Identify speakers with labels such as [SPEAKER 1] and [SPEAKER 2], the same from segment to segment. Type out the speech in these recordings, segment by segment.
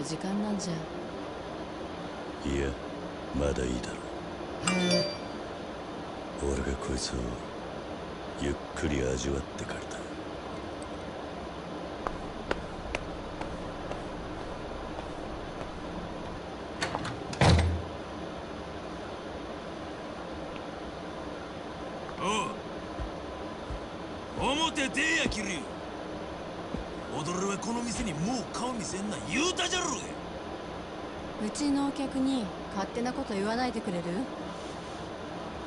[SPEAKER 1] ろ時間なんじゃ。
[SPEAKER 2] いや、まだいいだろう。俺がこいつをゆっくり味わってからだ。
[SPEAKER 3] 表出やキリュウ。踊るはこの店にもう顔見せんな言うたじゃろうが。
[SPEAKER 1] うちのお客に勝手なこと言わないでくれる？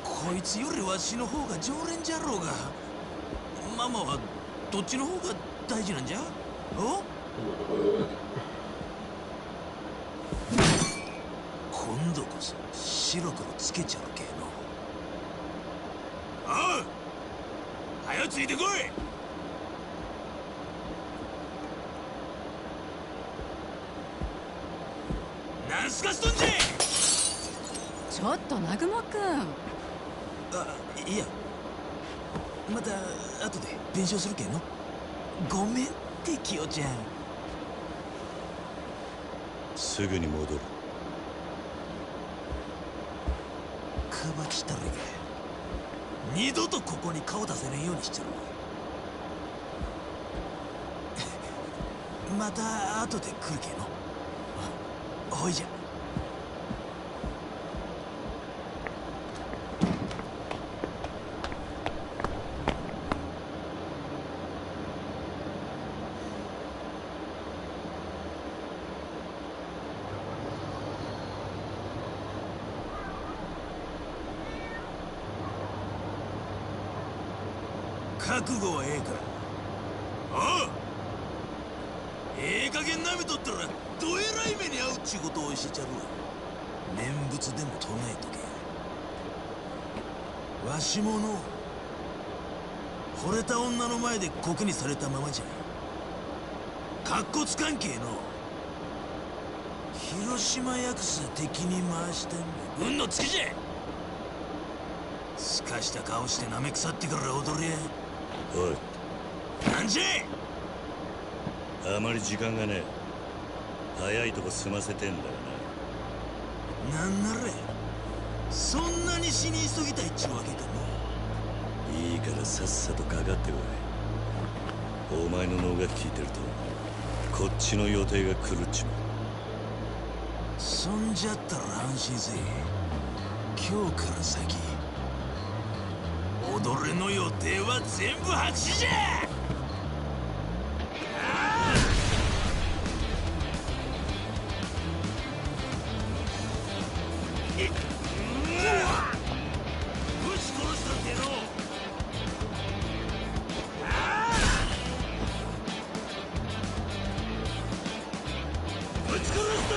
[SPEAKER 3] こいつよりわしの方が常連じゃろうが。ママはどっちの方が大事なんじゃ？お？今度こそ白黒つけちゃうけの。おう、はよついてこい。なんすかしとんじゃ。
[SPEAKER 1] ちょっと南雲くん。
[SPEAKER 3] あ、いや、また後で弁償するけんの。ごめんってキヨちゃん。
[SPEAKER 2] すぐに戻る。
[SPEAKER 3] かばちたれが二度とここに顔出せねえようにしちゃろう。また後で来るけの。ほいじゃ。覚悟はええか。おう、ええ加減なめとったらどえらい目に遭うっちゅうことを教えちゃるわ。念仏でも唱えとけ。わしもの惚れた女の前でコケにされたままじゃかっこつかんけえの。広島ヤクザ敵に回したんだ。運のつきじゃ。すかした顔してなめ腐ってから踊れ。
[SPEAKER 2] おい、
[SPEAKER 3] なんじゃ。
[SPEAKER 2] あまり時間がねえ。早いとこ済ませてんだよ
[SPEAKER 3] な。なんならそんなに死に急ぎたいっちゅうわけか
[SPEAKER 2] な。いいからさっさとかかってこい。お前の脳が聞いてるとこっちの予定が狂っちまう。
[SPEAKER 3] そんじゃったら安心せえ。今日から先踊れの予定は全部8じゃ。ぶち殺したっての。ぶち殺した。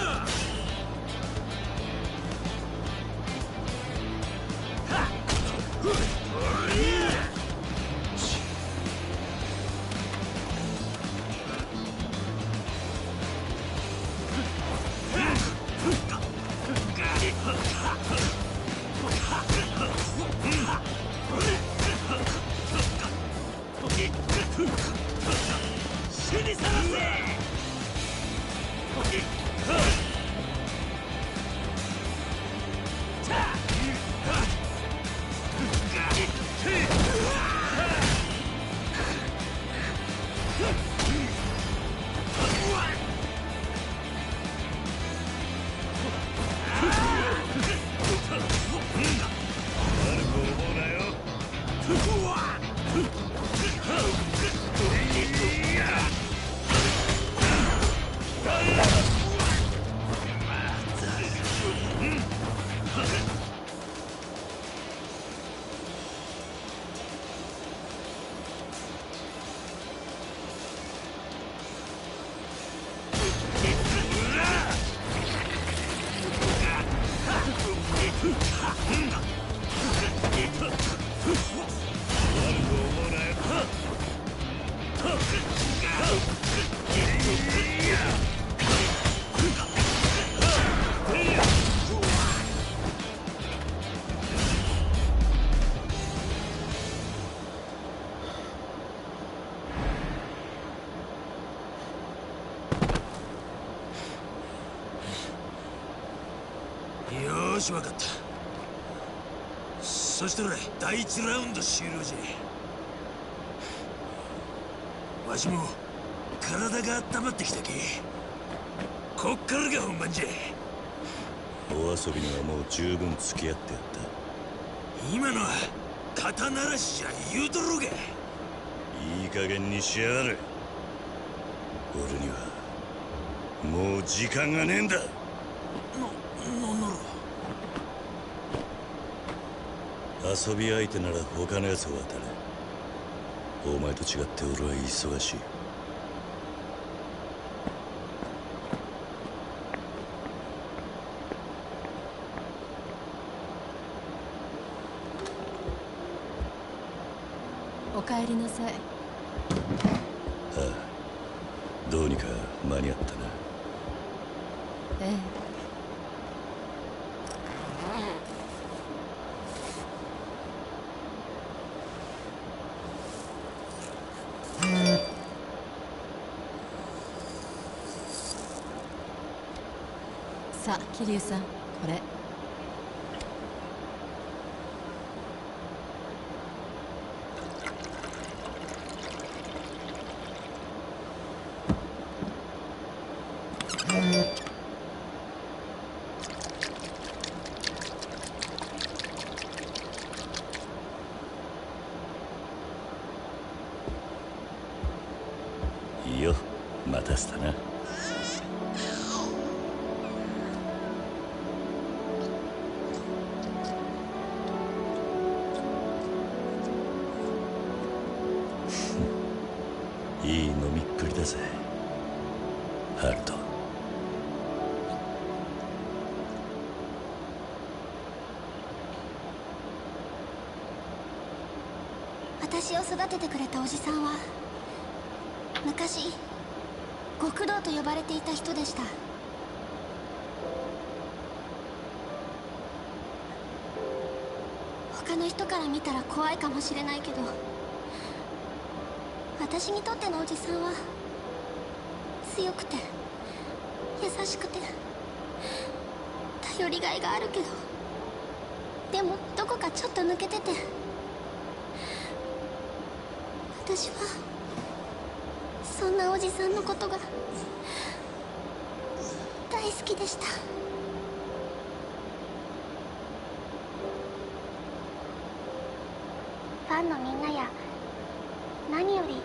[SPEAKER 3] 死にさらせ。しわかった。そしたら第1ラウンド終了じゃ。わしも体が温まってきたけ。こっからが本番じゃ。
[SPEAKER 2] お遊びにはもう十分付き合ってやった。
[SPEAKER 3] 今のは肩慣らしじゃ言うとろうが。
[SPEAKER 2] いい加減にしやがれ。俺にはもう時間がねえんだ。
[SPEAKER 3] なんなら
[SPEAKER 2] 遊び相手なら他のやつを当たれ。お前と違って俺は忙しい。
[SPEAKER 1] お帰りなさい。
[SPEAKER 2] ああ、どうにか間に合ったな。
[SPEAKER 1] ええ。さあ、桐生さん、これ。
[SPEAKER 2] いいよ、待たせたな。いい飲みっぷりだぜ、ハルト。
[SPEAKER 4] 私を育ててくれたおじさんは昔極道と呼ばれていた人でした。他の人から見たら怖いかもしれないけど、私にとってのおじさんは強くて優しくて頼りがいがあるけど、でもどこかちょっと抜けてて、私はそんなおじさんのことが大好きでした。ファンのみんなや何より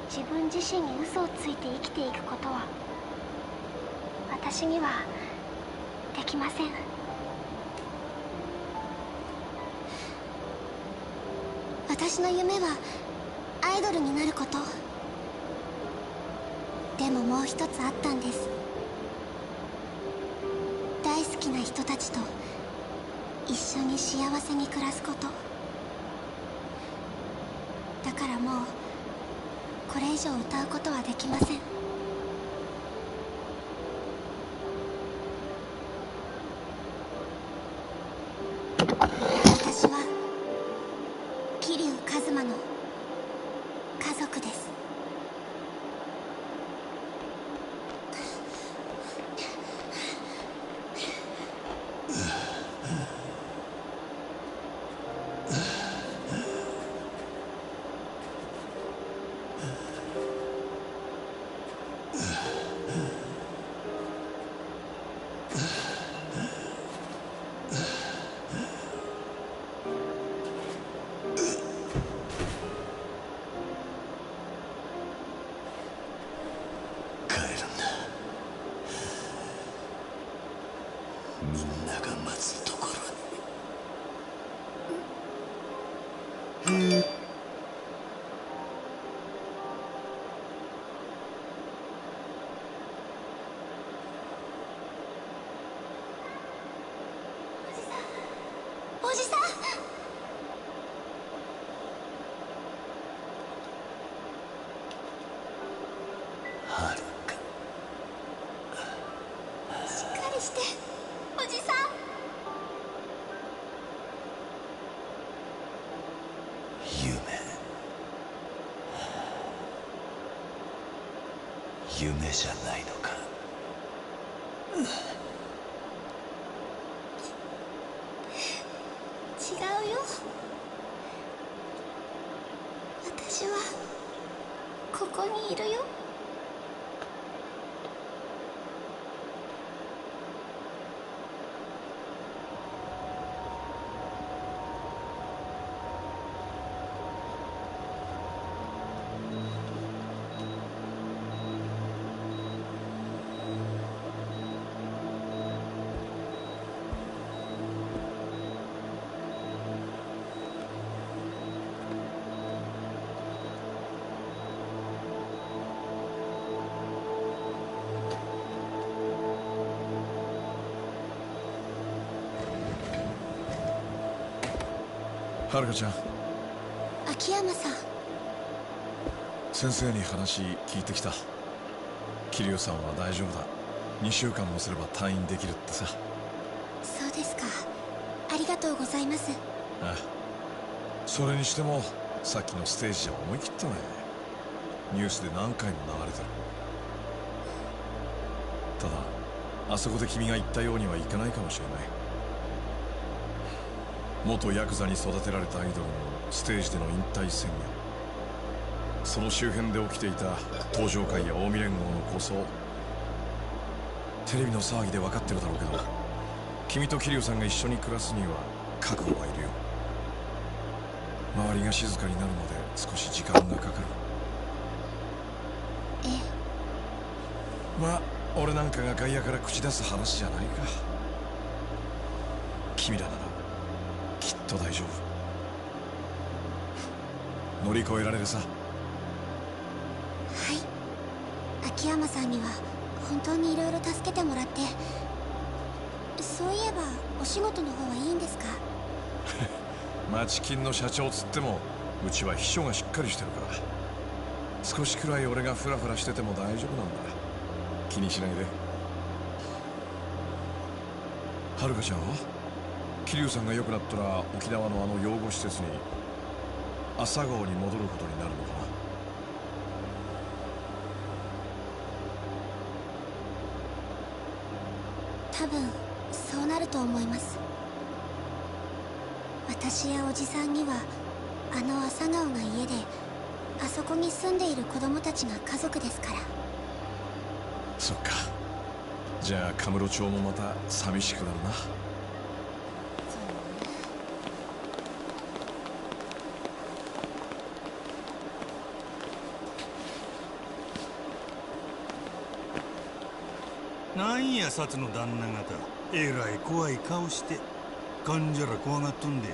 [SPEAKER 4] 自分自身に嘘をついて生きていくことは私にはできません。私の夢はアイドルになること。でももう一つあったんです。大好きな人たちと一緒に幸せに暮らすこと。だからもうこれ以上歌うことはできません。私は桐生一馬の家族です。
[SPEAKER 2] 帰るんだ。みんなが待つところに。
[SPEAKER 4] おじさん、
[SPEAKER 2] はるか。
[SPEAKER 4] しっかりしておじさん。
[SPEAKER 2] 夢じゃないのか。
[SPEAKER 4] 私はここにいるよ。
[SPEAKER 5] はるかちゃん、
[SPEAKER 4] 秋山さん。
[SPEAKER 5] 先生に話聞いてきた。桐生さんは大丈夫だ。2週間もすれば退院できるってさ。
[SPEAKER 4] そうですか。ありがとうございます。
[SPEAKER 5] ああ、それにしてもさっきのステージじゃ思い切ったね。ニュースで何回も流れてる。ただあそこで君が言ったようにはいかないかもしれない。元ヤクザに育てられたアイドルのステージでの引退宣言、その周辺で起きていた東上会や近江連合の抗争、テレビの騒ぎで分かってるだろうけど、君と桐生さんが一緒に暮らすには覚悟がいるよ。周りが静かになるまで少し時間がかかる。
[SPEAKER 4] ええ。
[SPEAKER 5] まあ俺なんかが外野から口出す話じゃないか。君らならきっと大丈夫。乗り越えられるさ。
[SPEAKER 4] はい。秋山さんには本当にいろいろ助けてもらって。そういえばお仕事の方はいいんですか？
[SPEAKER 5] 町金の社長つってもうちは秘書がしっかりしてるから、少しくらい俺がフラフラしてても大丈夫なんだ。気にしないで。はるかちゃんは桐生さんが良くなったら沖縄のあの養護施設に朝顔に戻ることになるのかな。
[SPEAKER 4] 多分そうなると思います。私やおじさんにはあの朝顔が家で、あそこに住んでいる子供たちが家族ですから。
[SPEAKER 5] そっか。じゃあカムロ町もまた寂しくなるな。
[SPEAKER 3] なんや薩の旦那方、えらい怖い顔して患者ら怖がっとんで。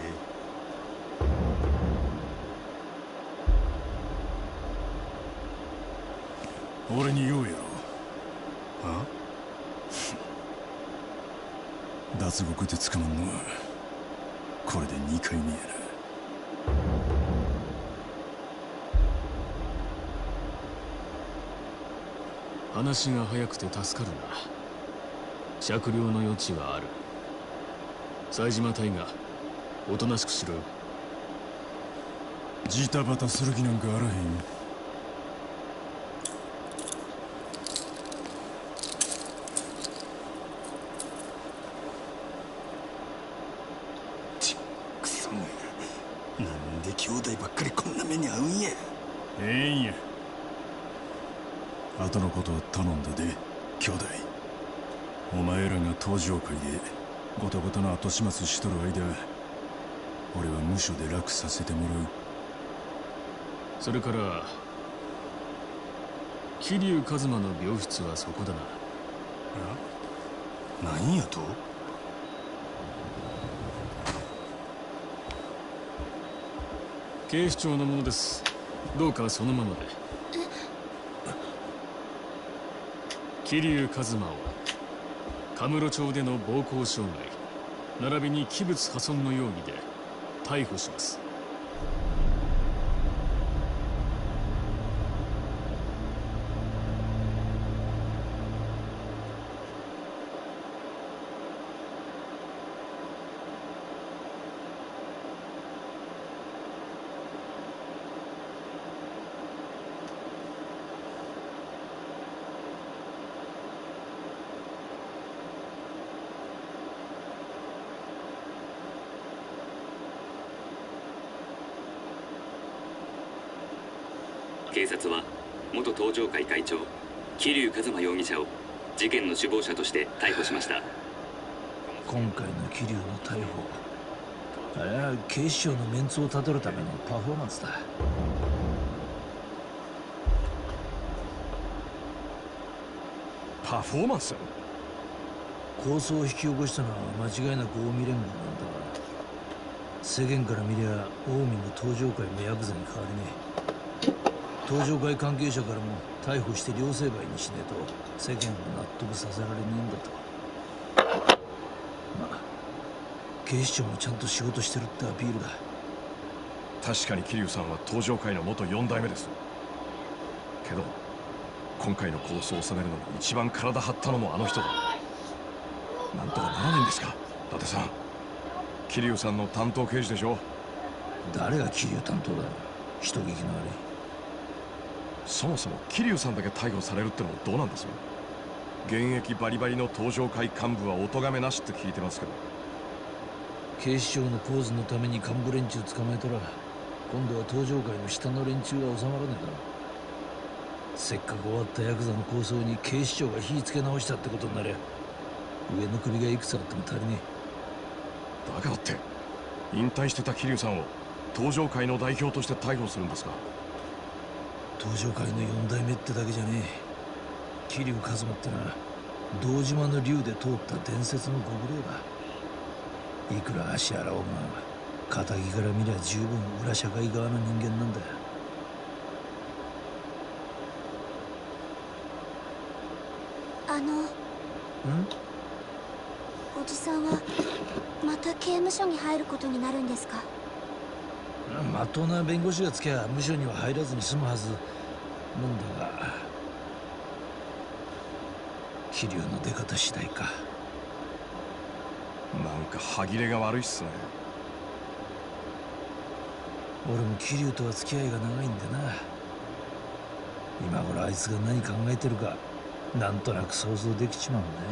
[SPEAKER 3] 俺に言うやろ。は脱獄で捕まんのはこれで2回目や
[SPEAKER 6] な。話が早くて助かるな。酌量の余地はある。冴島隊がおとなしくしろよ。
[SPEAKER 3] ジタバタする気なんかあらへん。くそが、なんで兄弟ばっかりこんな目に遭うんや。ええんや。後のことは頼んだで、兄弟。お前らが東上会でごたごたの後始末しとる間、俺は無所で楽させてもらう。
[SPEAKER 6] それから桐生一馬の病室はそこだな。
[SPEAKER 3] 何やと？
[SPEAKER 6] 警視庁のものです。どうかそのままで。桐生一馬をカムロ町での暴行傷害並びに器物破損の容疑で逮捕します。
[SPEAKER 7] 警察は元東上会会長桐生一馬容疑者を事件の首謀者として逮捕しました。
[SPEAKER 3] 今回の桐生の逮捕、あれは警視庁のメンツをたどるためのパフォーマンスだ。
[SPEAKER 5] パフォーマンス？
[SPEAKER 3] 抗争を引き起こしたのは間違いなく近江連合なんだが、世間から見りゃ近江も東上会もヤクザに変わりねえ。東上会関係者からも逮捕して両成敗にしねえと世間を納得させられねえんだと。まあ警視庁もちゃんと仕事してるってアピールだ。
[SPEAKER 5] 確かに桐生さんは東上会の元4代目です。けど今回の抗争を収めるのに一番体張ったのもあの人だ。なんとかならないんですか、伊達さん。桐生さんの担当刑事でしょ。
[SPEAKER 3] 誰が桐生担当だ。人聞きの悪い。
[SPEAKER 5] そもそも桐生さんだけ逮捕されるってのもどうなんですよ。現役バリバリの東上会幹部はお咎めなしって聞いてますけど。
[SPEAKER 3] 警視庁のポーズのために幹部連中捕まえたら今度は東上会の下の連中が収まらねえだろ。せっかく終わったヤクザの抗争に警視庁が火つけ直したってことになりゃ上の首がいくつあっても足りね
[SPEAKER 5] え。だからって引退してた桐生さんを東上会の代表として逮捕するんですか。
[SPEAKER 3] 東上会の4代目ってだけじゃねえ。桐生一馬ってのは堂島の竜で通った伝説のご無礼だ。いくら足洗おうが仇から見りゃ十分裏社会側の人間なんだよ。
[SPEAKER 4] おじさんはまた刑務所に入ることになるんですか。
[SPEAKER 3] まっとうな弁護士がつきゃ無所には入らずに済むはずなんだが、桐生の出方次第か。
[SPEAKER 5] なんか歯切れが悪いっすね。
[SPEAKER 3] 俺も桐生とは付き合いが長いんでな。今頃あいつが何考えてるかなんとなく想像できちまうんだよ。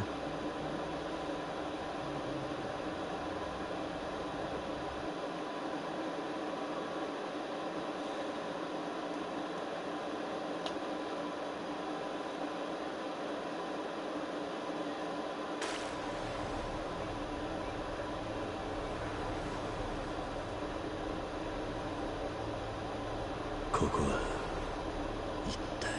[SPEAKER 2] ここは一体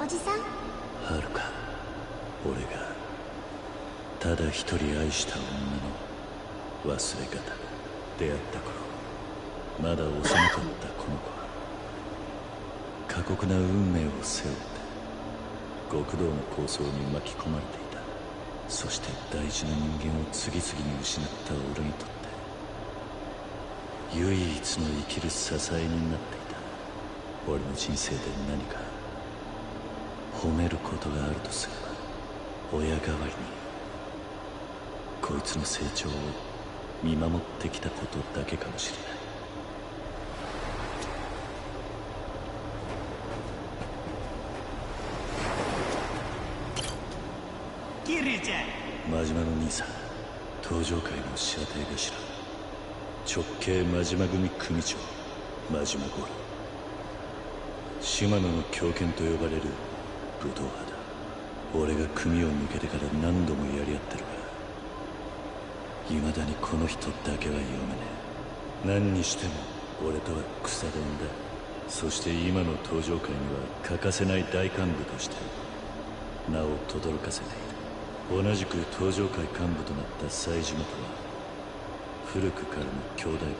[SPEAKER 4] おじさん。
[SPEAKER 2] はるか、俺がただ一人愛した女の忘れ方。出会った頃まだ幼かったこの子は過酷な運命を背負って極道の抗争に巻き込まれていた。そして大事な人間を次々に失った俺にとって唯一の生きる支えになっていた。俺の人生で何か褒めることがあるとすれば親代わりにこいつの成長を見守ってきたことだけかもしれない。
[SPEAKER 8] キリちゃん。
[SPEAKER 2] 真島の兄さん、東上会の射程頭、直系真島組組長真島五郎。島野の狂犬と呼ばれる武闘派だ。俺が組を抜けてから何度もやり合ってるが未だにこの人だけは読めねえ。何にしても俺とは草丼だ。そして今の東上会には欠かせない大幹部として名を轟かせている。同じく東上会幹部となった冴島とは古くからの兄弟分だ。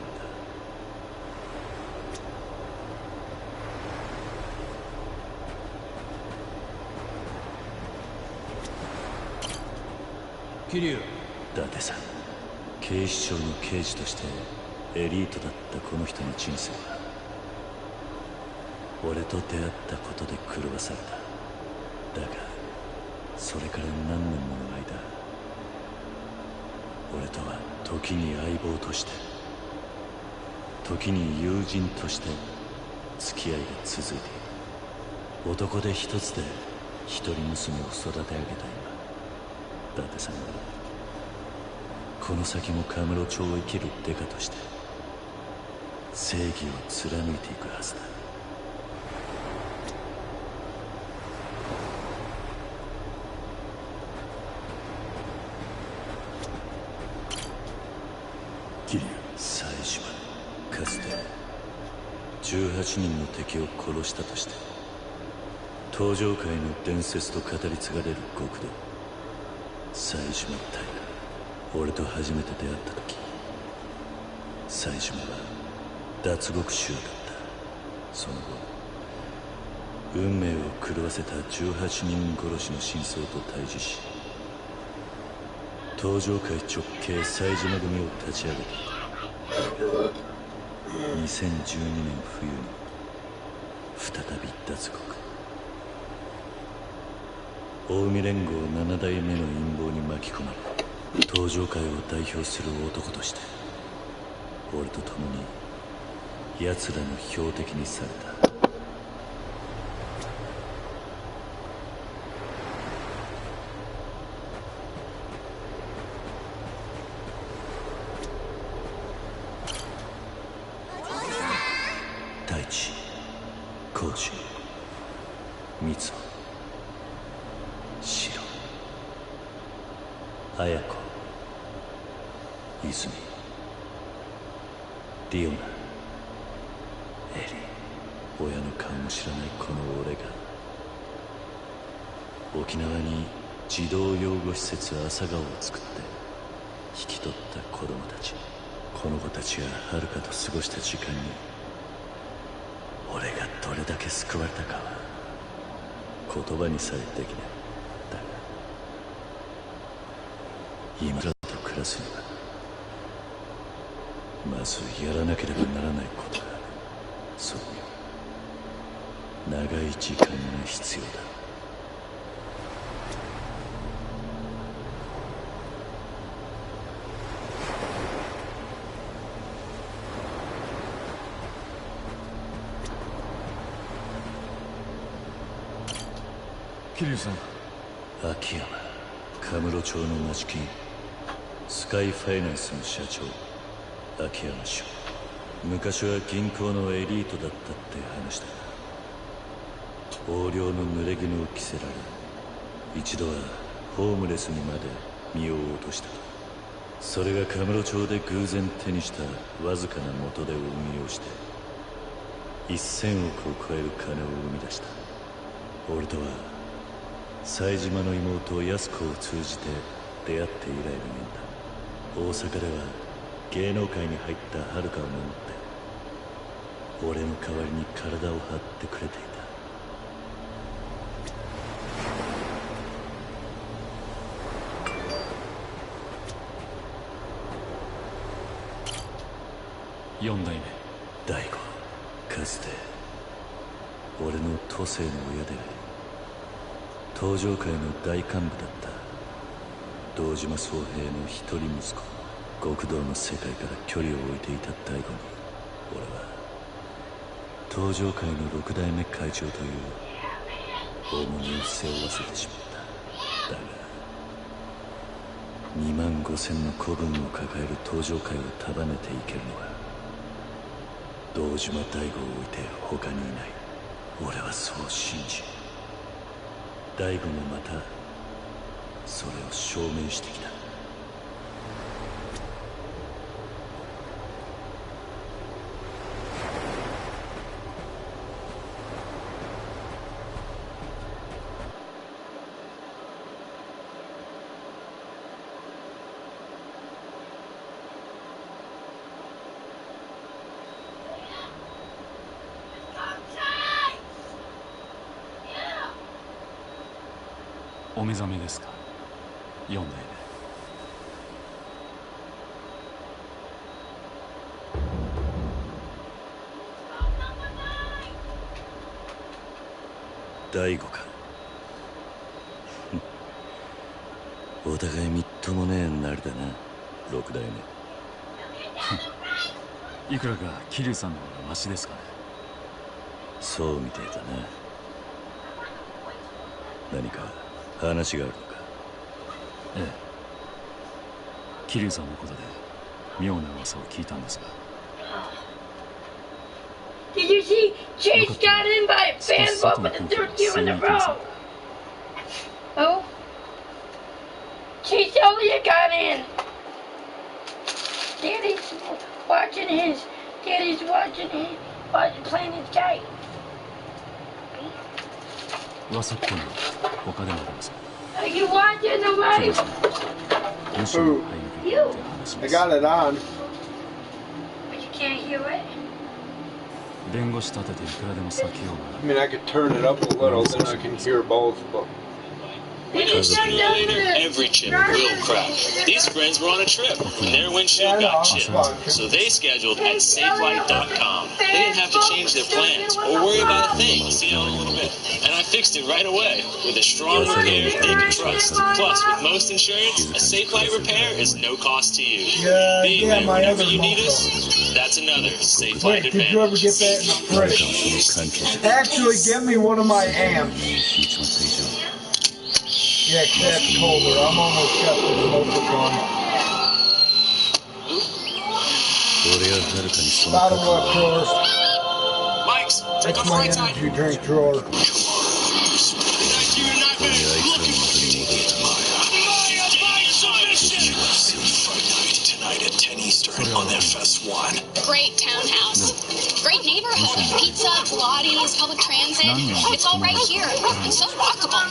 [SPEAKER 3] 桐生。
[SPEAKER 2] 伊達さん、警視庁の刑事としてエリートだったこの人の人生は俺と出会ったことで狂わされた。だがそれから何年もの間、俺とは時に相棒として、時に友人として付き合いが続いている。男手一つで一人娘を育て上げた今、伊達さんはこの先もカムロ町を生きるデカとして正義を貫いていくはずだ。
[SPEAKER 3] 桐
[SPEAKER 2] 冴島、かつて18人の敵を殺したとして登場界の伝説と語り継がれる極道冴島大河。俺と初めて出会った時、冴島は脱獄囚だった。その後運命を狂わせた18人殺しの真相と対峙し、登場界直系冴島組を立ち上げた。2012年冬に再び脱獄。近江連合7代目の陰謀に巻き込まれ、登場界を代表する男として俺と共に奴らの標的にされた。大地、浩二、三つ白、綾子、泉、ディオナ、エリー。親の顔も知らないこの俺が沖縄に児童養護施設朝顔を作って引き取った子供たち。この子たちが遥と過ごした時間に俺がどれだけ救われたかは言葉にさえできない。だが今らと暮らすにはまずやらなければならないことがある。それには長い時間が必要だ。
[SPEAKER 5] 桐生さん、
[SPEAKER 2] 秋山、カムロ町の町金スカイファイナンスの社長秋山翔。昔は銀行のエリートだったって話だが、横領の濡れ衣を着せられ、一度はホームレスにまで身を落としたと。それがカムロ町で偶然手にしたわずかな元手を運用して1000億を超える金を生み出した。俺とは冴島の妹安子を通じて出会って以来の縁だ。大阪では芸能界に入った遥を守って俺の代わりに体を張ってくれていた。
[SPEAKER 6] 4代目
[SPEAKER 2] 大吾、かつて俺の都政の親であり登場界の大幹部だった堂島宗平の一人息子。極道の世界から距離を置いていた大吾に俺は登場界の6代目会長という重荷を背負わせてしまった。だが2万5000の子分を抱える登場界を束ねていけるのは堂島大吾を置いて他にいない。俺はそう信じ、大吾もまたそれを証明してきた。
[SPEAKER 6] お目覚めですか、4代
[SPEAKER 2] 大悟か。お互いみっともねえなりだな、六代
[SPEAKER 6] 目。いくらか桐生さんの方がマシですかね。
[SPEAKER 2] そうみてえだな。何か話があるのか。
[SPEAKER 6] ええ、桐生さんのことで妙な噂を聞いたんですが。
[SPEAKER 9] Did you see Chase got in by a fan boat with the third two in a row? Oh? Chase Elliott got in. Daddy's watching playing his game.
[SPEAKER 6] 噂っぽいのは他でもあります。
[SPEAKER 9] Are you watching the wife?
[SPEAKER 10] You. I got it on.
[SPEAKER 9] But you can't hear it.
[SPEAKER 6] 弁護士立てていくらでも避けよう
[SPEAKER 10] I mean, I could turn it up a little, then I can hear both, but...
[SPEAKER 11] Every chip will crack. These friends were on a trip when their windshield got chipped, so they scheduled at SafeLight.com. They didn't have to change their plans or worry about a thing. See, a little bit. And I fixed it right away with a strong repair they can trust. Plus, with most insurance, a SafeLight repair is no cost to you. Being there whenever you need us, that's another SafeLight advantage.
[SPEAKER 10] Did you ever get that in the fridge? Actually, give me one of my amps. Yeah, that's colder. I'm almost got the smoker gone. Bottle up drawer.
[SPEAKER 11] Mike's, take
[SPEAKER 10] That's
[SPEAKER 11] on the
[SPEAKER 10] my
[SPEAKER 11] right side.
[SPEAKER 10] energy drink drawer.
[SPEAKER 11] Tonight at 10 Eastern on FS1.
[SPEAKER 12] Great townhouse. Great neighborhood. Pizza, Pilates, public transit. It's all right here. And so walkable.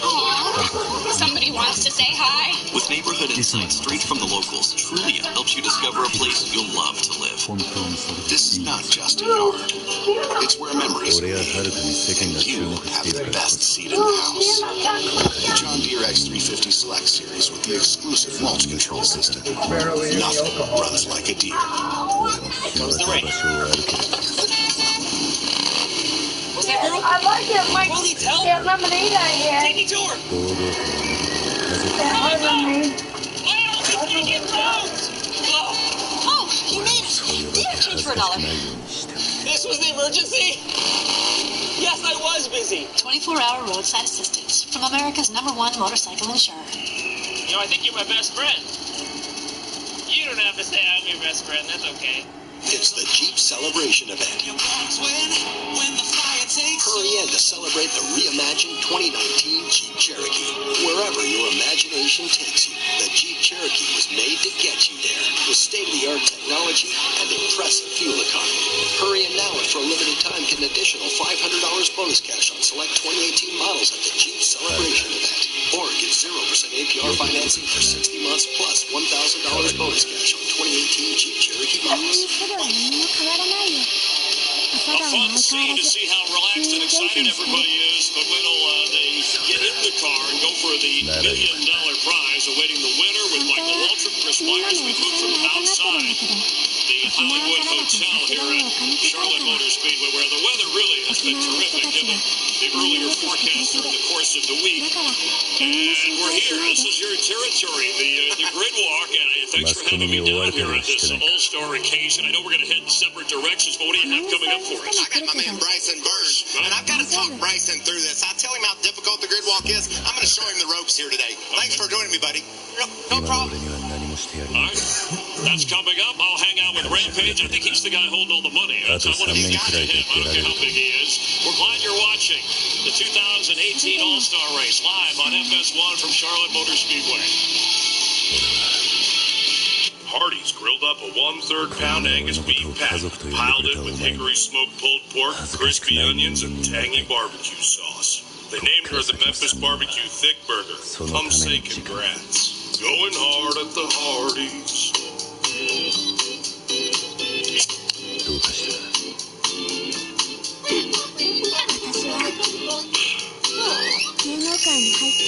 [SPEAKER 12] Aww. Somebody wants to say hi.
[SPEAKER 13] With neighborhood insights straight from the locals, Trulia helps you discover a place you'll love to live. This is not just a yard. It's where memories are made. You have the best seat in the house. The John Deere X350 Select Series with the exclusive mulch control system. Nothing runs like a Deere. Comes the rain.
[SPEAKER 9] I like it, Mike. That lemonade I had.
[SPEAKER 11] Take me to her.
[SPEAKER 9] That lemonade.
[SPEAKER 12] Oh, you made it. Do you have change for $1?
[SPEAKER 11] This was the emergency? Yes, I was busy.
[SPEAKER 12] 24-hour roadside assistance from America's #1 motorcycle insurer.
[SPEAKER 11] You know, I think you're my best friend. You don't have to say I'm your best friend. That's okay.
[SPEAKER 13] It's the Jeep Celebration event. Hurry in to celebrate the reimagined 2019 Jeep Cherokee. Wherever your imagination takes you, the Jeep Cherokee was made to get you there with state-of-the-art technology and impressive fuel economy. Hurry in now and for a limited time get an additional $500 bonus cash on select 2018 models at the Jeep Celebration event. Or get 0% APR financing for 60 months plus $1,000 bonus cash on 2018 Jeep Cherokee models.
[SPEAKER 14] A fun scene to see how relaxed and excited everybody is, but wait till they get in the car and go for the $1 million prize, awaiting the winner with Michael Waltrip, Chris Myers. We move from outside the Hollywood Hotel here at Charlotte Motor Speedway, where the weather really has been terrific given the earlier forecast during the course of the week. And we're here. This is your territory, the Grid Walk, and thanks for having me down here at this all-star occasion. I know we're going to head in separate directions, but what do you have coming up for us?
[SPEAKER 15] I got my man Bryson Burns, and I've got to talk Bryson through this. I tell him how difficult the Grid Walk is. I'm going to show him the ropes here today. Thanks for joining me, buddy. No problem.
[SPEAKER 14] All right. That's coming up. I'll hang out with Rampage. I think he's the guy holding all the money. That's one of these guys to him. I don't care how big he is. We're glad you're watching the 2018 All-Star Race live on FS1 from Charlotte Motor Speedway. Hardee's grilled up a 1/3 pound Angus beef patty, piled it with hickory smoked pulled pork, crispy onions, and tangy barbecue sauce. They named her the Memphis Barbecue Thick Burger. Come say congrats. Going hard at the Hardee's.
[SPEAKER 2] どうかした。
[SPEAKER 4] 私は芸能界に入って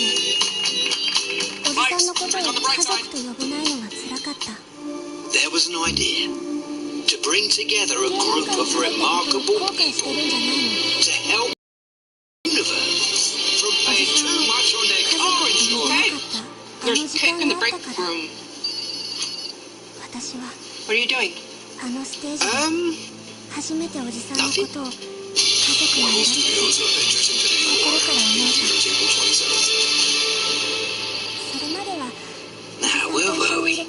[SPEAKER 4] おじさんのことを家族と呼べないのが辛かった。
[SPEAKER 13] There was an idea to bring together a group of remarkable people to help the universe.
[SPEAKER 12] Okay, in the break room. What are you doing?
[SPEAKER 4] Nothing.
[SPEAKER 11] Now, where were we? At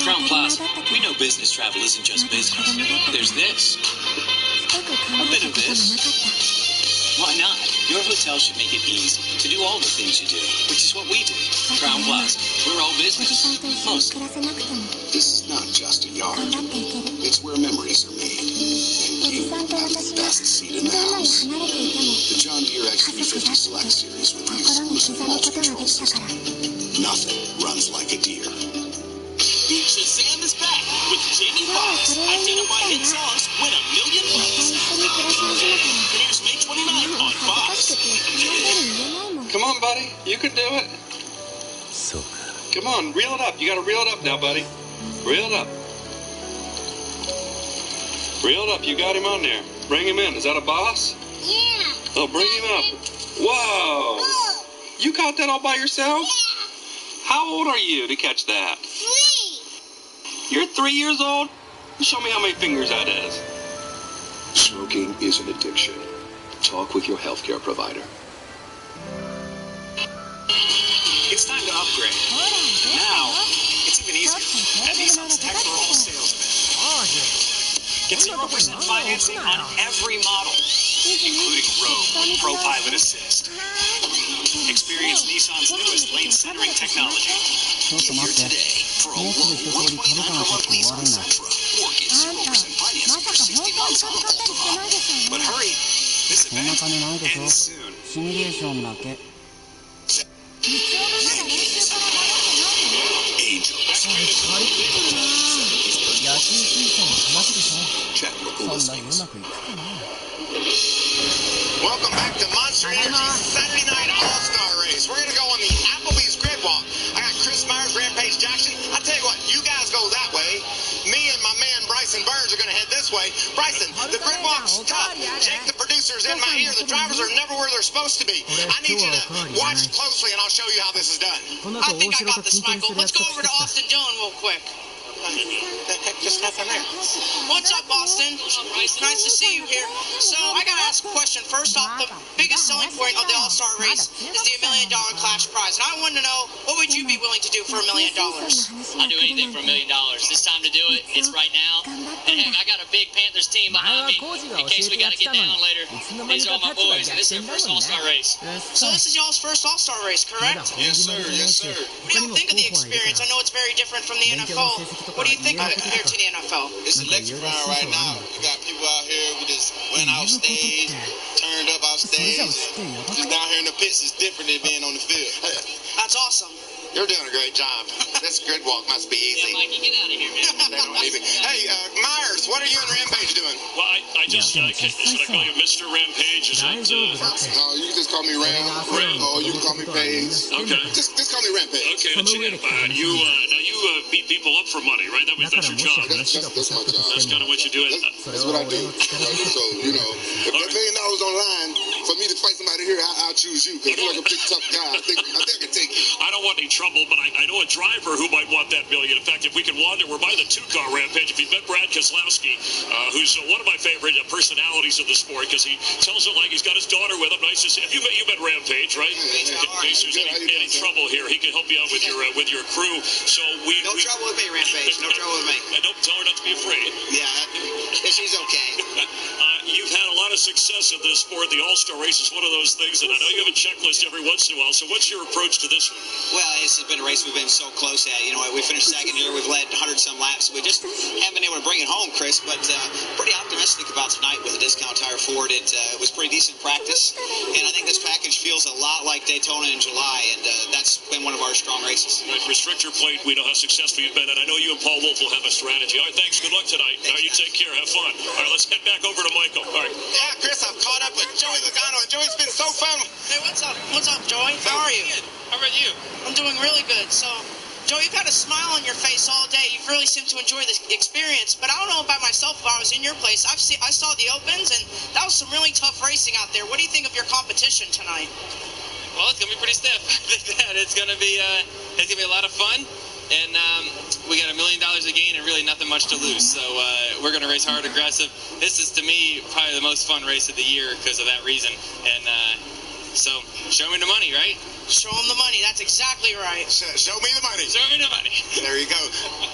[SPEAKER 11] Crown Plaza, we know business travel isn't just business. There's this. A bit of this. Why not? Your hotel should make it easy to do all the things you do, which is what we do. Crown Plaza. We're all business. Mostly.
[SPEAKER 13] This is not just a yard. It's where memories are made. And you have the best seat in the house. The John Deere XD50 Select Series with the exclusive multi-control system. Nothing runs like a deer.
[SPEAKER 11] Shazam is back with Jamie Foxx. Identify hit songs, win $1 million. Premieres May 29th on Fox.
[SPEAKER 16] Come on, buddy. You can do it. Come on, reel it up. You gotta reel it up now, buddy. Reel it up. Reel it up. You got him on there. Bring him in. Is that a boss?
[SPEAKER 4] Yeah.
[SPEAKER 16] Oh, bring him up. Whoa. You caught that all by yourself? Yeah. How old are you to catch that?
[SPEAKER 4] 3.
[SPEAKER 16] You're 3 years old? Show me how many fingers that is.
[SPEAKER 13] Smoking is an addiction. Talk with your healthcare provider.
[SPEAKER 11] It's time to upgrade. Now, it's even easier. At Nissan's Tech for All salesmen. Get 0% financing on every model, including Rogue with Pro Pilot Assist. Experience Nissan's newest lane centering technology.
[SPEAKER 13] Get here today for a low $129 per month lease on Sentra. Or get 0% financing for 60 months on Volvo.
[SPEAKER 11] But hurry, this event ends soon.
[SPEAKER 13] Check local listings.
[SPEAKER 15] Welcome back to Monster Energy's Saturday Night All-Star Race. We're going to go on the Applebee's Grid Walk. I got Chris Myers, Rampage Jackson. I tell you what, you guys go that way. Me and my man Bryson Burns are going to head this way. Bryson, the Grid Walk's tough. Jake, the producer's in my ear. The drivers are never where they're supposed to be. I need you to watch closely, and I'll show you how this is done.
[SPEAKER 12] I think I got this, Michael. Let's go over to Austin Dillon real quick.
[SPEAKER 15] The heck just happened there?
[SPEAKER 12] What's up, Austin? Nice to see you here. So, I gotta ask a question. First off, the biggest selling point of the All-Star Race is the $1 million cash prize. And I want to know, what would you be willing to do for $1 million?
[SPEAKER 11] I'll do anything for $1 million. It's time to do it. It's right now. And heck, I got a big Panthers team behind me in case we gotta get down later. These are all my boys, and this is their first All-Star race.
[SPEAKER 12] So this is y'all's first All-Star race, correct?
[SPEAKER 15] Yes, sir. Yes, sir.
[SPEAKER 12] What do you think of the experience? I know it's very different from the NFL. What do you think of it compared to the NFL?
[SPEAKER 15] It's electrifying right now. We got people out here, we just went off stage, turned up off stage. Just down here in the pits is different than being on the field.
[SPEAKER 12] That's awesome.
[SPEAKER 15] You're doing a great job. This grid walk must be easy.
[SPEAKER 11] Yeah, Mikey, get out of here, man.
[SPEAKER 15] They don't easy. Hey, Myers, what are you and Rampage doing?
[SPEAKER 14] Well, I just, should I call you Mr. Rampage? Is that,
[SPEAKER 15] No, you can just call me Ram. Oh, you can call me Page.
[SPEAKER 14] Okay.
[SPEAKER 15] Just call me Rampage.
[SPEAKER 14] Okay, let's see. You beat people up for money, right? That's your job.
[SPEAKER 15] That's my job.
[SPEAKER 14] That's kind of what you do.
[SPEAKER 15] That's what I do. So, you know, if $1 million on line for me to fight somebody here, I'll choose you because you're like a big tough guy. I think I can take you.
[SPEAKER 14] I don't want any trouble, but I know a driver who might want that $1 million. In fact, if we can wander, we're by the 2-car Rampage. If you've met Brad Keselowski, who's one of my favorite personalities of the sport because he tells it like he's got his daughter with him. Nice to see. You met Rampage, right? In case there's any trouble here, he can help you out with your crew. So
[SPEAKER 15] no trouble with me, Rampage. No trouble with me.
[SPEAKER 14] And don't tell her not to be afraid.
[SPEAKER 15] Yeah, she's okay.
[SPEAKER 14] You've had a lot of success in this sport. The All-Star Race is one of those things, and I know you have a checklist every once in a while. So what's your approach to this one?
[SPEAKER 11] Well, this has been a race we've been so close at. You know, we finished second here. We've led 100-some laps. We just haven't been able to bring it home, Chris, but pretty optimistic about tonight with the discount tire Ford. It was pretty decent practice, and I think this package feels a lot like Daytona in July, and that's been one of our strong races.
[SPEAKER 14] Right, restrict your plate. We know how successful you've been, and I know you and Paul Wolf will have a strategy. All right, thanks. Good luck tonight. All right, you take care. Have fun. All right, let's head back over to Michael. All right.
[SPEAKER 15] Yeah, Chris, I've caught up with Joey Logano, and Joey's been so fun.
[SPEAKER 12] Hey, what's up? What's up, Joey? How are you?
[SPEAKER 11] How about you?
[SPEAKER 12] I'm doing really good. So, Joey, you've had a smile on your face all day. You really seem to enjoy this experience. But I don't know about myself if I was in your place. I saw the Opens, and that was some really tough racing out there. What do you think of your competition tonight?
[SPEAKER 11] Well, it's gonna be pretty stiff. I think that it's gonna be a lot of fun, and we got $1 million to gain and really nothing much to lose. So we're gonna race hard, aggressive. This is to me probably the most fun race of the year because of that reason. And so show me the money, right?
[SPEAKER 12] Show him the money. That's exactly right.
[SPEAKER 15] Show me the money.
[SPEAKER 11] Show me the money.
[SPEAKER 15] There you go.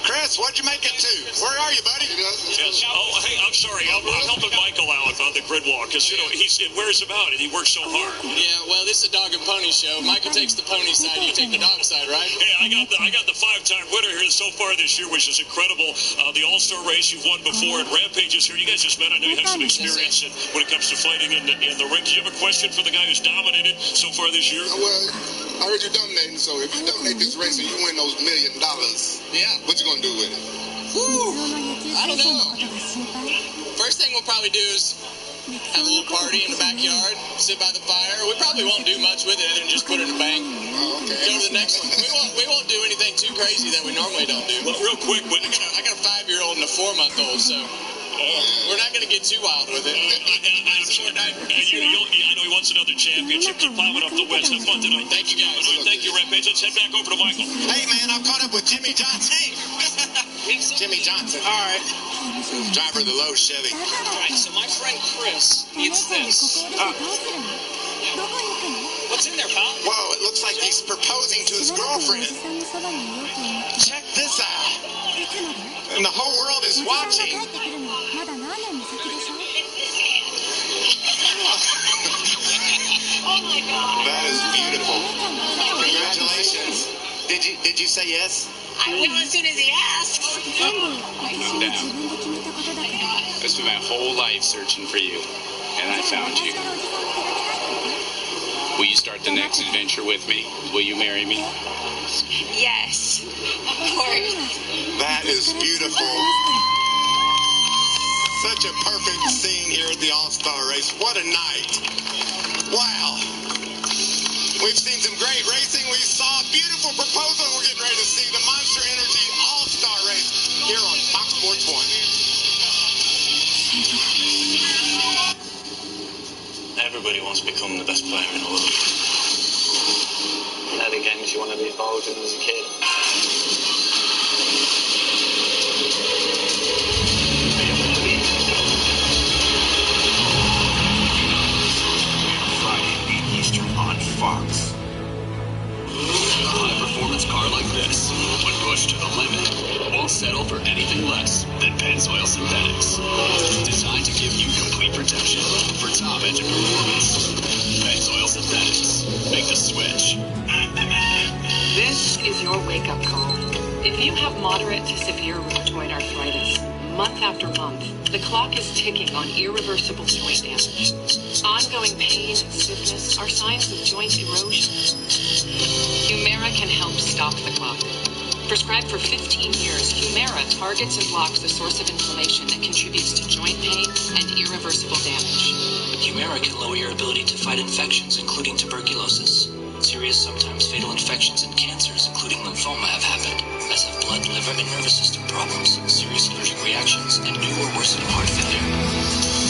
[SPEAKER 15] Chris, what'd you make it to? Where are you, buddy?
[SPEAKER 14] Yes. Oh, hey, I'm sorry. I'm helping Michael out on the grid walk because, you know, he wears him out and he works so hard.
[SPEAKER 11] Yeah, well, this is a dog and pony show. Michael takes the pony side, you take the dog side, right?
[SPEAKER 14] Hey, I got the 5-time winner here so far this year, which is incredible. The All-Star race you've won before, and Rampage is here. You guys just met. I know you have some experience when it comes to fighting in the ring. Do you have a question for the guy who's dominated so far this year?
[SPEAKER 15] Well, I heard you dominating, so if you dominate this race and you win those $1 million,
[SPEAKER 11] yeah,
[SPEAKER 15] what you gonna do with it?
[SPEAKER 11] Whew, I don't know. First thing we'll probably do is have a little party in the backyard, sit by the fire. We probably won't do much with it other than just put it in the bank.
[SPEAKER 15] Oh, okay.
[SPEAKER 11] Go to the next one. We won't do anything too crazy that we normally don't do.
[SPEAKER 14] Well, real quick,
[SPEAKER 11] I got a 5-year-old and a 4-month-old, so we're not going to get too wild with it.
[SPEAKER 14] I know he wants another championship. Keep climbing up the west. Have fun tonight.
[SPEAKER 11] Thank you, guys.
[SPEAKER 14] Thank you, Rampage. Let's head back over to Michael.
[SPEAKER 15] Hey, man, I've caught up with Jimmy Johnson. Jimmy Johnson. All right. Driver of the low Chevy.
[SPEAKER 11] All right, so my friend Chris needs this. What's in there, pal?
[SPEAKER 15] Whoa, it looks like he's proposing to his girlfriend. Check this out. And the whole world is watching.
[SPEAKER 9] Oh my God.
[SPEAKER 15] That is beautiful. Congratulations. Did you say yes?
[SPEAKER 9] I will as soon as he asks.
[SPEAKER 11] Calm down. I spent my whole life searching for you, and I found you. Will you start the next adventure with me? Will you marry me?
[SPEAKER 9] Yes, of course.
[SPEAKER 15] That is beautiful. Such a perfect scene here at the All-Star race. What a night. Wow. We've seen some great racing. We saw a beautiful proposal. We're getting ready to see the Monster Energy All-Star race here on Fox Sports 1.
[SPEAKER 11] Everybody wants to become the best player in the world. They're the games you want to be involved in as a kid.
[SPEAKER 14] Friday, 8 Eastern on Fox.
[SPEAKER 11] A high-performance car like this, when pushed to the limit, won't settle for anything less than Pennzoil Synthetics. Designed to give you complete protection for top engine performance. Pennzoil Synthetics. Make the switch.
[SPEAKER 17] This is your wake-up call. If you have moderate to severe rheumatoid arthritis, month after month, the clock is ticking on irreversible joint damage. Ongoing pain and stiffness are signs of joint erosion. Humira can help stop the clock. Prescribed for 15 years, Humira targets and blocks the source of inflammation that contributes to joint pain and irreversible damage.
[SPEAKER 18] Humira can lower your ability to fight infections, including tuberculosis. Serious, sometimes fatal infections and cancers, including lymphoma, have happened, as have blood, liver, and nervous system problems, serious allergic reactions, and new or worsening heart failure.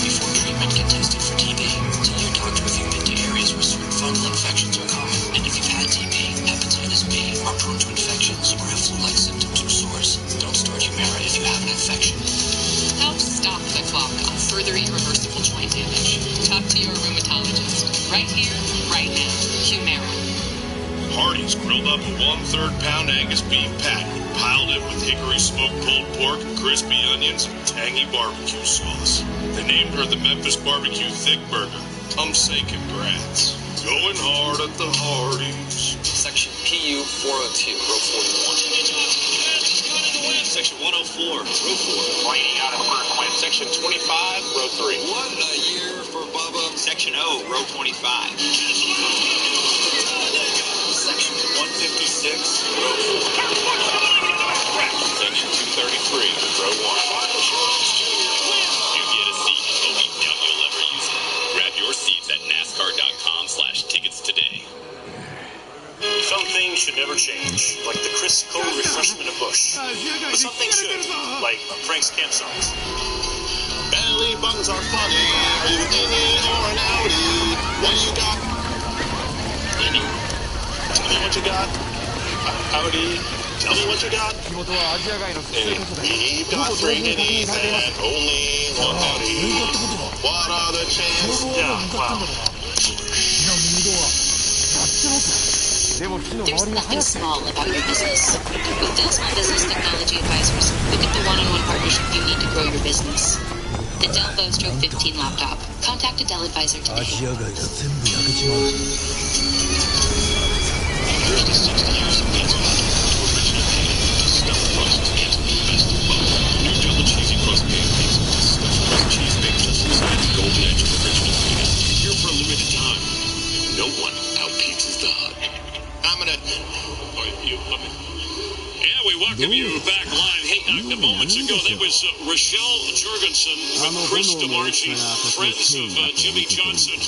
[SPEAKER 18] Before treatment, get tested for TB. Tell your doctor if you've been to areas where certain fungal infections are common, and if you've had TB, hepatitis B, are prone to infections, or have flu-like symptoms or sores. Don't start Humira if you have an infection.
[SPEAKER 17] Help stop the clock on further irreversible joint damage. Talk to your rheumatologist. Right here, right now. Humira.
[SPEAKER 14] Hardee's grilled up a 1/3 pound Angus beef patty, piled it with hickory smoked pulled pork, crispy onions, and tangy barbecue sauce. They named her the Memphis Barbecue Thick Burger. Come say congrats. Going hard at the Hardee's.
[SPEAKER 11] Section PU 402, row 41. Section 104, row 4.
[SPEAKER 14] Lining out of first win.
[SPEAKER 11] Section 25, row 3.
[SPEAKER 14] What a year for Bubba.
[SPEAKER 11] Section O, row 25. Section 156, row 4. Section 233, row 1.
[SPEAKER 7] You get a seat, but we doubt you'll ever use it. Grab your seats at NASCAR.com/tickets today.
[SPEAKER 14] Some things should never change, like the crisp, cold refreshment of Busch. But some things should, like Frank's Camp Songs.
[SPEAKER 15] Belly buttons are funny. Are you in it or an Audi? What do you got?
[SPEAKER 14] what you got. Howdy. Tell me what you got. And we've got 3 guineas and only 1 howdy. What are the chances? Yeah, wow.
[SPEAKER 17] There's nothing small about your business. With Dell Small Business Technology Advisors, you'll get the one-on-one partnership you need to grow your business. The Dell Vostro 15 laptop. Contact a Dell advisor today.
[SPEAKER 3] アジア街が全部焼けちまう。
[SPEAKER 7] Here's to 60 years of pizza hut. Original pan, stuffed crust, can't be best of both. New double cheesy crust pan pizza, stuffed crust cheese baked just inside the golden edge of original pan. Here for a limited time. No one out-pizzas the hut.
[SPEAKER 15] I'm gonna...
[SPEAKER 14] Yeah, we welcome you back live. Hey, moments ago, that was Rochelle Jorgensen with Chris DeMarchi, friends of Jimmy Johnson.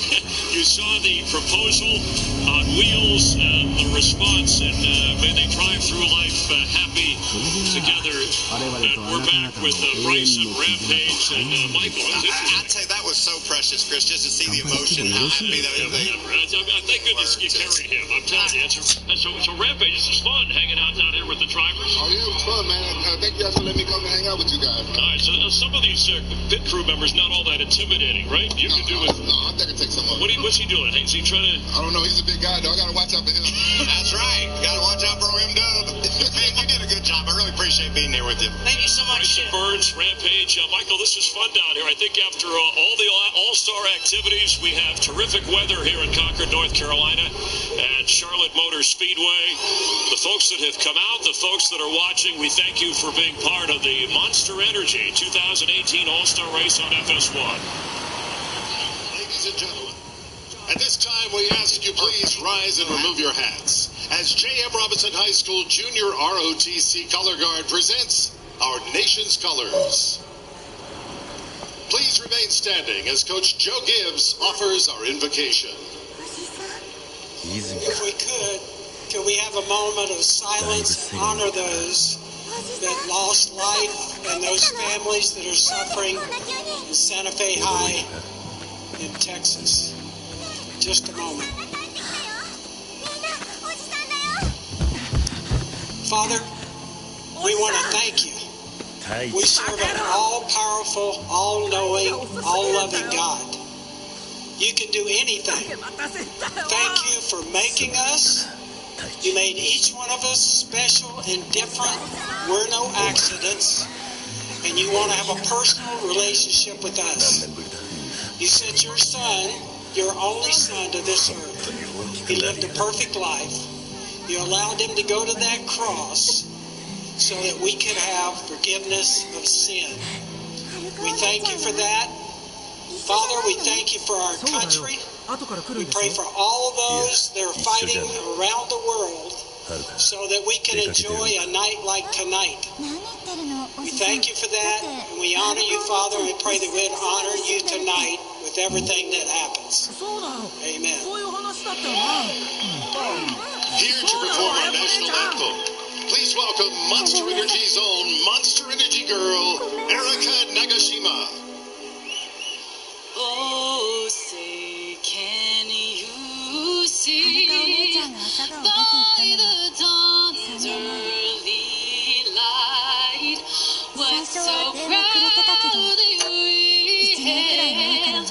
[SPEAKER 14] You saw the proposal on wheels and the response, and may they drive through life happy together. And we're back with Bryce and Rampage and Michael.
[SPEAKER 15] I'd say that was so precious, Chris, just to see the emotion, how happy that is.
[SPEAKER 14] Thank goodness you carried him. I'm telling you. So Rampage, this is fun hanging out down here with the drivers.
[SPEAKER 15] Oh, yeah, it was fun, man. Thank you guys for letting me come and hang out with you guys.
[SPEAKER 14] All right, so some of these pit crew members not all that intimidating, right? You can do it.
[SPEAKER 15] No, I think I take some of
[SPEAKER 14] it. What's he doing? Hey, is he trying to...
[SPEAKER 15] I don't know. He's a big guy, though. I got to watch out for him. That's right. Got to watch out for him, Dub. Man, you did a good job. I really appreciate being there with you.
[SPEAKER 12] Thank you so much.
[SPEAKER 14] Bryson Burns, Rampage. Michael, this is fun down here. I think after all the all-star activities, we have terrific weather here in Concord, North Carolina, at Charlotte Motor Speedway. The folks that have come out, the folks that are watching, we thank you for being part of the Monster Energy 2018 All-Star Race on FS1.
[SPEAKER 15] Ladies and gentlemen, at this time we ask you please rise and remove your hats as J.M. Robinson High School Junior ROTC Color Guard presents our nation's colors. Please remain standing as Coach Joe Gibbs offers our invocation.
[SPEAKER 19] If we could we have a moment of silence and honor those that lost life and those families that are suffering in Santa Fe High in Texas? Just a moment. Father, we want to thank you. We serve an all-powerful, all-knowing, all-loving God. You can do anything. Thank you for making us. You made each one of us special and different. We're no accidents. And you want to have a personal relationship with us. You sent your son, your only son, to this earth. He lived a perfect life. You allowed him to go to that cross so that we could have forgiveness of sin. We thank you for that. Father, we thank you for our country. We pray for all those that are fighting around the world so that we can enjoy a night like tonight. We thank you for that, and we honor you, Father, and we pray that we'd honor you tonight with everything that happens. Amen.
[SPEAKER 15] Here to perform our national anthem, please welcome Monster Energy's own Monster Energy girl, Erica Nagashima.
[SPEAKER 17] Oh, say, can you see by the dawn's early light what so proudly we hailed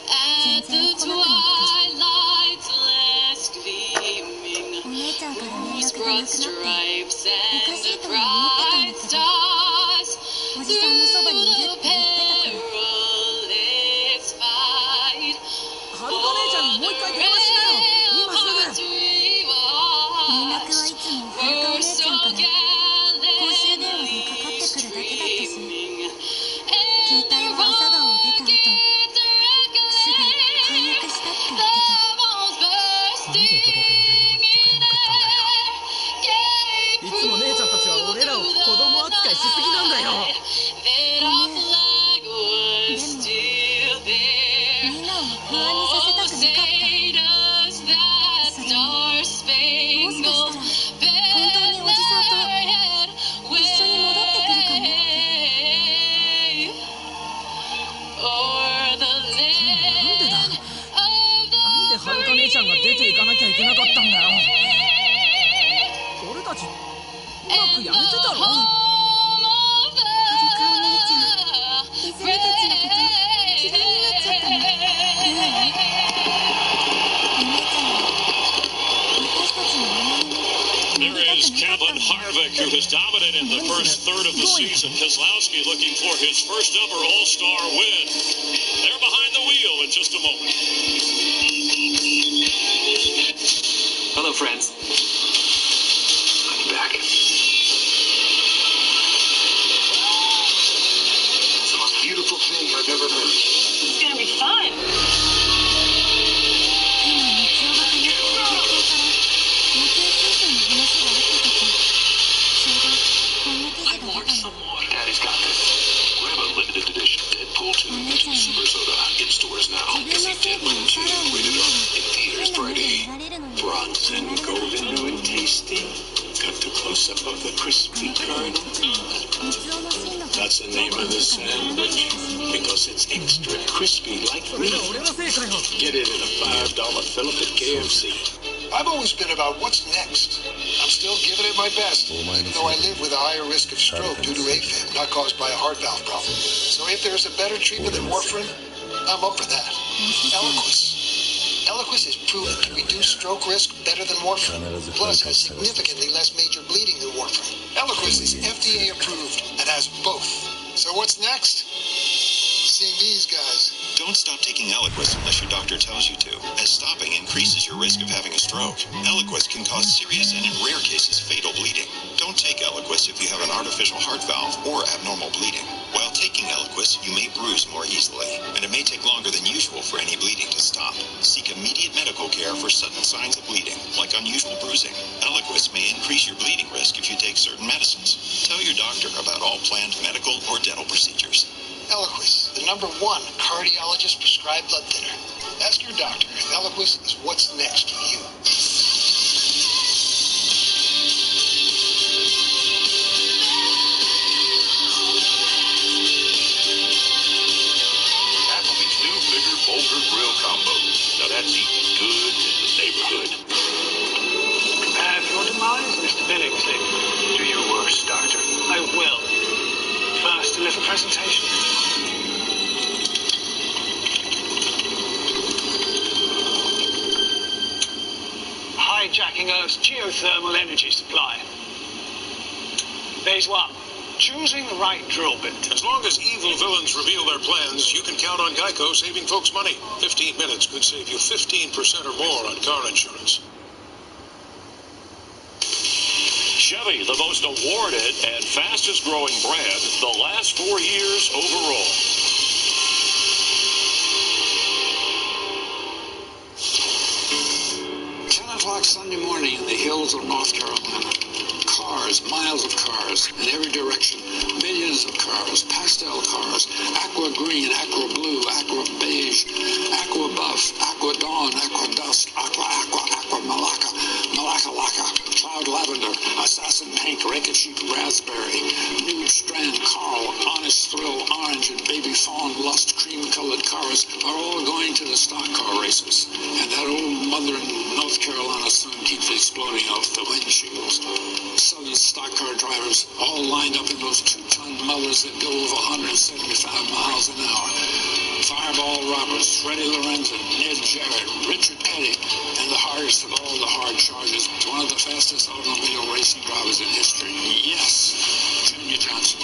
[SPEAKER 17] at the twilight's last gleaming, whose broad stripes and bright stars through the perilous fight. All the ramparts we watched were so gallantly streaming, and their rockets reckoning, the bombs bursting in air, gave proof to the night that our flag was still there. Oh, say does that star-spangled banner
[SPEAKER 14] Harvick, who has dominated the first third of the season. Keselowski looking for his first ever All-Star win. They're behind the wheel in just a moment.
[SPEAKER 18] Hello, friends. I'm back. It's the most beautiful thing I've ever heard.
[SPEAKER 17] It's gonna be fun.
[SPEAKER 18] I want some more. Daddy's got this. Grab a limited edition Deadpool 2 Magic Super Soda in stores now. See Deadpool 2 rated R in theaters Friday. Bronson, golden, new and tasty. Got the close-up of the crispy kernel. That's the name of the sandwich because it's extra crispy like me. Get it in a $5 fill-up at KFC.
[SPEAKER 13] I've always been about what's next. I'm still giving it my best, even though I live with a higher risk of stroke due to AFib, not caused by a heart valve problem. So if there's a better treatment than warfarin, I'm up for that. Eliquis is proven to reduce stroke risk better than warfarin, plus has significantly less major bleeding than warfarin. Eliquis is FDA approved and has both. So what's next? Seeing these guys.
[SPEAKER 20] Don't stop taking Eliquis unless your doctor tells you to, as stopping increases your risk of having a stroke. Eliquis can cause serious and in rare cases fatal bleeding. Don't take Eliquis if you have an artificial heart valve or abnormal bleeding. While taking Eliquis, you may bruise more easily, and it may take longer than usual for any bleeding to stop. Seek immediate medical care for sudden signs of bleeding, like unusual bruising. Eliquis may increase your bleeding risk if you take certain medicines. Tell your doctor about all planned medical or dental procedures.
[SPEAKER 13] Eliquis, the #1 cardiologist prescribed blood thinner. Ask your doctor if Eliquis is what's next for you.
[SPEAKER 7] Applebee's new, bigger, bolder grill combo. Now that's eating good in the neighborhood.
[SPEAKER 18] Prepare for your demise, Mr. Billingsley. Do your worst, Doctor. I will. First, a little presentation. Hijacking Earth's geothermal energy supply. Phase 1. Choosing the right drill bit.
[SPEAKER 14] As long as evil villains reveal their plans, you can count on Geico saving folks money. 15 minutes could save you 15% or more on car insurance. Chevy, the most awarded and fastest growing brand the last 4 years overall.
[SPEAKER 18] 10 o'clock Sunday morning in the hills of North Carolina. Cars, miles of cars, in every direction. Millions of cars, pastel cars, aqua green, aqua blue, aqua beige, aqua buff, aqua dawn, aqua dust, aqua malacca, malacca lacca, cloud lavender, assassin pink, ricochet raspberry, nude strand, coral, honest thrill, orange, and baby fawn lust cream-colored cars are all going to the stock car races. And that old mother in North Carolina sun keeps exploding off the windshields. Southern stock car drivers all lined up in those 2-ton mullers that go over 175 miles an hour. Fireball Roberts, Freddie Lorenzen, Ned Jarrett, Richard Petty, and the hardest of all the hard chargers, one of the fastest automobile racing drivers in history. Yes, Junior Johnson.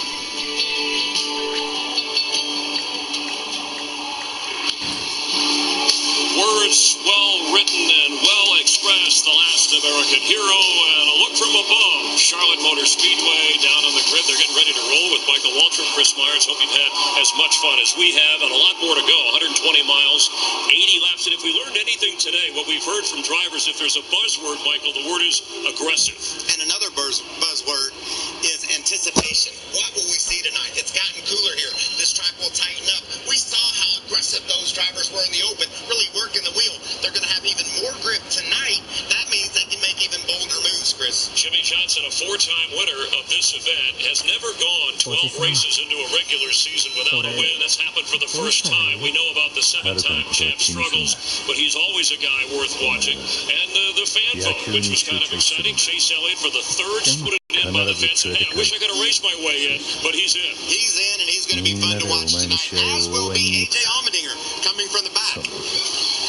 [SPEAKER 14] Words well written and well expressed, the last American hero, and a look from above. Charlotte Motor Speedway down on the grid. They're getting ready to roll with Michael Waltrip, Chris Myers. Hope you've had as much fun as we have, and a lot more to go. 120 miles, 80 laps. And if we learned anything today, what we've heard from drivers, if there's a buzzword, Michael, the word is aggressive.
[SPEAKER 15] And another buzzword is anticipation. What will we see tonight? It's gotten cooler here. This track will tighten up. We saw how aggressive those drivers were in the open, really working the wheel. They're going to have even more grip tonight. That means they can make even bolder moves, Chris.
[SPEAKER 14] Jimmy Johnson, a 4-time winner of this event, has never gone 12 races into a regular season without a win. That's happened for the first time. We know about the 7-time champ struggles, but he's always a guy worth watching. And the fan vote, which was kind of exciting. Chase Elliott for the third split in by the fence. And hey, I wish I could have raced my way in, but he's in.
[SPEAKER 15] He's in, and he's going to be fun to watch tonight, as will be A.J. Allmendinger coming from the back.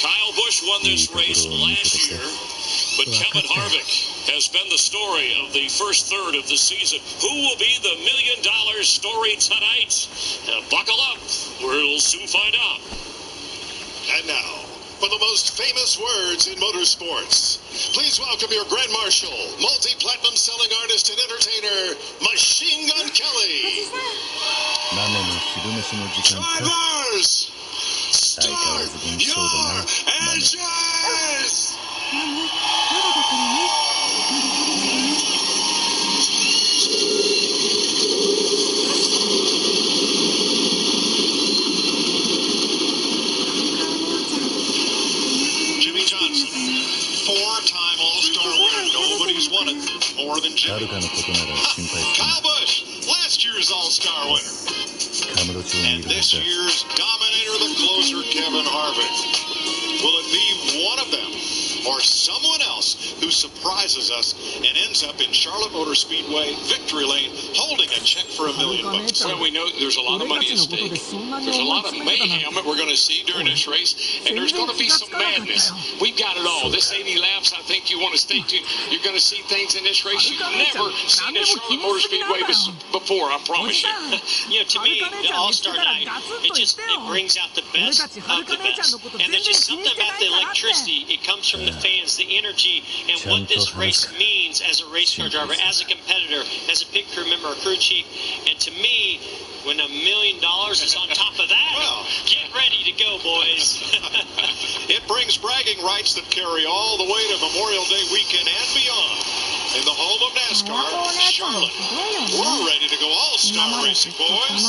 [SPEAKER 14] Kyle Busch won this race last year. But Kevin Harvick has been the story of the first third of the season. Who will be the $1 million story tonight? Buckle up. We'll soon find out.
[SPEAKER 20] And now, for the most famous words in motorsports, please welcome your Grand Marshal, multi-platinum selling artist and entertainer, Machine Gun Kelly. Drivers, start your engines! Jimmy Johnson, four-time All-Star winner. Nobody's won it more than Jimmy. Kyle Busch, last year's All-Star winner. And this year's dominator, the closer, Kevin Harvick. Will it be one of them or someone else who surprises us and ends up in Charlotte Motor Speedway victory lane holding a check for $1 million?
[SPEAKER 16] Well, we know there's a lot of money at stake. There's a lot of mayhem that we're going to see during this race, and there's going to be some madness. We've got it all. This 80 laps, I think you want to stay tuned. You're going to see things in this race you've never seen at Charlotte Motor Speedway before, I promise you.
[SPEAKER 11] You know, to me, the All-Star Night, it brings out the best of the best. And there's just something about the electricity. It comes from the fans, the energy, and what this race means as a race car driver, as a competitor, as a pit crew member, a crew chief. And to me, when $1 million is on top of that, get ready to go, boys.
[SPEAKER 20] It brings bragging rights that carry all the way to Memorial Day weekend and beyond. In the home of NASCAR, Charlotte. We're ready to go all-star racing, boys.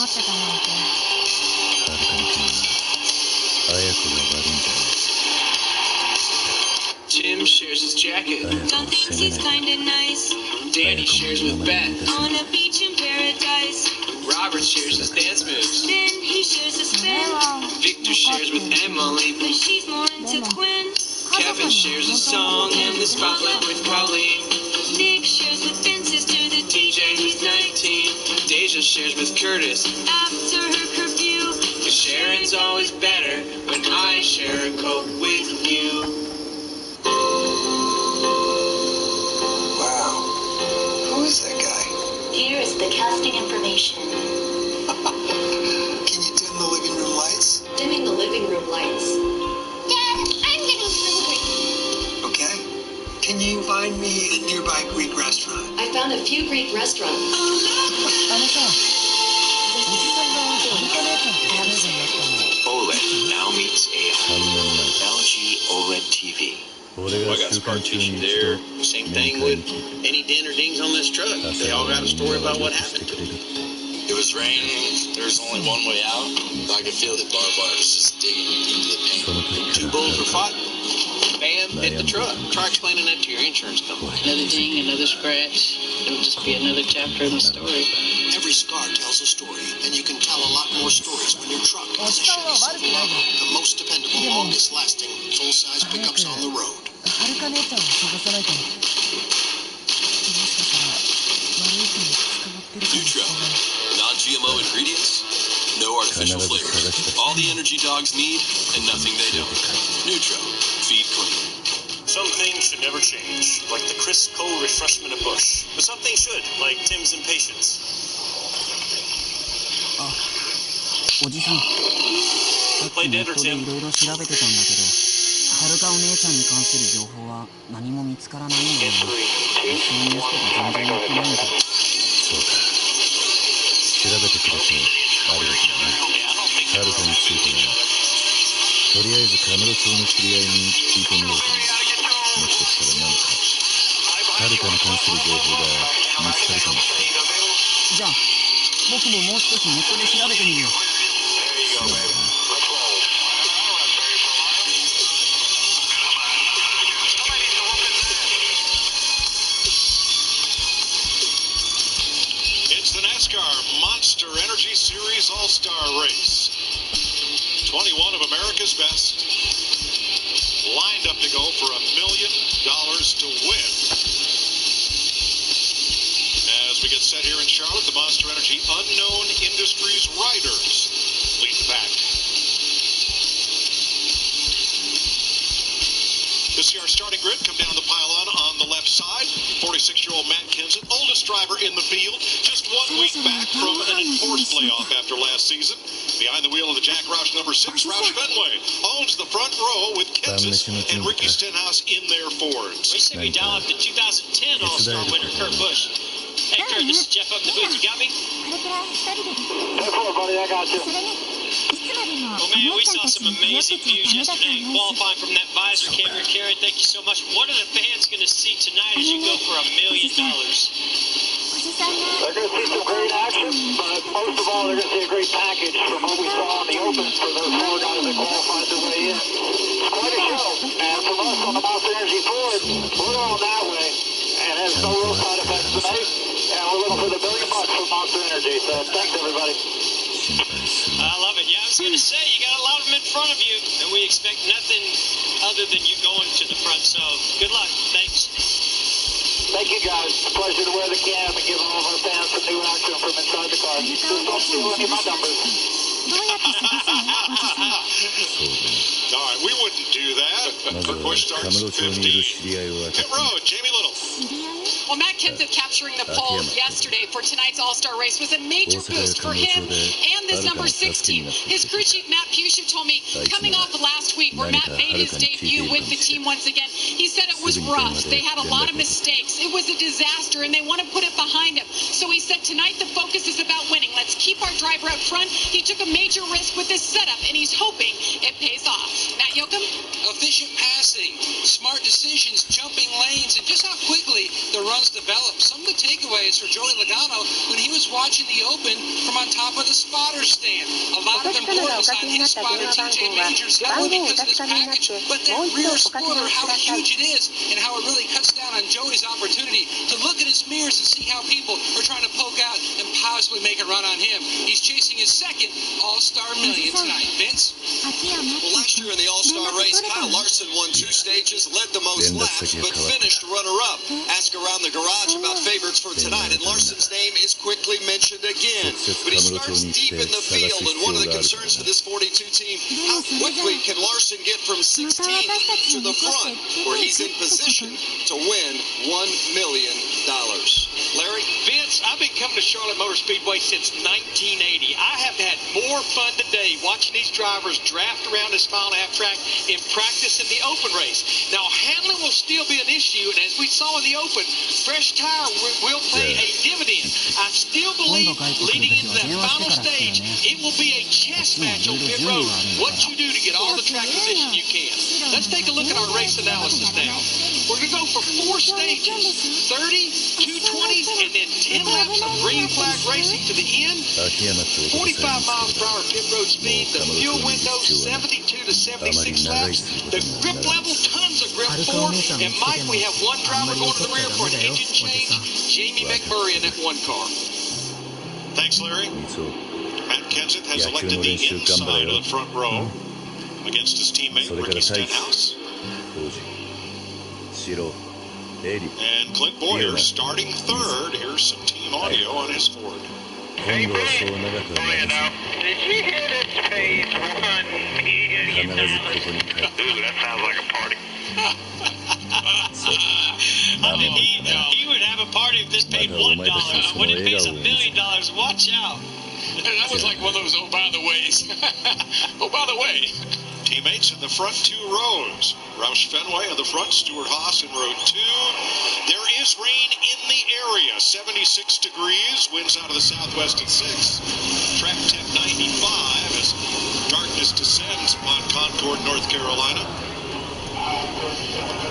[SPEAKER 18] Tim shares his jacket.
[SPEAKER 21] Tom thinks he's kinda nice.
[SPEAKER 18] Danny shares with Beth.
[SPEAKER 21] On a beach in paradise.
[SPEAKER 18] Robert shares his dance moves.
[SPEAKER 21] Then he shares his pen.
[SPEAKER 18] Victor shares with Emily.
[SPEAKER 21] But she's more into Quinn.
[SPEAKER 18] Kevin shares his song and the spotlight with Pauline.
[SPEAKER 21] Nick shares with Vince's to the DJ who's 19.
[SPEAKER 18] Deja shares with Curtis.
[SPEAKER 21] After her curfew.
[SPEAKER 18] Cause sharing's always better when I share a Coke with you.
[SPEAKER 13] Wow. Who is that guy?
[SPEAKER 21] Here is the casting information.
[SPEAKER 13] Can you dim the living room lights?
[SPEAKER 21] Dimming the living room lights.
[SPEAKER 4] Dad, I'm getting hungry.
[SPEAKER 13] Okay. Can you find me a nearby Greek restaurant?
[SPEAKER 21] I found a few Greek restaurants.
[SPEAKER 18] OLED now meets AI. LG OLED TV.
[SPEAKER 16] Well, I got scar tissue there. Same thing with any dent or dings on this truck. They all got a story about what happened to them.
[SPEAKER 22] It was raining. There was only one way out. I could feel the barbed wire was just digging into the paint.
[SPEAKER 16] Two bulls were fighting. Bam, hit the truck. Try explaining that to your insurance company.
[SPEAKER 21] Another ding, another scratch. It'll just be another chapter in the story.
[SPEAKER 13] Every scar tells a story, and you can tell a lot more stories when your truck has a Chevy Silverado, the most dependable, longest-lasting, full-size pickups on the road.
[SPEAKER 22] Nutro. Non-GMO ingredients. No artificial flavors. All the energy dogs need, and nothing they don't. Nutro. Feed clean.
[SPEAKER 14] Some things should never change, like the crisp, cold refreshment of Busch. But some things should, like Tim's impatience.
[SPEAKER 23] おじさん、さっきネットでいろいろ調べてたんだけど、はるかお姉ちゃんに関する情報は何も見つからないんだよな。SNS とか全然やってないんだ。
[SPEAKER 2] そうか。調べてくれてありがとうな。はるかについては、とりあえずカムロ町の知り合いに聞いてみようと思う。もしかしたら何か、はるかに関する情報が見つかるかもしれない。
[SPEAKER 23] じゃあ、僕ももう少しネットで調べてみるよ。
[SPEAKER 20] It's the NASCAR Monster Energy Series All-Star Race. 21 of America's best lined up to go for $1 million to win. As we get set here in Charlotte, the Monster Energy Unknown Industries Riders lead the pack. To see our starting grid come down the pylon
[SPEAKER 7] 46-year-old Matt Kenseth, oldest driver in the field, just 1 week back from an enforced layoff after last season. Behind the wheel of the Jack Roush number 6, Roush Fenway owns the front row with Kenseth and Ricky Stenhouse in their Fords.
[SPEAKER 11] We say we dial up the 2010 All-Star winner, Kurt Busch. Hey, Kurt, this is Jeff up in the booth. You got me?
[SPEAKER 1] Buddy, I got you.
[SPEAKER 11] Well, man, we saw some amazing views yesterday qualifying from that visor camera. Karen, thank you so much. What are the fans going to see tonight as you go for $1 million?
[SPEAKER 1] They're going to see some great action, but most of all, they're going to see a great package from what we saw in the Open for those 4 guys that qualified their way in. It's quite a show, and from us on the Monster Energy Ford, we're on that way, and has no real side effects tonight, and we're looking for the $1 million from Monster Energy, so thanks everybody.
[SPEAKER 11] I love it. Yeah, I was going to say, you got a lot of them in front of you, and we expect nothing other than you going to the front, so good luck. Thanks.
[SPEAKER 1] Thank you, guys. It's a pleasure to wear the cam and give all of our fans some new action from inside the car. Just don't steal any of my numbers.
[SPEAKER 7] All right, we wouldn't do that. Kurt Busch starts 15. Pit road, Jamie Little.
[SPEAKER 17] Well, Matt Kenseth capturing the pole yesterday for tonight's All-Star race was a major boost for him and this number 16. His crew chief, Matt Pusha, told me coming off of last week where Matt made his debut with the team once again, he said it was rough. They had a lot of mistakes. It was a disaster, and they want to put it behind him. So he said tonight the focus is about winning. Let's keep our driver up front. He took a major risk with this setup, and he's hoping it pays off. Matt Yoakum?
[SPEAKER 5] Efficient passing, smart decisions, jumping lanes, and just how quickly the runs develop. Some of the takeaways for Joey Logano when he was watching the Open from on top of the spotter stand. A lot of importance on his spotter, TJ Majors, not only because of this package, but that rear spoiler, how huge it is, and how it really cuts down on Joey's opportunity to look at his mirrors and see how people are trying to poke out and possibly make a run on him. He's chasing his second All-Star million tonight. Vince?
[SPEAKER 22] Well, last year in the All-Star race, Kyle Larson won 2 stages, led the most laps, but finished runner-up. Ask around the garage about favorites for tonight, and Larson's name is quickly mentioned again. But he starts deep in the field, and one of the concerns for this 42 team, how quickly can Larson get from 16th to the front, where he's in position to win $1 million. Larry?
[SPEAKER 11] Vince, I've been coming to Charlotte Motor Speedway since 1980. I have had more fun today watching these drivers draft around this mile and a half track in practice in the Open race. Now, handling will still be an issue, and as we saw in the Open, fresh tire will play a dividend. I still believe leading into that final stage, it will be a chess match on pit road. What you do to get all the track position you can. Let's take a look at our race analysis now. We're going to go for 4 stages, 30, 220s, and then 10 laps of green flag racing to the end. 45 miles per hour pit road speed, the fuel window 72 to 76 laps, the grip level, tons of grip 4, and Mike, we have one driver going to the rear for an engine change, Jamie McMurray in that one car.
[SPEAKER 7] Thanks, Larry. Matt Kenseth has elected the inside of the front row against his teammate Ricky Stenhouse. And Clint Boyer starting third. Here's some team audio on his Ford.
[SPEAKER 1] Hey, Brad. Did you hear this pays $1 million? Ooh, that sounds like a party.
[SPEAKER 11] He would have a party if this paid $1. When it pays $1 million, watch out.
[SPEAKER 16] That was like one of those, oh, by the ways. Oh, by the way.
[SPEAKER 7] Teammates in the front 2 rows. Roush Fenway in the front, Stuart Haas in row 2. There is rain in the area, 76 degrees, winds out of the southwest at 6. Track temp 95 as darkness descends upon Concord, North Carolina.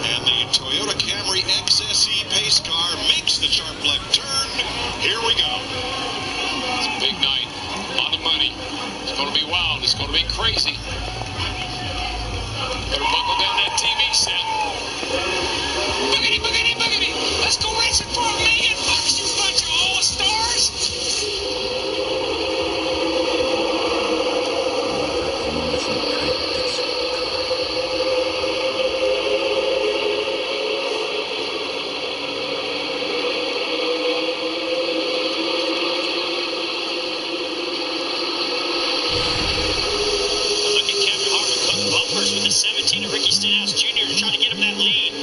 [SPEAKER 7] And the Toyota Camry XSE pace car makes the sharp left turn. Here we go.
[SPEAKER 16] It's a big night. A lot of money. It's going to be wild. It's going to be crazy. Better buckle down that TV set. Boogity, boogity, boogity. Let's go racing for $1 million, you bunch of all-stars.
[SPEAKER 11] With the 17 of Ricky Stenhouse Jr. to try to get him that lead.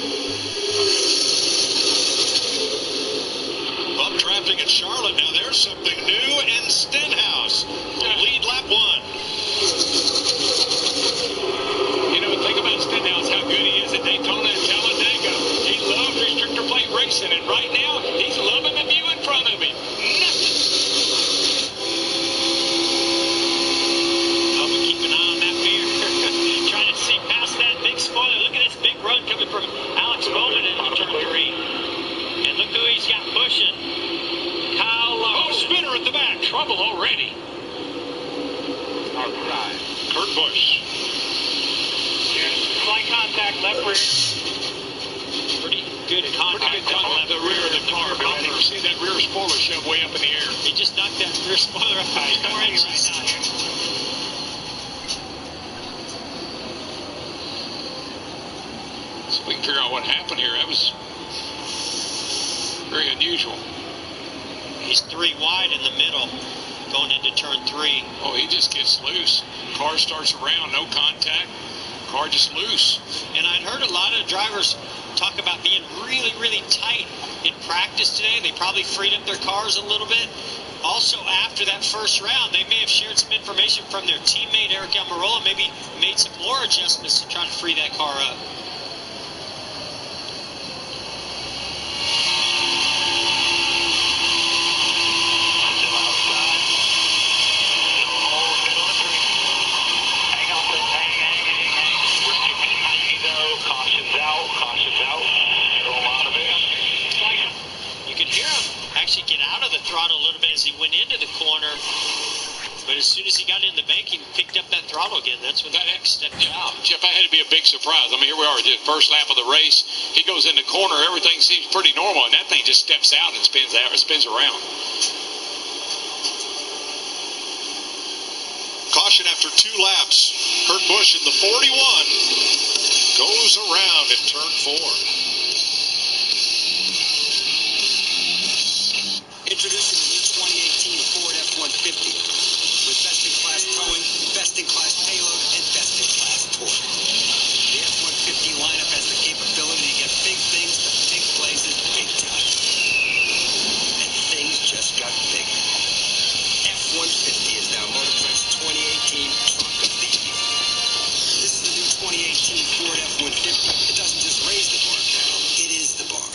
[SPEAKER 14] spinner at the back. Trouble already.
[SPEAKER 1] Outside.
[SPEAKER 14] Kurt Busch.
[SPEAKER 1] Slight contact, left rear.
[SPEAKER 11] Pretty good contact on
[SPEAKER 14] The rear of the car. See that rear spoiler shove way up in the air.
[SPEAKER 11] He just knocked that rear spoiler up by 4 inches.
[SPEAKER 14] So we can figure out what happened here. That was very unusual.
[SPEAKER 11] He's 3 wide in the middle, going into turn 3.
[SPEAKER 14] Oh, he just gets loose. Car starts around, no contact. Car just loose.
[SPEAKER 11] And I'd heard a lot of drivers talk about being really, really tight in practice today. They probably freed up their cars a little bit. Also, after that first round, they may have shared some information from their teammate, Eric Almirola, maybe made some more adjustments to try to free that car up. Throttle a little bit as he went into the corner, but as soon as he got in the bank, he picked up that throttle again. That's when that X stepped out.
[SPEAKER 14] Jeff, that had to be a big surprise. I mean, here we are, the first lap of the race. He goes in the corner, everything seems pretty normal, and that thing just steps out and spins around.
[SPEAKER 20] Caution after 2 laps. Kurt Busch in the 41 goes around in turn 4.
[SPEAKER 13] Introducing the new 2018 Ford F-150 with best-in-class towing, best-in-class payload, and best-in-class torque. The F-150 lineup has the capability to get big things to big places big time. And things just got bigger. F-150 is now Motorfrent's 2018 Truck of the Year. This is the new 2018 Ford F-150. It doesn't just raise the bar, Carol. It is the bar.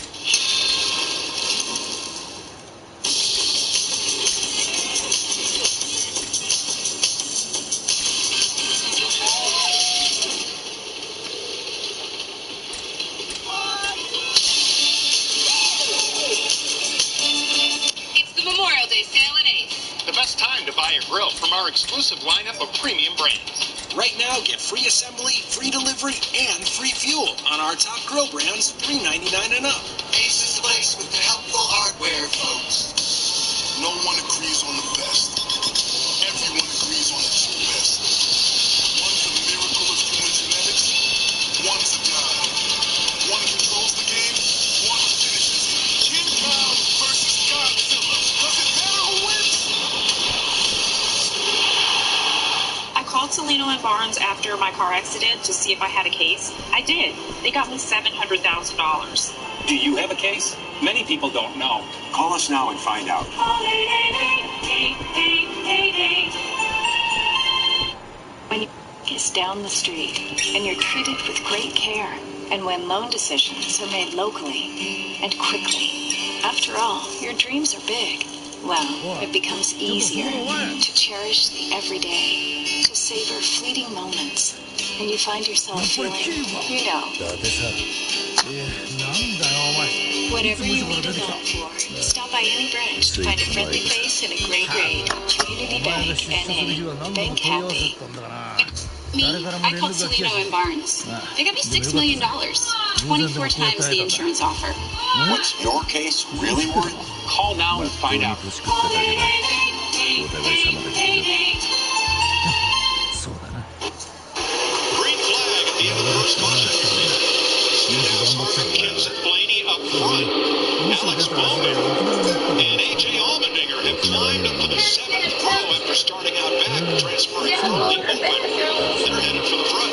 [SPEAKER 14] Grill from our exclusive lineup of premium brands.
[SPEAKER 13] Right now, get free assembly, free delivery, and free fuel on our top grill brands, $3.99 and up.
[SPEAKER 20] Ace is the place with the helpful hardware, folks. No one agrees on the best. Everyone agrees on the two best. One's a miracle of human genetics. One's a god. One controls the game. One finishes it. King Kong versus Godzilla. Does it matter who wins?
[SPEAKER 6] I called Salino and Barnes after my car accident to see if I had a case. I did. They got me $700,000.
[SPEAKER 8] Do you have a case? Many people don't know. Call us now and find out.
[SPEAKER 17] When you is down the street and you're treated with great care, and when loan decisions are made locally and quickly, after all, your dreams are big. Well, it becomes easier to cherish the everyday, to savor fleeting moments, and you find yourself feeling, you know, whatever you need a loan for. Stop by any branch to find a friendly face and a great grade. Community Bank, N.A. Bank happy. Me, I called Salino and Barnes. They got me $6 million, 24 times the insurance offer.
[SPEAKER 8] What's your case really worth? Call now and find out.
[SPEAKER 20] Green flag at the end of the first caution. Alex Blaney up front. Alex Bowman and A.J. Allmendinger have climbed up to the 7th row after starting out back, transferring from the open. They're headed for the front.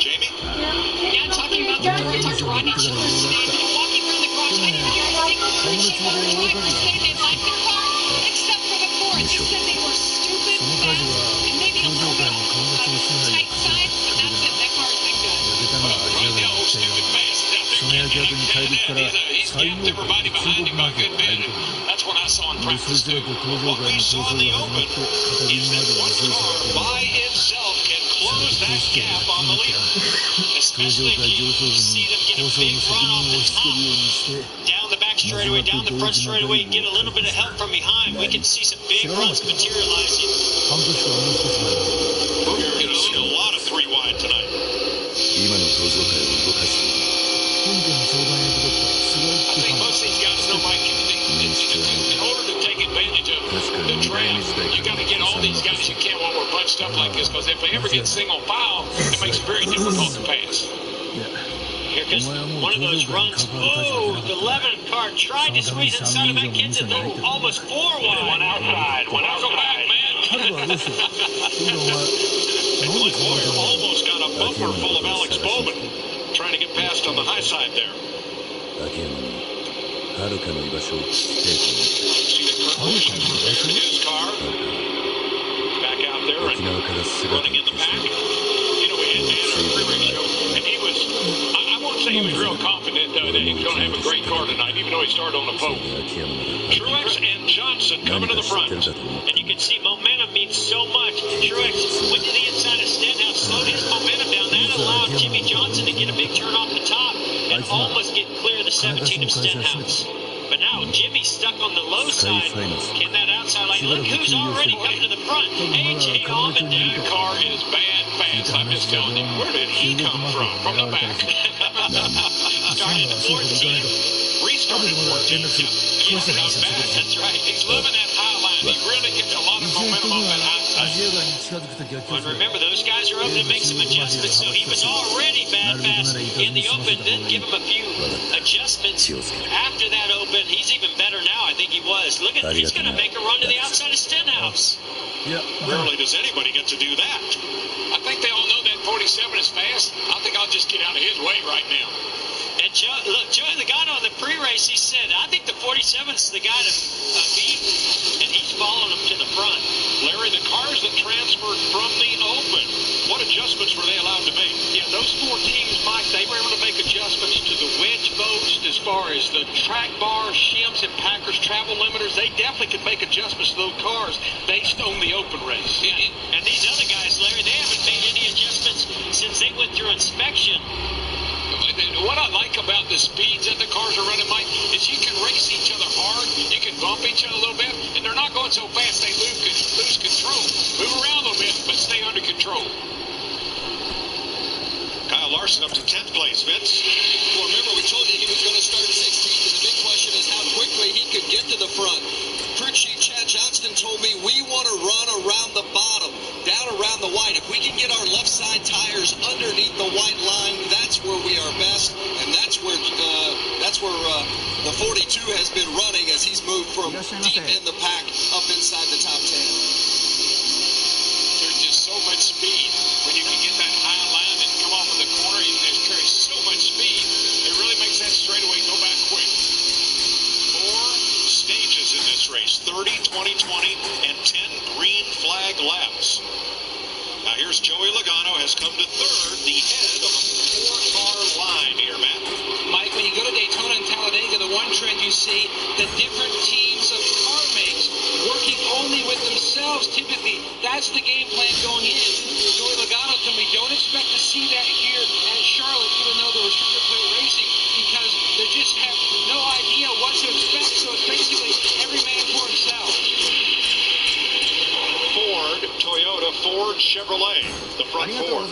[SPEAKER 20] Jamie?
[SPEAKER 6] Yeah, talking about the car. I talked to Rodney Childers today. Walking around the garage, I didn't hear a single person or driver say they liked their car, except for the Ford. They said they were stupid, fast, and maybe a little bit tight sides, but that's it. That car has been good.
[SPEAKER 14] Right now, stupid fast. He's yanked everybody behind him by a good bit. And that's what I saw in practice too. What we saw in the open is that one car by itself can close that gap on the leader. Especially if you see them get a big run off the top. Down the back straightaway, down the front straightaway, get a little bit of help from behind. We can see some big runs materializing. We're going to see a lot of 3 wide tonight. I think most of these guys know, Mike, in order to take advantage of the draft, you got to get all these guys you can while we're bunched up like this, because if they ever get single file, it makes it very difficult to pass.
[SPEAKER 17] Here comes one of those runs. Oh, the 11 car tried to squeeze inside of McKenzie. Almost 4 wide.
[SPEAKER 14] One outside. Welcome back, man. Glenn Boyer almost got a bumper full of Alex Bowman trying to get past on the high side there. See the Kurt his car back out there and running in the pack. You know, we had Dan on the pre-ratio, and he was, I won't say he was real confident that he was going to have a great car tonight, even though he started on the pole. Truex and Johnson coming to the front.
[SPEAKER 17] And you can see momentum means so much. Truex went to the inside of Stenhouse, slowed his momentum down. That allowed Jimmy Johnson to get a big turn off the top and almost get clear of the 17 of Stenhouse. But now Jimmy's stuck on the low side. Can that outside line? Look who's already coming to the front. AJ Allmendinger.
[SPEAKER 14] That car is bad fast. I'm just telling you. Where did he come from? From the back. Started at 14. Restarted 14. Yeah, not bad. That's right. He's living that high line. He really gets a lot of momentum on that high side.
[SPEAKER 17] And remember, those guys are open to make some adjustments, so he was already bad fast in the open. Then give him a few adjustments after that open. He's even better now. I think he was. Look at, he's going to make a run to the outside of Stenhouse.
[SPEAKER 14] Rarely does anybody get to do that. I think they all know that 47 is fast. I think I'll just get out of his way right now.
[SPEAKER 17] And Joey Logano in the pre-race, he said, I think the 47's the guy to beat, and he's following him to the front.
[SPEAKER 14] Larry, the cars that transferred from the open, what adjustments were they allowed to make? Yeah, those 4 teams, Mike, they were able to make adjustments to the wedge post as far as the track bar, shims, and Packers travel limiters. They definitely could make adjustments to those cars based on the open race.
[SPEAKER 17] Yeah, and these other guys, Larry, they haven't made any adjustments since they went through inspection.
[SPEAKER 14] What I like about the speeds that the cars are running, Mike, is you can race each other hard, you can bump each other a little bit, and they're not going so fast they lose control. Move around a little bit, but stay under control. Kyle Larson up to 10th place, Vince.
[SPEAKER 22] Well, remember, we told you he was going to start 16th, and the big question is how quickly he could get to the front. Crew Chief Chad Johnston told me we want to run around the bottom, down around the white. If we can get our left side tires underneath the white line, that's where we are best, and that's where the 42 has been running as he's moved from deep in the pack up inside the top 10.
[SPEAKER 14] There's just so much speed when you can get that high line and come off of the corner. You can carry so much speed. It really makes that straightaway go back quick. 4 stages in this race, 30, 20, 20, and 10 green flag laps. Now here's Joey Logano, has come to 3rd, the head of a 4-car line here, Matt.
[SPEAKER 5] Mike, when you go to Daytona and Talladega, the one trend you see, the different teams of car makes working only with themselves. Typically, that's the game plan going in. Joey Logano, we don't expect to see that here at Charlotte, even though there was restricted plate racing, because they just have no idea what to expect. So it's basically every man for himself.
[SPEAKER 14] Ford, Toyota, Ford, Chevrolet, the front 4.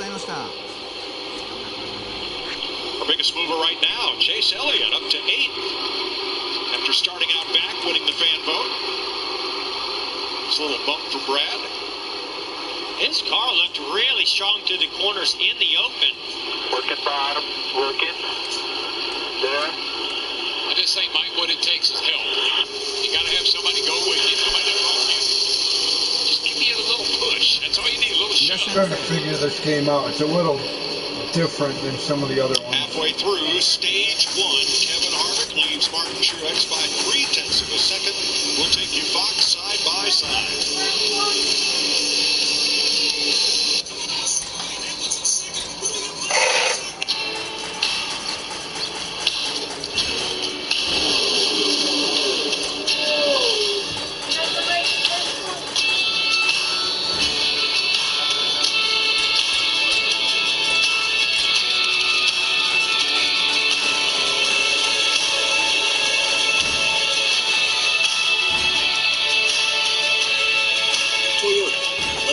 [SPEAKER 14] Our biggest mover right now, Chase Elliott, up to 8th. After starting out back, winning the fan vote. It's a little bump for Brad.
[SPEAKER 17] His car looked really strong through the corners in the open.
[SPEAKER 1] Working bottom, working. There.
[SPEAKER 14] I just think, Mike, what it takes is help. You got to have somebody go with you. Somebody to help you. Just give me a little push. That's all you need, a little shove.
[SPEAKER 3] I'm trying to figure this game out. It's a little different than some of the other ones.
[SPEAKER 14] Halfway through stage 1, Kevin Harvick leads Martin Truex by 0.3 of a second. We'll take you Fox side by side.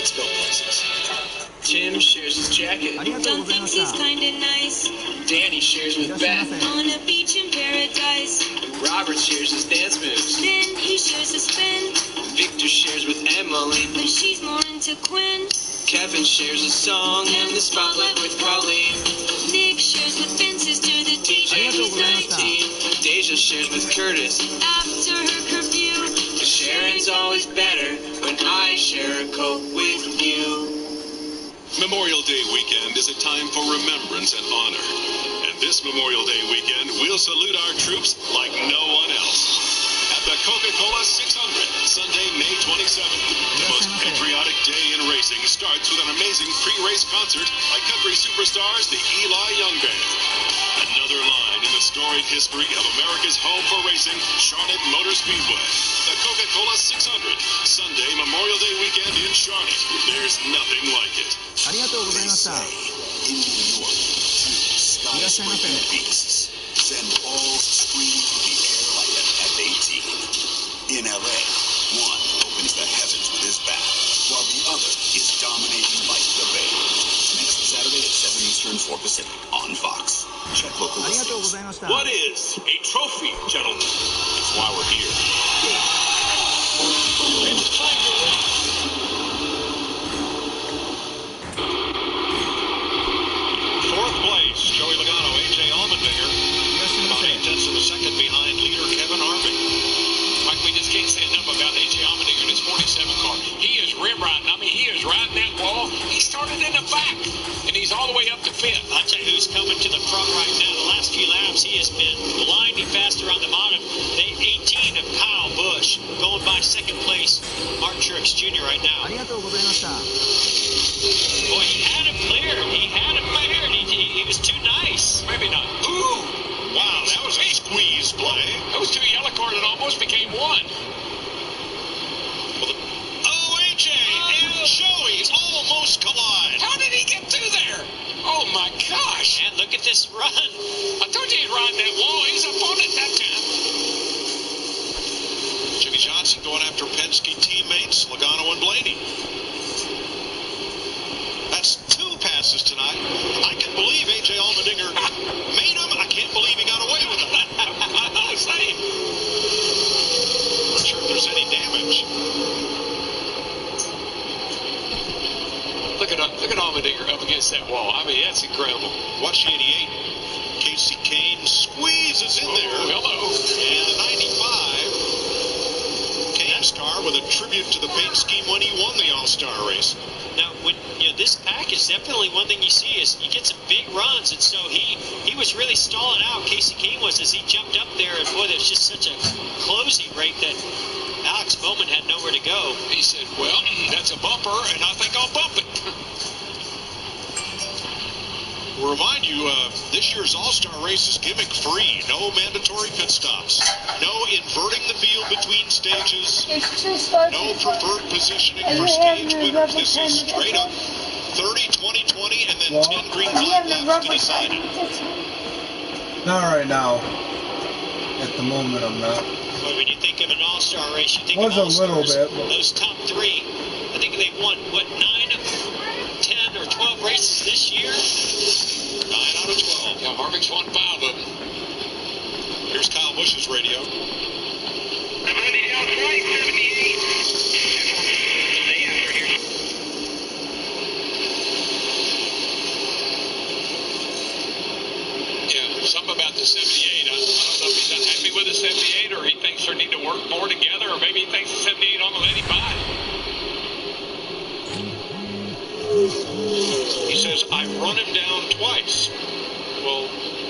[SPEAKER 13] Let's go places.
[SPEAKER 11] Jim shares his jacket.
[SPEAKER 6] Don't think he's kinda nice.
[SPEAKER 11] Danny shares with Beth.
[SPEAKER 6] On a beach in paradise.
[SPEAKER 11] Robert shares his dance moves.
[SPEAKER 6] Then he shares a spin.
[SPEAKER 11] Victor shares with Emily.
[SPEAKER 6] But she's more into Quinn.
[SPEAKER 11] Kevin shares a song and the spotlight with Colleen.
[SPEAKER 6] Nick shares with Vince, his to the DJ, he's 19.
[SPEAKER 11] Deja shares with Curtis.
[SPEAKER 6] After her curfew.
[SPEAKER 11] Sharing's always better when I share a Coke with you.
[SPEAKER 14] Memorial Day weekend is a time for remembrance and honor. And this Memorial Day weekend, we'll salute our troops like no one else. At the Coca-Cola 600, Sunday, May 27th. The most patriotic day in racing starts with an amazing pre-race concert by country superstars, the Eli Young Band. Another line in the storied history of America's home for racing, Charlotte Motor Speedway. The Coca-Cola 600, Sunday, Memorial Day weekend in Charlotte. There's nothing like it.
[SPEAKER 23] ありがとうございました。いらっしゃいませ。
[SPEAKER 13] Send all screaming through the air like an F-18. In LA, one opens the heavens with his bat, while the other is dominating like the Bay. Next Saturday at 7 Eastern, 4 Pacific on Fox. Check local listings.
[SPEAKER 14] What is a trophy, gentlemen? That's why we're here. It's time to race. Fourth place, Joey Logano, A.J. Allmendinger. About 8 tenths of a second behind leader Kevin Harvick.
[SPEAKER 5] Mike, we just can't say enough about A.J. Allmendinger in his 47 car. He is rim riding. I mean, he is riding that wall. He started in the back, and he's all the way up to fifth.
[SPEAKER 18] I'll tell you who's coming to the front right now. The last few laps, he has been blinding faster on the bottom. They 18 of Kyle Busch going by second place. Mark Truex Jr. right now.
[SPEAKER 23] ありがとうございました。
[SPEAKER 18] Boy, he had him cleared. He had him cleared. He was too nice.
[SPEAKER 5] Maybe not. Ooh!
[SPEAKER 14] Wow, that was a squeeze play.
[SPEAKER 5] Those two yellow cars that almost became one.
[SPEAKER 14] Oh, AJ and Joey almost collide.
[SPEAKER 5] How did he get through there? Oh, my gosh.
[SPEAKER 18] And look at this run.
[SPEAKER 5] I told you he'd ride that wall. He's up on it that time.
[SPEAKER 14] Jimmy Johnson going after Penske teammates Logano and Blaney. That's 2 passes tonight. I can believe A.J. Allmendinger made them. I can't believe he got away with them.
[SPEAKER 5] Same.
[SPEAKER 14] Not sure if there's any damage.
[SPEAKER 5] Look at Allmendinger up against that wall. I mean, that's incredible.
[SPEAKER 14] Watch the 88. Casey Kane squeezes in there.
[SPEAKER 5] Hello.
[SPEAKER 14] And the 95. Kane's car with a tribute to the paint scheme when he won the All-Star race.
[SPEAKER 18] Now, when this pack is definitely one thing you see is you get some big runs, and so he was really stalling out. Casey Kane was as he jumped up there, and boy, there's just such a closing rate that Alex Bowman had nowhere to go.
[SPEAKER 5] He said, "Well, that's a bumper, and I think I'll bump it."
[SPEAKER 14] We'll remind you, this year's All-Star race is gimmick-free. No mandatory pit stops. No inverting the field between stages. No preferred positioning for stage winners. This is straight up 30, 20, 20, and then 10 green flag laps to decide it.
[SPEAKER 3] Not right now. At the moment, I'm not.
[SPEAKER 18] Well, when you think of an All-Star race, you think
[SPEAKER 3] Was
[SPEAKER 18] of
[SPEAKER 3] a little
[SPEAKER 18] All-Stars.
[SPEAKER 3] bit.
[SPEAKER 18] Those top 3, I think they won, 9 of 10 or 12 races this year?
[SPEAKER 14] 9 out of 12.
[SPEAKER 5] Yeah, Harvick's won 5 of them.
[SPEAKER 14] Here's Kyle Busch's radio.
[SPEAKER 5] Yeah, something about the 78. I don't know if he's unhappy with the 78 or he thinks they need to work more together, or maybe he thinks the 78 ought to let him buy it.
[SPEAKER 14] He says, I run him down twice. Well,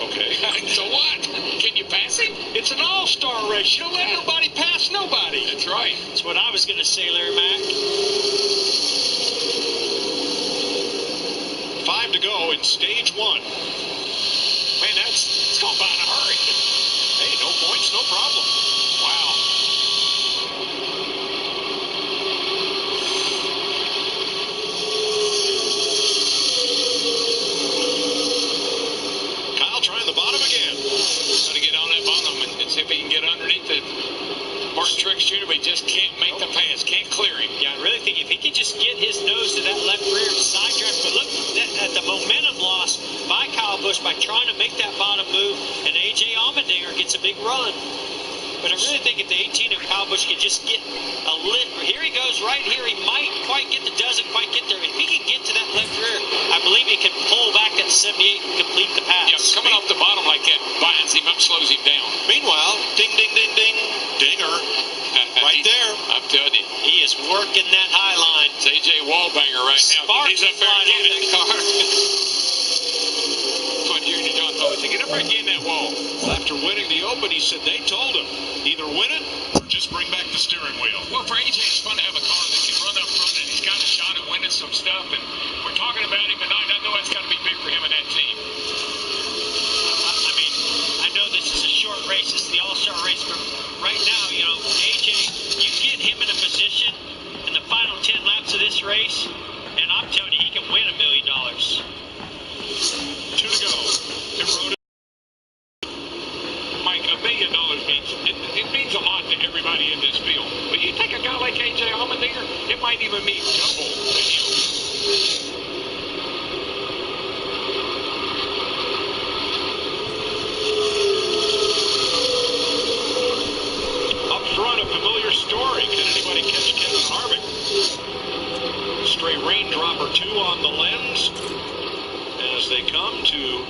[SPEAKER 14] okay.
[SPEAKER 5] So what? Can you pass him? It's an all-star race. You don't let nobody pass nobody. That's right.
[SPEAKER 18] That's what I was going to say, Larry Mack.
[SPEAKER 14] 5 to go in stage 1.
[SPEAKER 5] Man, it's going by in a hurry.
[SPEAKER 14] Hey, no points, no problem.
[SPEAKER 5] Wow.
[SPEAKER 14] Kyle trying the bottom again.
[SPEAKER 5] Got to get on that bottom and see if he can get underneath it. Mark Truex Jr., but he just can't make the pass, can't clear him.
[SPEAKER 18] Yeah, I really
[SPEAKER 9] anything, if he could just get his nose to that left rear side drive, but look at the momentum loss by Kyle Busch by trying to make that bottom move, and A.J. Allmendinger gets a big run. But I really think if the 18 of Kyle Busch could just get a lift, here he goes right here. He might quite get doesn't quite get there. If he can get to that left rear, I believe he can pull back at 78 and complete the pass.
[SPEAKER 16] Yeah, coming off the bottom like that binds him up, slows him down.
[SPEAKER 22] Meanwhile, ding, ding, ding, ding, dinger. Right there.
[SPEAKER 16] I'm telling you.
[SPEAKER 9] He is working that high line.
[SPEAKER 16] It's A.J. Wallbanger right now. He's up there
[SPEAKER 9] flying
[SPEAKER 16] again.
[SPEAKER 9] that car.
[SPEAKER 16] But Junior John told us to get up there again that wall.
[SPEAKER 14] Well, after winning the Open, he said they told him, either win it or just bring back the steering wheel.
[SPEAKER 16] Well, for A.J., it's fun to have a car that can run up front, and he's got a shot at winning some stuff. And we're talking about him tonight. I know it's got to be big for him and that team.
[SPEAKER 9] I mean, I know this is a short race. It's the All-Star race. But right now, you know, A.J., you get him in a position in the final 10 laps of this race, and I'm telling you, he can win $1 million.
[SPEAKER 14] 2 to go.
[SPEAKER 16] Mike, $1 million means it means a lot to everybody in this field. But you take a guy like A.J. Allmendinger, it might even mean double to him.
[SPEAKER 14] Up front, a familiar story. Can anybody catch Kevin Harvick? Stray raindrop or two on the lens as they come to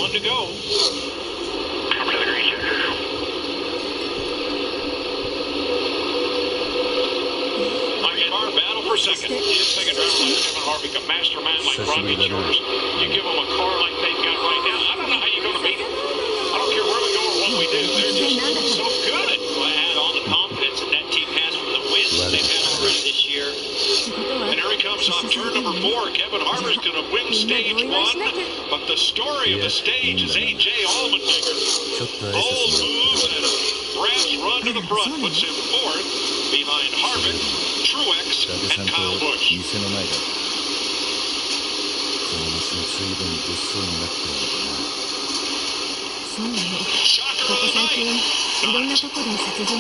[SPEAKER 14] 1 to go. Car battle for second. Second driver like Kevin Harvick, a mastermind like Rodney George. You give them a car like they've got right now, I don't know how you're going to beat them. I don't care where we go or what we do. They're just so good.
[SPEAKER 9] Well, add all the confidence that team has from the wins they've had already this year.
[SPEAKER 14] And here he comes on turn number 4. Kevin Harvick's going to win stage 1, but the story of the stage is A.J. Allmendinger. Bold move and a brass run to the front puts him 4th behind Harvick, Truex, and Kyle Busch. Shocker of the night.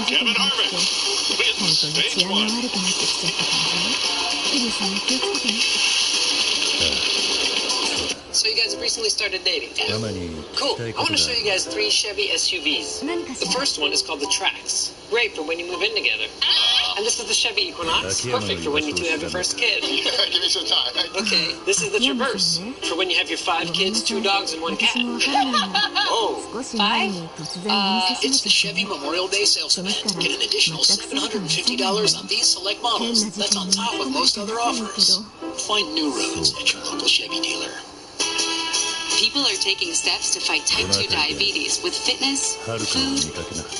[SPEAKER 14] Kevin Harvick wins stage 1.
[SPEAKER 18] So you guys have recently started dating? Cool. I want to show you guys 3 Chevy SUVs. The first one is called the Trax. Great for when you move in together. And this is the Chevy Equinox. Perfect for when you 2 have your first kid.
[SPEAKER 15] Give me some time.
[SPEAKER 18] Okay, this is the Traverse. For when you have your 5 kids, 2 dogs, and 1 cat.
[SPEAKER 15] Oh.
[SPEAKER 18] 5? It's the Chevy Memorial Day sales event. Get an additional $750 on these select models. That's on top of most other offers. Find new roads at your local Chevy dealer.
[SPEAKER 10] People are taking steps to fight type 2 diabetes with fitness, food,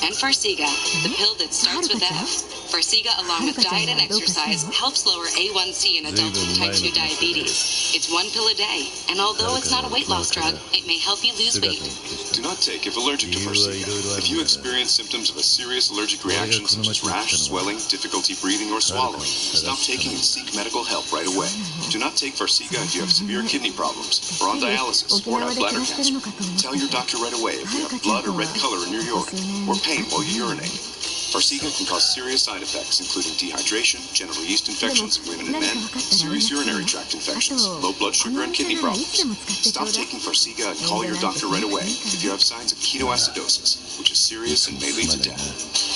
[SPEAKER 10] and Farxiga, the pill that starts with F. Farxiga, along with diet and exercise, helps lower A1C in adults with type 2 diabetes. It's 1 pill a day, and although it's not a weight loss drug, it may help you lose weight.
[SPEAKER 20] Do not take if allergic to Farxiga. If you experience symptoms of a serious allergic reaction such as rash, swelling, difficulty breathing, or swallowing, stop taking and seek medical help right away. Do not take Farxiga if you have severe kidney problems, or on dialysis, or have bladder cancer. Tell your doctor right away if you have blood or red color in your urine, or pain while you urinate. Farxiga can cause serious side effects, including dehydration, genital yeast infections in women and men, serious urinary tract infections, low blood sugar, and kidney problems. Stop taking Farxiga and call your doctor right away if you have signs of ketoacidosis, which is serious and may lead to death.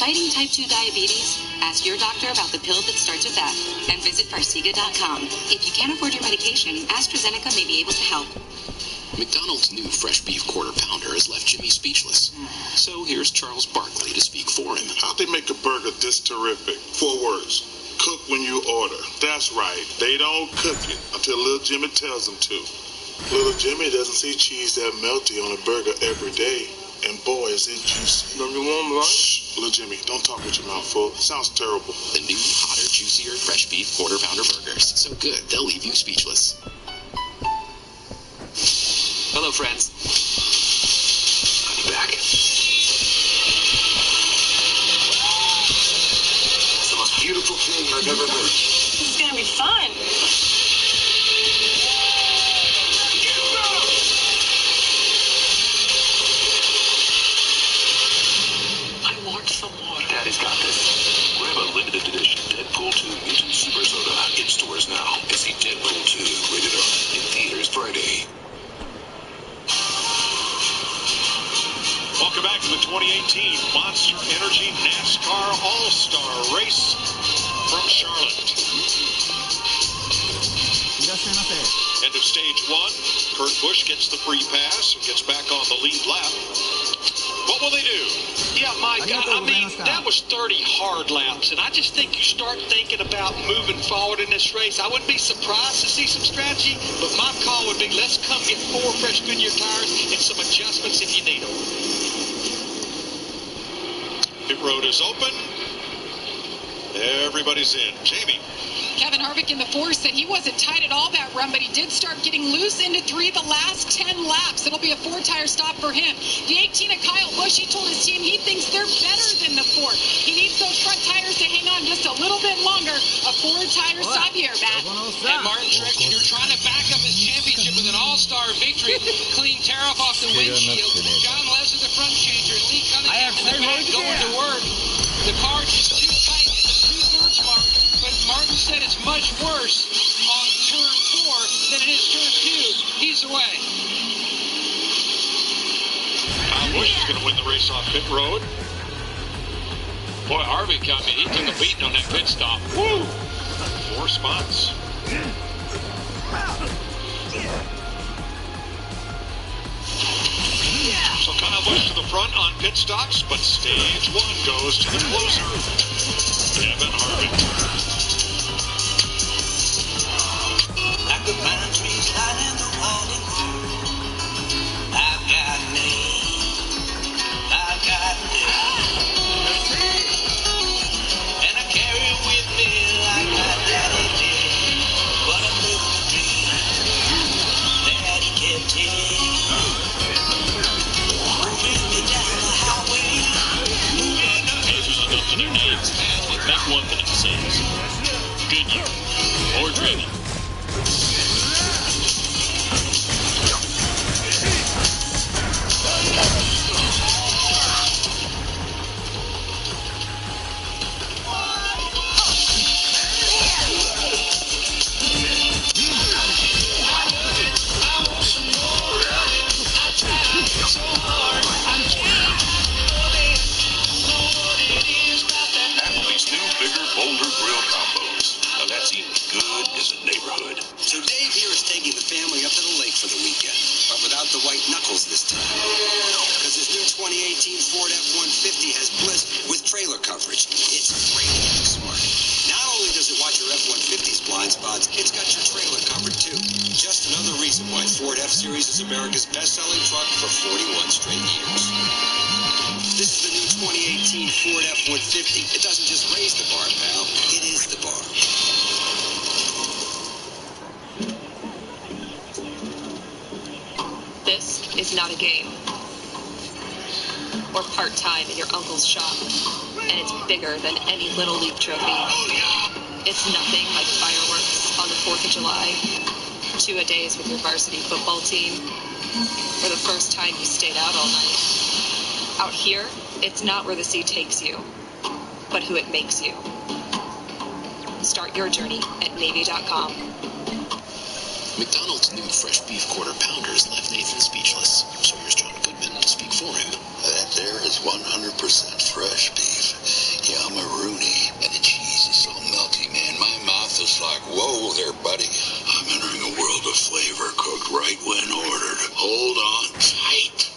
[SPEAKER 10] Fighting type 2 diabetes? Ask your doctor about the pill that starts with F and visit Farxiga.com. If you can't afford your medication, AstraZeneca may be able to help.
[SPEAKER 13] McDonald's new fresh beef quarter pounder has left Jimmy speechless. So here's Charles Barkley to speak for him.
[SPEAKER 12] How'd they make a burger this terrific? 4 words. Cook when you order. That's right. They don't cook it until Little Jimmy tells them to. Little Jimmy doesn't see cheese that melty on a burger every day. And boy, is it juicy. Shh, Little Jimmy, don't talk with your mouth full. It sounds terrible.
[SPEAKER 13] The new, hotter, juicier fresh beef quarter pounder burgers. So good, they'll leave you speechless. Hello, friends. I'll be back. It's the most beautiful thing I've ever heard.
[SPEAKER 17] This is gonna be fun.
[SPEAKER 13] I want some more. Daddy's got this. Grab a limited edition
[SPEAKER 4] Busch gets the free pass and gets back on the lead lap. What will they do?
[SPEAKER 9] Yeah, Mike, I mean, that was 30 hard laps, and I just think you start thinking about moving forward in this race. I wouldn't be surprised to see some strategy, but my call would be let's come get 4 fresh Goodyear tires and some adjustments if you need them.
[SPEAKER 4] Pit road is open. Everybody's in. Jamie.
[SPEAKER 17] Kevin Harvick in the 4 said he wasn't tight at all that run, but he did start getting loose into 3 the last 10 laps. It'll be a 4-tire stop for him. The 18 of Kyle Busch, he told his team he thinks they're better than the 4. He needs those front tires to hang on just a little bit longer. A 4-tire stop here, Matt.
[SPEAKER 5] And Martin Truex Jr. trying to back up his championship with an all-star victory. Clean tear off the windshield. John Leslie, the front changer, and Lee Cunningham in the back going to work. The car is too tight at the 2/3 mark, but Martin said it's much worse on turn 4 than it is turn 2. He's away.
[SPEAKER 4] Kyle Busch is going to win the race off pit road.
[SPEAKER 16] Boy, Harvick, I mean, he took a beating on that pit stop.
[SPEAKER 4] Woo! 4 spots. So Kyle Busch to the front on pit stops, but stage 1 goes to the closer, Kevin Harvick.
[SPEAKER 18] Like the pine trees lining the winding road, I've got name, I've got name, and I carry it with me like my daddy did. But I'm living the dream that he kept taking.
[SPEAKER 16] To their names, but that one thing it says, Goodyear, more driven.
[SPEAKER 20] Boulder Grill combos. Now that's eating good as a neighborhood.
[SPEAKER 13] So Dave here is taking the family up to the lake for the weekend, but without the white knuckles this time. Because his new 2018 Ford F-150 has bliss with trailer coverage. It's really smart. Not only does it watch your F-150's blind spots, it's got your trailer covered too. Just another reason why Ford F-Series is America's best-selling truck for 41 straight years. This is the new 2018 Ford F-150. It doesn't just raise the bar, pal. It is the bar.
[SPEAKER 17] This is not a game. Or part-time at your uncle's shop. And it's bigger than any Little League trophy. It's nothing like fireworks on the 4th of July, 2-a-days with your varsity football team, or the first time you stayed out all night. Out here, it's not where the sea takes you, but who it makes you. Start your journey at Navy.com.
[SPEAKER 20] McDonald's new fresh beef quarter pounders left Nathan speechless. So here's John Goodman to speak for him.
[SPEAKER 19] That there is 100% fresh beef. Yeah, I'm a Rooney, and the cheese is so melty, man. My mouth is like, whoa there, buddy. I'm entering a world of flavor cooked right when ordered. Hold on tight.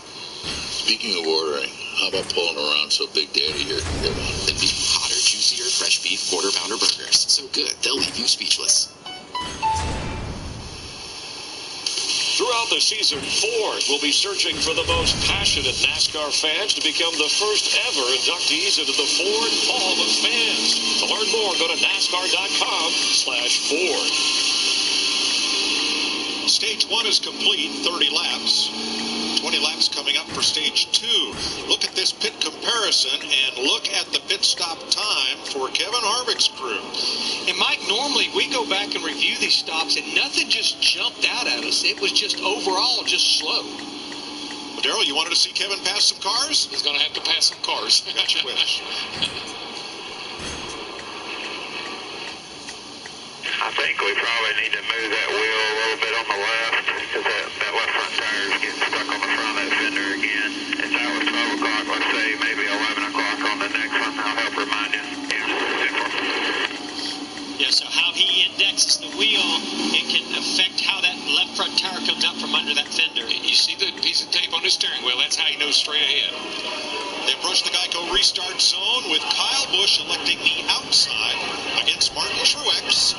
[SPEAKER 19] Speaking of ordering, how about pulling around so Big Daddy here can get one?
[SPEAKER 20] The new, hotter, juicier fresh beef quarter pounder burgers. So good, they'll leave you speechless.
[SPEAKER 4] Throughout the season, Ford will be searching for the most passionate NASCAR fans to become the first ever inductees into the Ford Hall of Fans. To learn more, go to NASCAR.com/Ford. Stage 1 is complete, 30 laps. 20 laps coming up for Stage 2. Look at this pit comparison and look at the pit stop time for Kevin Harvick's crew.
[SPEAKER 9] And Mike, normally we go back and review these stops and nothing just jumped out at us. It was just overall just slow.
[SPEAKER 4] Well, Darrell, you wanted to see Kevin pass some cars?
[SPEAKER 16] He's going to have to pass some cars.
[SPEAKER 4] Got your wish.
[SPEAKER 1] I think we probably need to move that wheel a little bit on the left because that left front tire is getting stuck on the front of that fender again. If that was 12 o'clock, let's say maybe 11 o'clock on the next one. I'll help remind you.
[SPEAKER 9] Yeah, so how he indexes the wheel, it can affect how that left front front tire comes out from under that fender.
[SPEAKER 16] You see the piece of tape on the steering wheel. That's how you know straight ahead.
[SPEAKER 20] They approach the Geico restart zone with Kyle Busch electing the outside against Martin Truex.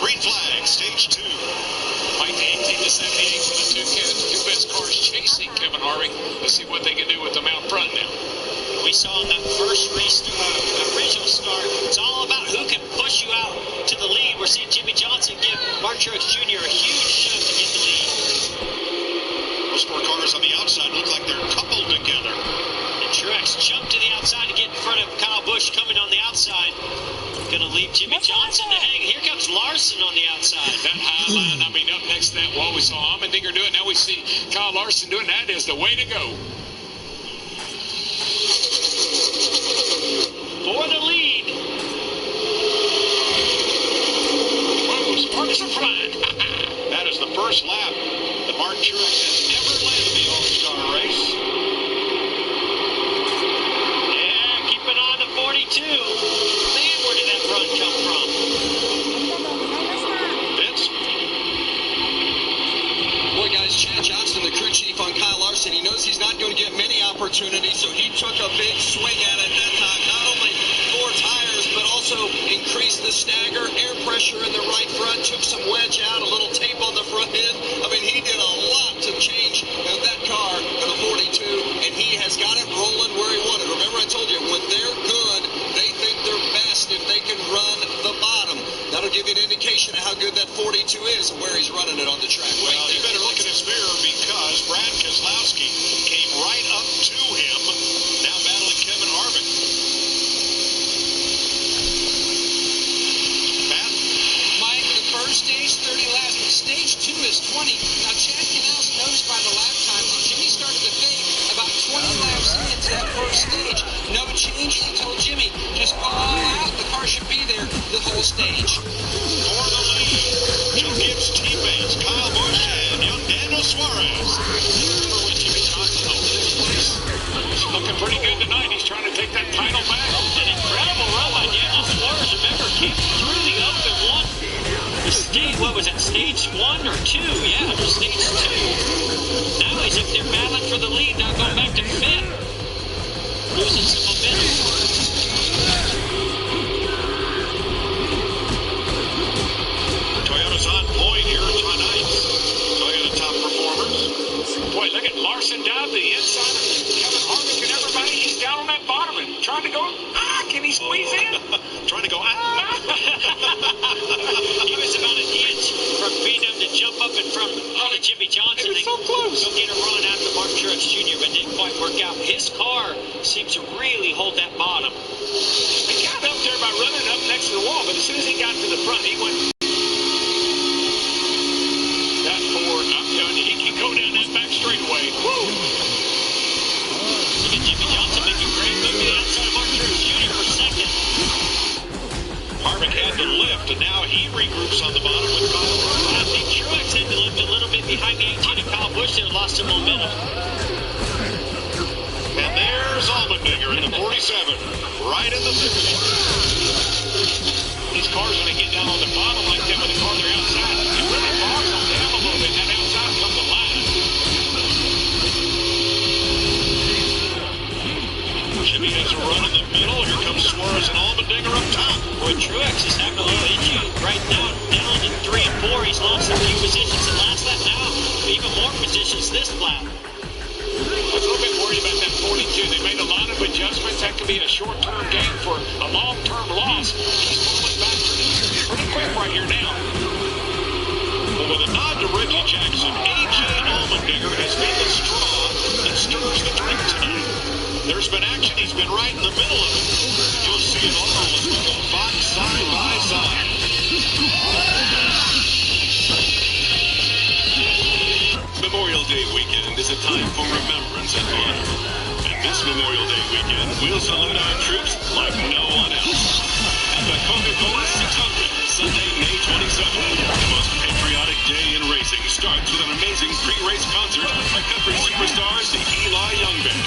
[SPEAKER 20] Green flag, stage 2.
[SPEAKER 16] Fight the 18 to 78 for the two best cars chasing Kevin Harvick. Let's see what they can do with them out front now.
[SPEAKER 9] We saw in that first original start, it's all about who can push you out to the lead. We're seeing Jimmy Johnson give Martin Truex Jr. a huge shove to get the lead.
[SPEAKER 20] Those four cars on the outside look like they're coupled together.
[SPEAKER 9] And Truex jumped to the outside to get in front of Kyle Busch coming on the outside. Going to leave Jimmy Johnson to hang. Here comes Larson on the outside.
[SPEAKER 16] That high line, I mean, up next to that wall, we saw Allmendinger do it. Now we see Kyle Larson doing that. Is the way to go.
[SPEAKER 9] For the lead.
[SPEAKER 16] Whoa, sparks are flying.
[SPEAKER 20] That is the first lap that Martin Truex has ever led in the All-Star race.
[SPEAKER 9] Yeah, keeping on the 42. Man, where did that run come from?
[SPEAKER 20] Vince?
[SPEAKER 22] Boy, guys, Chad Johnson, the crew chief on Kyle Larson, he knows he's not going to get many opportunities, so he took a big swing at it that time. Not only 4 tires, but also increased the stagger, air pressure in the right front, took some wedge out, a little tape on the front end. I mean, he did a lot to change that car in the 42, and he has got it rolling where he wanted. Remember, I told you, when they're good, they think they're best if they can run the bottom. That'll give you an indication of how good that 42 is and where he's running it on the track.
[SPEAKER 20] Well, you better look in his mirror because Brad Keselowski came right up to him, now battling Kevin Harvick. Matt?
[SPEAKER 5] Mike, the first stage, 30 laps. Stage 2 is 20. Now, Chad Canals knows by the lap times that Jimmy started to fade about 20 laps into that first stage. No changes. He told Jimmy, just all out. The car should be there the whole stage.
[SPEAKER 20] For the lead, Joe Gibbs' teammates, Kyle Busch and young Daniel Suarez.
[SPEAKER 16] Remember when Jimmy Johnson opened this place? He's looking pretty good tonight. He's trying to take that title back.
[SPEAKER 9] An incredible run by Daniel Suarez. Remember, came through the open one. The stage, what was that, stage 1 or 2? Yeah, it was stage 2. Now he's up there battling for the lead, now going back to 5th. Losing some momentum.
[SPEAKER 20] Toyota's on point here tonight. Toyota top performers.
[SPEAKER 16] Boy, look at Larson down to the inside of Kevin Harvick and everybody. He's down on that bottom and trying to go, can he squeeze in?
[SPEAKER 20] Trying to go,
[SPEAKER 9] He was about an inch from being able to jump up in front of Jimmy Johnson.
[SPEAKER 16] It was so close.
[SPEAKER 9] Go get a run after Martin Truex Jr., but didn't quite work out. His car seems to really hold that bottom.
[SPEAKER 16] He got up there by running up next to the wall, but as soon as he got to the front, he went. That forward, he can go down that back straightaway. Woo!
[SPEAKER 9] Look at Jimmy Johnson making great move to the outside of Martin Truex Jr. for second.
[SPEAKER 20] Harvick had to lift, and now he regroups on the bottom with Kyle Busch.
[SPEAKER 9] I think Truex had to lift a little bit behind the 18 of Kyle Busch there, lost some momentum.
[SPEAKER 20] And there's Allmendinger in the 47, right in the thick of it.
[SPEAKER 16] These cars, when they get down on the bottom like that, when the cars are outside, it really bogs them down a little bit. That outside comes alive.
[SPEAKER 20] Jimmy has a run in the middle. Here comes Suarez and Allmendinger up top.
[SPEAKER 9] Boy, Truex is having a little issue right now. Down in 3 and 4, he's lost a few positions in last lap. Now, even more positions this lap.
[SPEAKER 16] I was a little bit worried about that 42. They made a lot of adjustments. That could be a short-term gain for a long-term loss. He's pulling back pretty quick right here now.
[SPEAKER 20] Well, with a nod to Reggie Jackson, A.J. Allmendinger has been the straw that stirs the drink tonight. There's been action. He's been right in the middle of it. You'll see it all as we go box side by side. Memorial Day weekend is a time for remembrance and honor. And this Memorial Day weekend, we'll salute our troops like no one else. At the Coca-Cola 600, Sunday, May 27th, the most patriotic day in racing starts with an amazing pre-race concert by country superstars the Eli Young Band.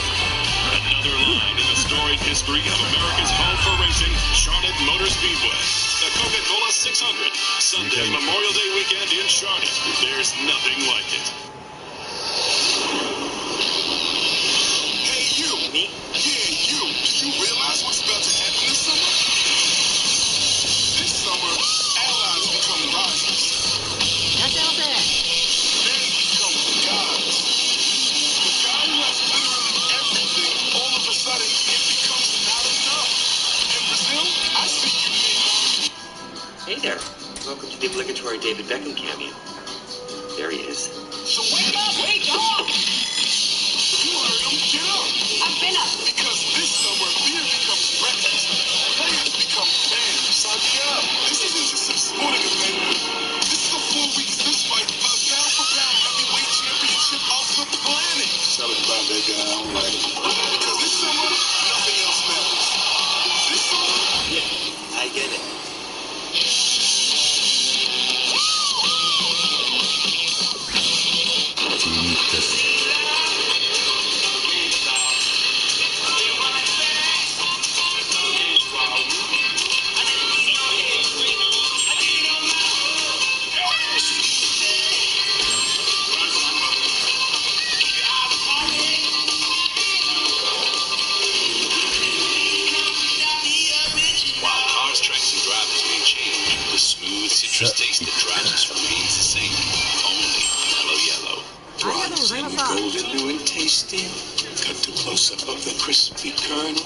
[SPEAKER 20] Another line in the storied history
[SPEAKER 4] of America's home for racing, Charlotte Motor Speedway. The Coca-Cola 600, Sunday Memorial Day weekend in Charlotte. There's nothing like it.
[SPEAKER 12] Hey, you. Me? Yeah, you. Do you realize what's about to happen this summer? This summer, allies become rivals. They become gods. The guy who has literally everything, all of a sudden, it becomes not enough. In Brazil, I see you, Neymar.
[SPEAKER 18] Hey there. Welcome to the obligatory David Beckham cameo. There he is.
[SPEAKER 12] So wake up! Wake up! You heard him. Get up!
[SPEAKER 10] I've been up.
[SPEAKER 12] Because this summer, beer becomes breakfast. Players become fans. Get up! This isn't just a sporting event. This is a 4-week fist fight for the pound-for-pound heavyweight championship of the planet. Something about that guy I don't like. Because this summer, nothing else matters. This summer...
[SPEAKER 18] Yeah, I get it.
[SPEAKER 4] While cars, tracks, and drivers may change, the smooth citrus taste that drives us remains the same. Only Mellow Yellow.
[SPEAKER 18] Bronze and golden new and tasty. Cut to close-up of the crispy kernel.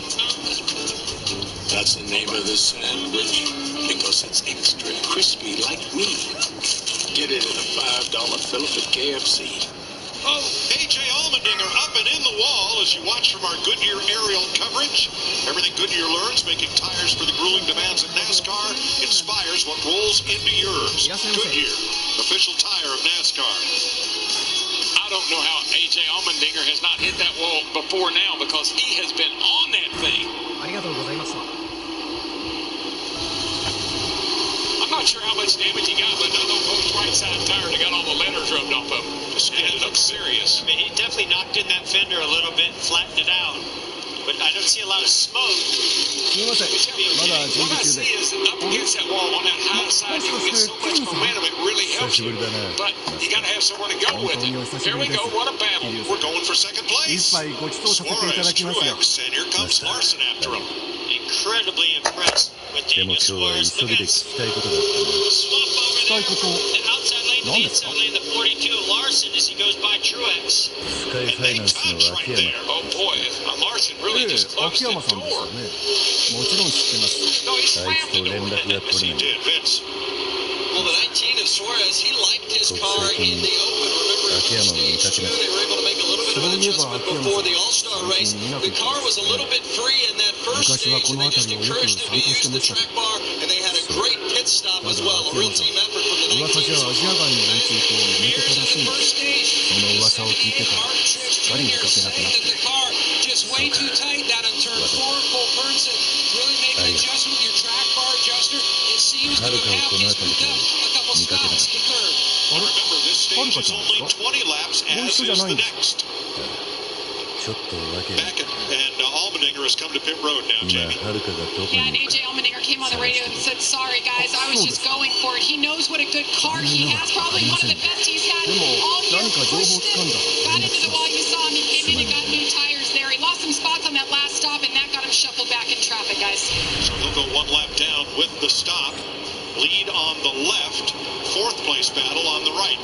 [SPEAKER 18] That's the name of the sandwich, because it's extra crispy like me. Get it in a $5 Philip at KFC.
[SPEAKER 15] Oh, A.J. Allmendinger up and in the wall as you watch from our Goodyear aerial coverage. Everything Goodyear learns, making tires for the grueling demands of NASCAR, inspires what rolls into yours. Goodyear, official tire of NASCAR.
[SPEAKER 16] I don't know how A.J. Allmendinger has not hit that wall before now because he has been on that thing. I'm not sure how much damage he got, but I know both right side tires got all the letters rubbed off of him. And it looks serious.
[SPEAKER 9] I mean, he definitely knocked in that fender a little bit, flattened it out. But I don't see a lot of smoke.
[SPEAKER 16] What I see is up against that wall on that high side, you get so much momentum, it really helps you. But you got to have somewhere to go with it. Here we go, what a battle.
[SPEAKER 15] We're going for second place. Suarez, Truex, and here comes Larson after him.
[SPEAKER 9] Incredibly impressed with Daniel Suarez. Look at this. Swap over there. The outside lane to the inside lane, the 42 of Larson as he goes by Truex.
[SPEAKER 15] And they touch right there.
[SPEAKER 16] Oh boy, Larson really just closed the door. No, he slammed the door.
[SPEAKER 15] Yes, he did, Vince.
[SPEAKER 22] Well, the 19 of Suarez, he liked his car in the open. Remember, in stage 2, they were able to make a little bit of an adjustment before the All-Star race. The car was a little bit free in that first stage, and they just encouraged him to use the track bar, and they had a great pit stop as well. A real team effort from the 19 of Suarez. The first stage, Martin Truex Jr. saying that the car just way too tight down in turn 4. Cole Burns said, really make an adjustment with your track bar adjuster. It seems to have happened. He's moved up a couple stops to third.
[SPEAKER 15] Remember, this stage is only 20 laps, as is the next. Beckett and Allmendinger has come to pit road now, Jamie.
[SPEAKER 17] Yeah, and A.J. Allmendinger came on the radio and said, sorry, guys, I was just going for it. He knows what a good car he has, probably one of the best he's had all year. Pushed it, got into the wall. You saw him. He came in and got new tires there. He lost some spots on that last stop, and that got him shuffled back in traffic, guys.
[SPEAKER 15] So he'll go one lap down with the stop. Lead on the left, fourth place battle on the right.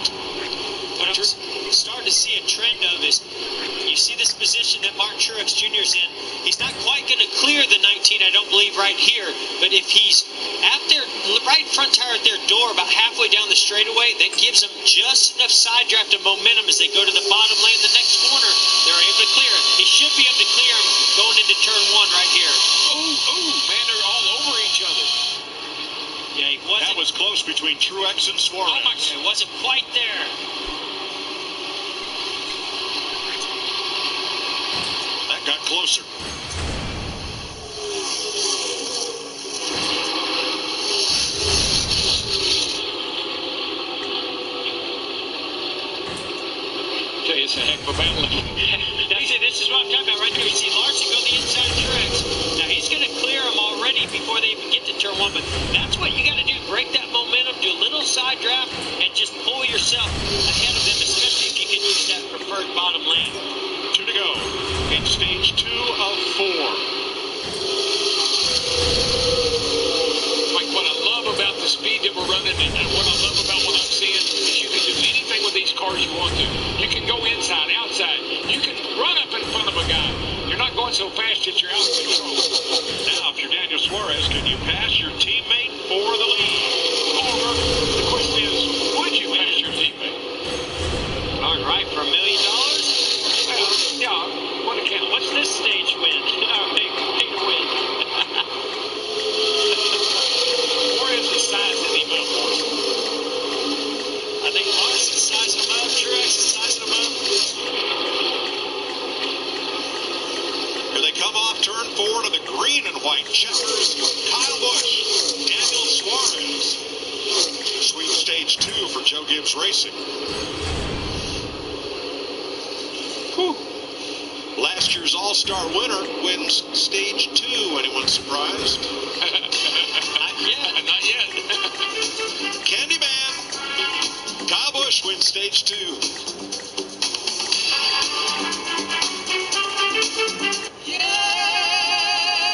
[SPEAKER 9] What I'm starting to see a trend of is you see this position that Martin Truex Jr. is in. He's not quite going to clear the 19, I don't believe, right here. But if he's at their right front tire at their door about halfway down the straightaway, that gives them just enough side draft and momentum as they go to the bottom lane. The next corner, they're able to clear it. He should be able to clear him going into turn 1 right here.
[SPEAKER 16] Oh, man, they're all over each other.
[SPEAKER 9] Yeah, he wasn't.
[SPEAKER 15] That was close between Truex and Suarez.
[SPEAKER 9] Oh my God, it wasn't quite there.
[SPEAKER 15] That got closer.
[SPEAKER 16] Okay, it's a heck of a battle.
[SPEAKER 9] This is what I'm talking about right there. You see Larson go the inside of Truex. Now he's one, but that's what you got to do. Break that momentum, do a little side draft, and just pull yourself ahead of them, especially if you can use that preferred bottom lane.
[SPEAKER 4] 2 to go in stage 2 of 4. Like what I love about the speed that we're running and what I love about what I'm seeing is you can do anything with these cars you want to. You can go inside, outside. You can run up in front of a guy. You're not going so fast that you're out of control. Now, if you're Daniel Suarez, can you pass your teammate for the lead? Or the question is, would you pass your teammate?
[SPEAKER 9] All right, for $1 million? Well, yeah, what account? What's this stage win? All right, pay to win.
[SPEAKER 4] Suarez is sizing him up.
[SPEAKER 9] I think Larson's sizing him up. Truex is sizing him up.
[SPEAKER 4] Here they come off turn 4 to the green and white checkers. Kyle Busch, Daniel Suarez. Sweet stage 2 for Joe Gibbs Racing. Whew. Last year's All-Star winner wins stage 2. Anyone surprised?
[SPEAKER 9] Not yet.
[SPEAKER 4] Not yet. Candyman. Kyle Busch wins stage 2.
[SPEAKER 5] Yeah,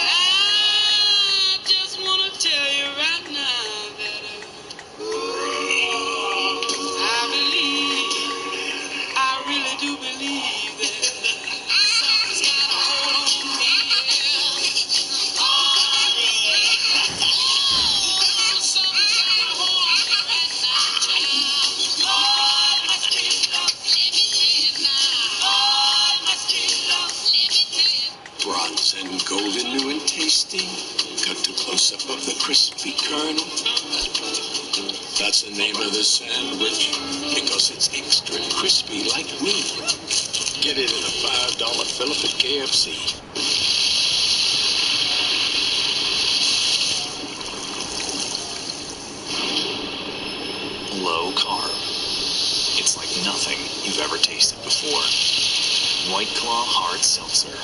[SPEAKER 5] I just want to tell you right now that I really do believe that something's got a hold on me. Something's got a hold on me right now, child. Lord, my street love, let me tell you now. Lord, my street love, let me tell you.
[SPEAKER 13] Bronze and golden, new and tasty. Cut to close-up of the crispy kernel. That's the name of the sandwich, because it's extra crispy like me. Get it in a $5 fill-up at KFC.
[SPEAKER 11] Low carb. It's like nothing you've ever tasted before. White Claw Hard Seltzer.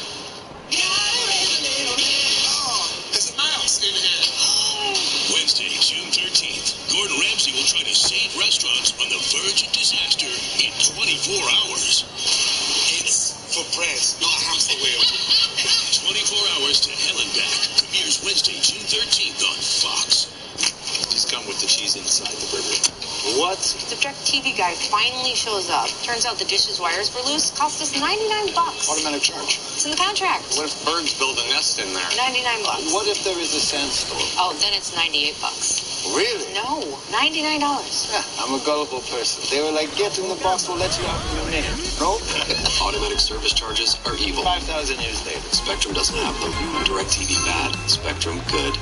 [SPEAKER 15] There's a mouse in here.
[SPEAKER 2] Wednesday, June 13th, Gordon Ramsay will try to save restaurants on the verge of disaster in 24 hours.
[SPEAKER 15] It's for bread, not a hamster wheel.
[SPEAKER 2] 24 hours to hell and back premieres Wednesday, June 13th on Fox.
[SPEAKER 13] Just come with the cheese inside the burger.
[SPEAKER 10] What? The DirecTV guy finally shows up. Turns out the dish's wires were loose. Cost us $99.
[SPEAKER 13] Automatic charge.
[SPEAKER 10] It's in the contract.
[SPEAKER 15] What if birds build a nest in there?
[SPEAKER 10] $99.
[SPEAKER 13] What if there is a sandstorm?
[SPEAKER 10] Oh, then it's $98.
[SPEAKER 15] Really?
[SPEAKER 10] No, $99.
[SPEAKER 13] Yeah, I'm a gullible person. They were like, get in the box, we'll let you out in a minute. No?
[SPEAKER 11] Automatic service charges are evil.
[SPEAKER 13] 5,000 years later.
[SPEAKER 11] Spectrum doesn't have them. DirecTV bad. Spectrum good.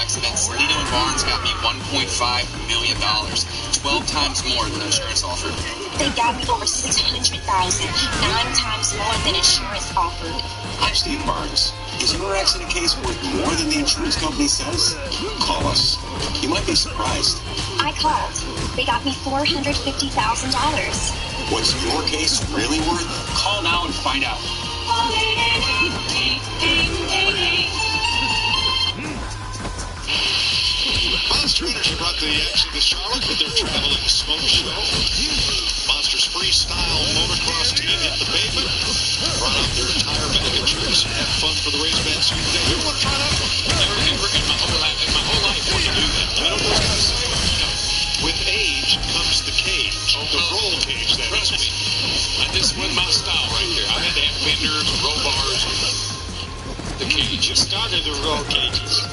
[SPEAKER 15] Accidents. Lino and Barnes got me $1.5 million, 12 times more than insurance offered.
[SPEAKER 7] They got me over $600,000, 9 times more than insurance offered.
[SPEAKER 13] Hi, Steve Barnes. Is your accident case worth more than the insurance company says? Call us. You might be surprised.
[SPEAKER 7] I called. They got me $450,000.
[SPEAKER 13] What's your case really worth? Call now and find out.
[SPEAKER 4] Monster Energy brought the action to Charlotte with their traveling smoke show. Monster's freestyle motocross team hit the pavement, brought out their entire bag of tricks, had fun for the race band suit. You want to try that one? Never in my whole life wanted to do that. You know what those guys say? With age comes the cage, the roll cage. That is me. This was my style right there. I had to have fenders, roll bars, the cage. It started the roll cages.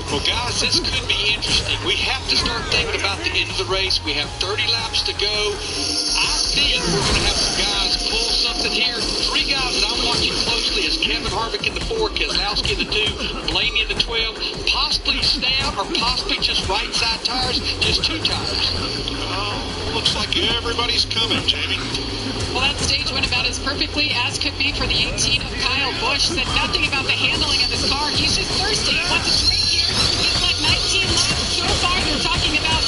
[SPEAKER 4] Well, guys, this could be interesting. We have to start thinking about the end of the race. We have 30 laps to go. I think we're going to have some guys pull something here. 3 guys that I'm watching closely is Kevin Harvick in the 4, Keselowski in the 2, Blaney in the 12, possibly Stout or possibly just right side tires, just 2 tires. Looks like everybody's coming, Jamie.
[SPEAKER 17] Well, that stage went about as perfectly as could be for the 18 of Kyle Busch. Said nothing about the handling of his car. He's just thirsty. He wants a drink here. He's like 19 laps so far. They're talking about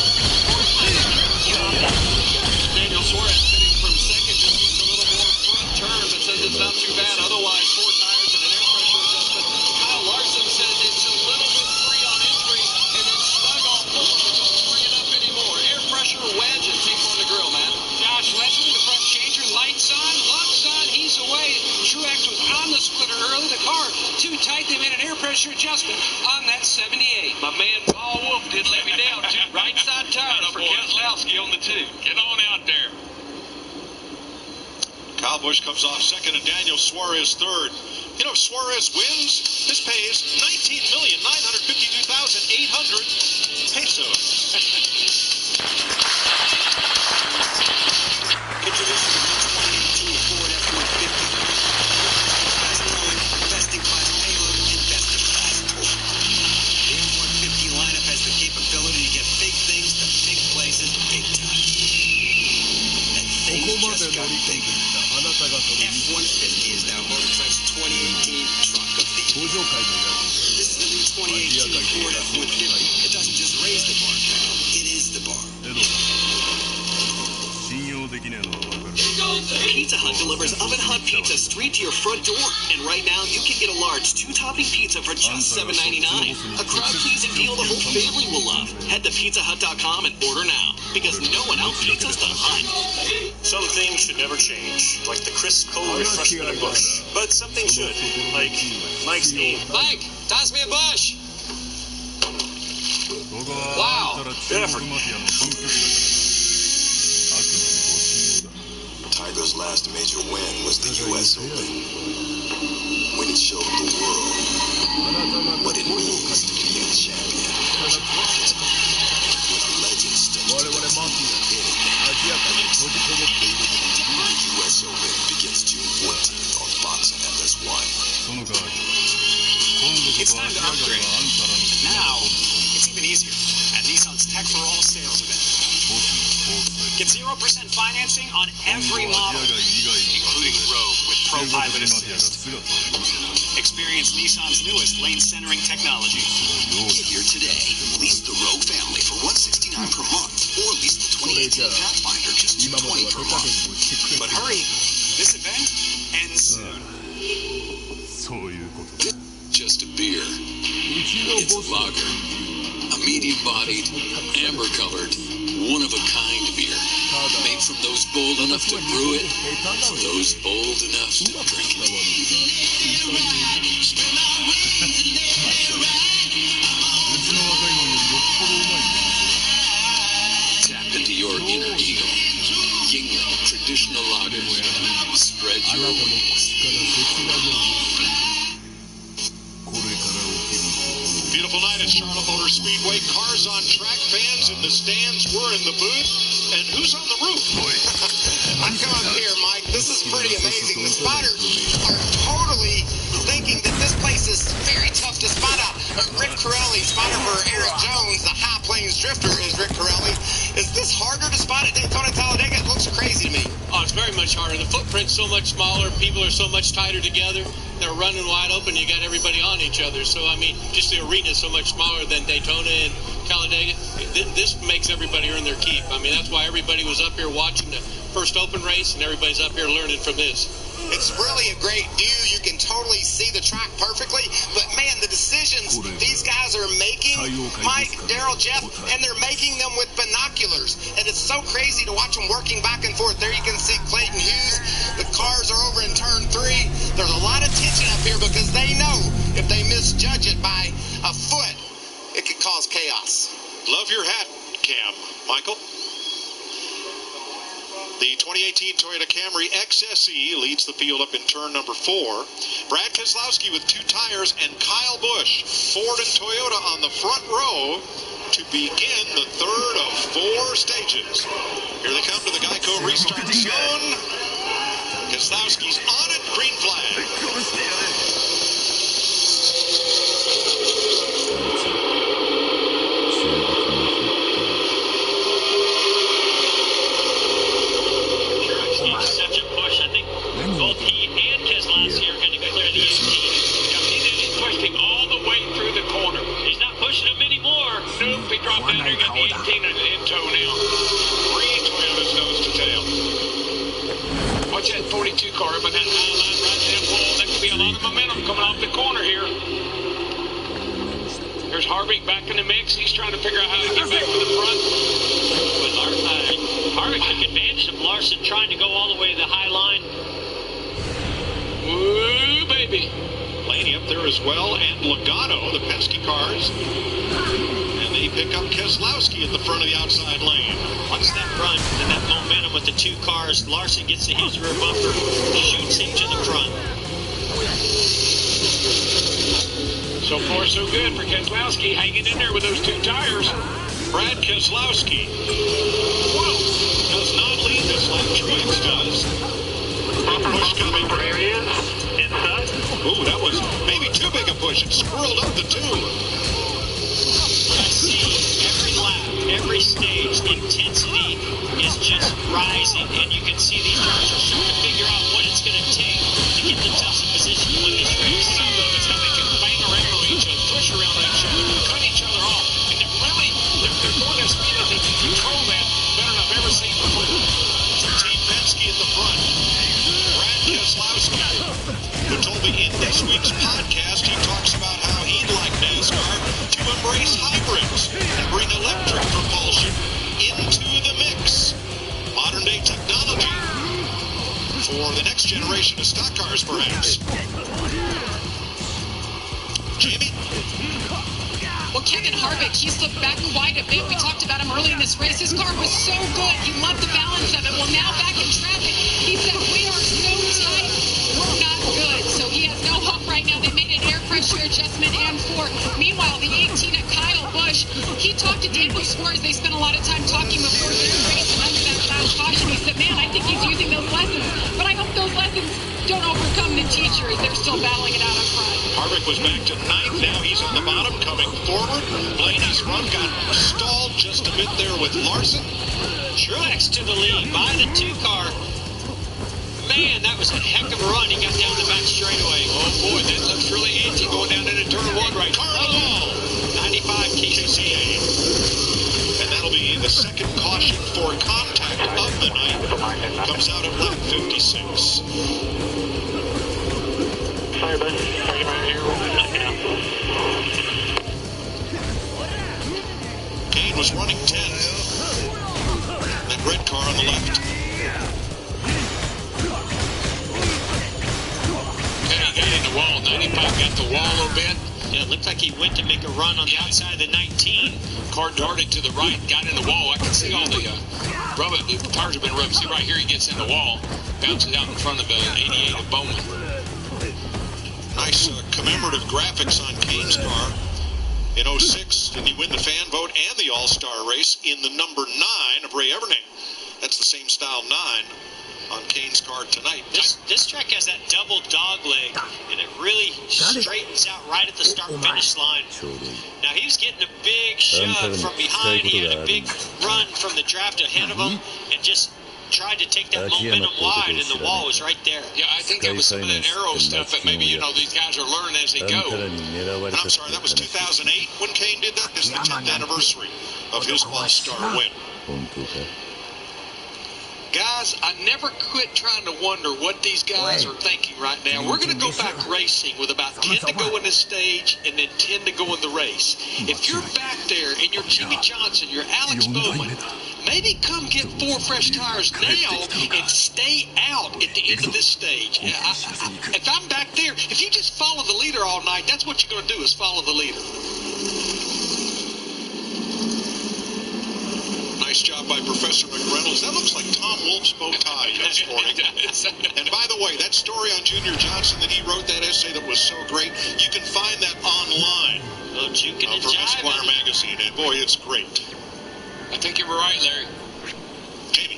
[SPEAKER 4] Daniel Suarez sitting from second, just needs a little more front turn, but says it's not too bad. Otherwise, 4 tires and an air pressure adjustment. Kyle
[SPEAKER 5] pressure adjustment on that 78.
[SPEAKER 14] My man Paul Wolf didn't let me down. Two right side tires for Keselowski on the 2. Get on out there.
[SPEAKER 4] Kyle Busch comes off second and Daniel Suarez third. You know, if Suarez wins, this pays 19,952,800 pesos.
[SPEAKER 13] Introducing the 2018 Ford F-150. Best towing, best in class payload, and best in class torque. The F-150 lineup has the capability to get big things to big places, big time. And things just got bigger. F-150 is now Motortrack's 2018 Truck of the Year. This is the new 2018 Ford F-150. It doesn't just raise the bar, it is the bar. Pizza Hut delivers oven hot pizza straight to your front door. And right now, you can get a large 2-topping pizza for just $7.99. A crowd-pleasing deal the whole family will love. Head to pizzahut.com and order now, because no one outbeats us the Hut.
[SPEAKER 6] Some things should never change, like the crisp, cold refreshment of Busch. But something should, like Mike's aim.
[SPEAKER 5] Mike, toss me a Busch. Wow.
[SPEAKER 6] Good effort.
[SPEAKER 19] Tiger's last major win was the U.S. Open, when he showed the world what it means to be a champion. With legends still to anything. The U.S. Open begins June 14th on Fox and FS1.
[SPEAKER 8] It's time to upgrade. Now, it's even easier at Nissan's Tech for All sales event. Get 0% financing on every model, including Rogue with Pro Pilot Assist. Experience Nissan's newest lane-centering technology.
[SPEAKER 19] Get here today. Lease the Rogue family for $169 per month, or lease the 2018 Pathfinder just $220 per month.
[SPEAKER 8] But hurry, this event ends soon.
[SPEAKER 21] Just a beer. It's a lager. A medium-bodied, amber-colored, one-of-a-kind beer. Made from those bold enough to brew it, those bold enough to drink it. Tap into your inner eagle. Yingling traditional lagers. Spread your wings.
[SPEAKER 4] Beautiful night at Charlotte Motor Speedway. Cars on track, fans in the stands. We're in the booth. And who's on the roof?
[SPEAKER 15] I'm coming up here, Mike. This is pretty amazing. The spotters are totally thinking that this place is very tough to spot out. Rick Corelli, spotter for Eric Jones, the High Plains drifter is Rick Corelli. Is this harder to spot at Daytona Talladega? It looks crazy to me.
[SPEAKER 5] Oh, it's very much harder. The footprint's so much smaller. People are so much tighter together. They're running wide open. You got everybody on each other. So, I mean, just the arena is so much smaller than Daytona and Talladega. This makes everybody earn their keep. I mean, that's why everybody was up here watching the first open race, and everybody's up here learning from this.
[SPEAKER 15] It's really a great view. You can totally see the track perfectly. But, man, the decisions these guys are making, Mike, Daryl, Jeff, and they're making them with binoculars. And it's so crazy to watch them working back and forth. There you can see Clayton Hughes. The cars are over in turn 3. There's a lot of tension up here because they know if they misjudge it by a foot, it could cause chaos.
[SPEAKER 4] Love your hat, Cam. Michael? The 2018 Toyota Camry XSE leads the field up in turn number 4. Brad Keselowski with 2 tires and Kyle Busch, Ford and Toyota on the front row to begin the third of 4 stages. Here they come to the Geico restart zone. Keselowski's on it, green flag.
[SPEAKER 9] Such a push. I think both he and Keselowski are going to clear the 18. He's pushed him all the way through the corner. He's not pushing him anymore. Nope, he dropped down there and got the 18 in tow now.
[SPEAKER 16] 3 Toyotas nose to tail. Watch that 42 car up in that high line right there. Wall. There could be a lot of momentum coming off the corner here. There's Harvick back in the mix. He's trying to figure out how to get back to the front.
[SPEAKER 9] But Harvick took advantage of Larson trying to go all the way to the high line.
[SPEAKER 16] Woo, baby.
[SPEAKER 9] Plenty up
[SPEAKER 4] there as well, and Logano, the Penske cars. And they pick up Keselowski at the front of the outside lane.
[SPEAKER 9] Watch that run and that momentum with the two cars. Larson gets to his rear bumper, shoots him to the front.
[SPEAKER 16] So far, so good for Keselowski, hanging in there with those two tires.
[SPEAKER 4] Brad Keselowski, whoa, does not lead this lap. Truex does. Push coming.
[SPEAKER 9] There he is, inside.
[SPEAKER 4] Ooh, that was maybe too big a push. It squirreled up the tube.
[SPEAKER 9] I see every lap, every stage, intensity is just rising, and you can see these drivers are trying to figure out what it's going to take to get themselves in position to win this race.
[SPEAKER 16] Some of it's how they can bang around on each other, push around on each other, cut each other off, and they're going at speed that they can control that better than I've ever seen before.
[SPEAKER 4] Team Penske at the front. Brad Keselowski, who told me in this week's podcast he talks about how he'd like NASCAR to embrace hybrids and bring electric propulsion into the mix. Modern day technology for the next generation of stock cars, perhaps. Jamie?
[SPEAKER 17] Well, Kevin Harvick, he slipped back quite a bit. We talked about him early in this race. His car was so good. He loved the balance of it. Well, now back in traffic, he said, we are so tight, we're not good. So he has no hope right now. They made an air pressure adjustment and fork. Meanwhile, the 18 at Kyle Busch, he talked to Daniel Suarez. They spent a lot of time talking before this race. And under that last caution, he said, man, I think he's using those lessons. But I hope those lessons don't overcome the teachers. They're still battling it out up front.
[SPEAKER 4] Harvick was back to ninth. Now he's on the bottom, coming forward. Blaney's run got stalled just a bit there with Larson.
[SPEAKER 9] Truex to the lead by the two car. Man, that was a heck of a run. He got down the back straightaway.
[SPEAKER 16] Oh boy, that looks really antsy going down into turn one right now.
[SPEAKER 4] Carnival!
[SPEAKER 9] 95 KCCA.
[SPEAKER 4] And that'll be the second caution for contact of the night. Comes out of lap 56.
[SPEAKER 9] Sorry, bud. Sorry, right here.
[SPEAKER 4] Kane was running 10th. That red car on the left.
[SPEAKER 16] Kane got in the wall. 95 got the wall a little bit.
[SPEAKER 9] Yeah, it looked like he went to make a run on the outside of the 19.
[SPEAKER 16] Car darted to the right, got in the wall. I can see all the rubber. The tires have been rubbed. See right here, he gets in the wall, bounces out in front of the 88 of Bowman.
[SPEAKER 4] Nice commemorative graphics on Kane's car. In 06, did he win the fan vote and the All-Star race in the number 9 of Ray Evernham. That's the same style 9 on Kane's car tonight.
[SPEAKER 9] This track has that double dog leg, and it really straightens out right at the start-finish line. Now, he was getting a big shove from behind. He had a big run from the draft ahead of him, and just tried to take that momentum wide, and the wall was right there.
[SPEAKER 16] Yeah, I think that was some of that aero stuff that maybe, these guys are learning as they go.
[SPEAKER 4] And I'm sorry, that was 2008 when Kane did that? This is the 10th anniversary of his All-Star win.
[SPEAKER 16] Guys, I never quit trying to wonder what these guys are thinking right now. We're going to go back racing with about 10 to go in this stage and then 10 to go in the race. If you're back there and you're Jimmy Johnson, you're Alex Bowman, maybe come get 4 fresh tires now and stay out at the end of this stage. If I'm back there, if you just follow the leader all night, that's what you're going to do is follow the leader.
[SPEAKER 4] Nice job by Professor McReynolds. That looks like Tom Wolfe's bow tie just for him. And by the way, that story on Junior Johnson that he wrote, that essay that was so great, you can find that online from Esquire magazine. And boy, it's great.
[SPEAKER 16] I think you were right, Larry.
[SPEAKER 4] Jamie.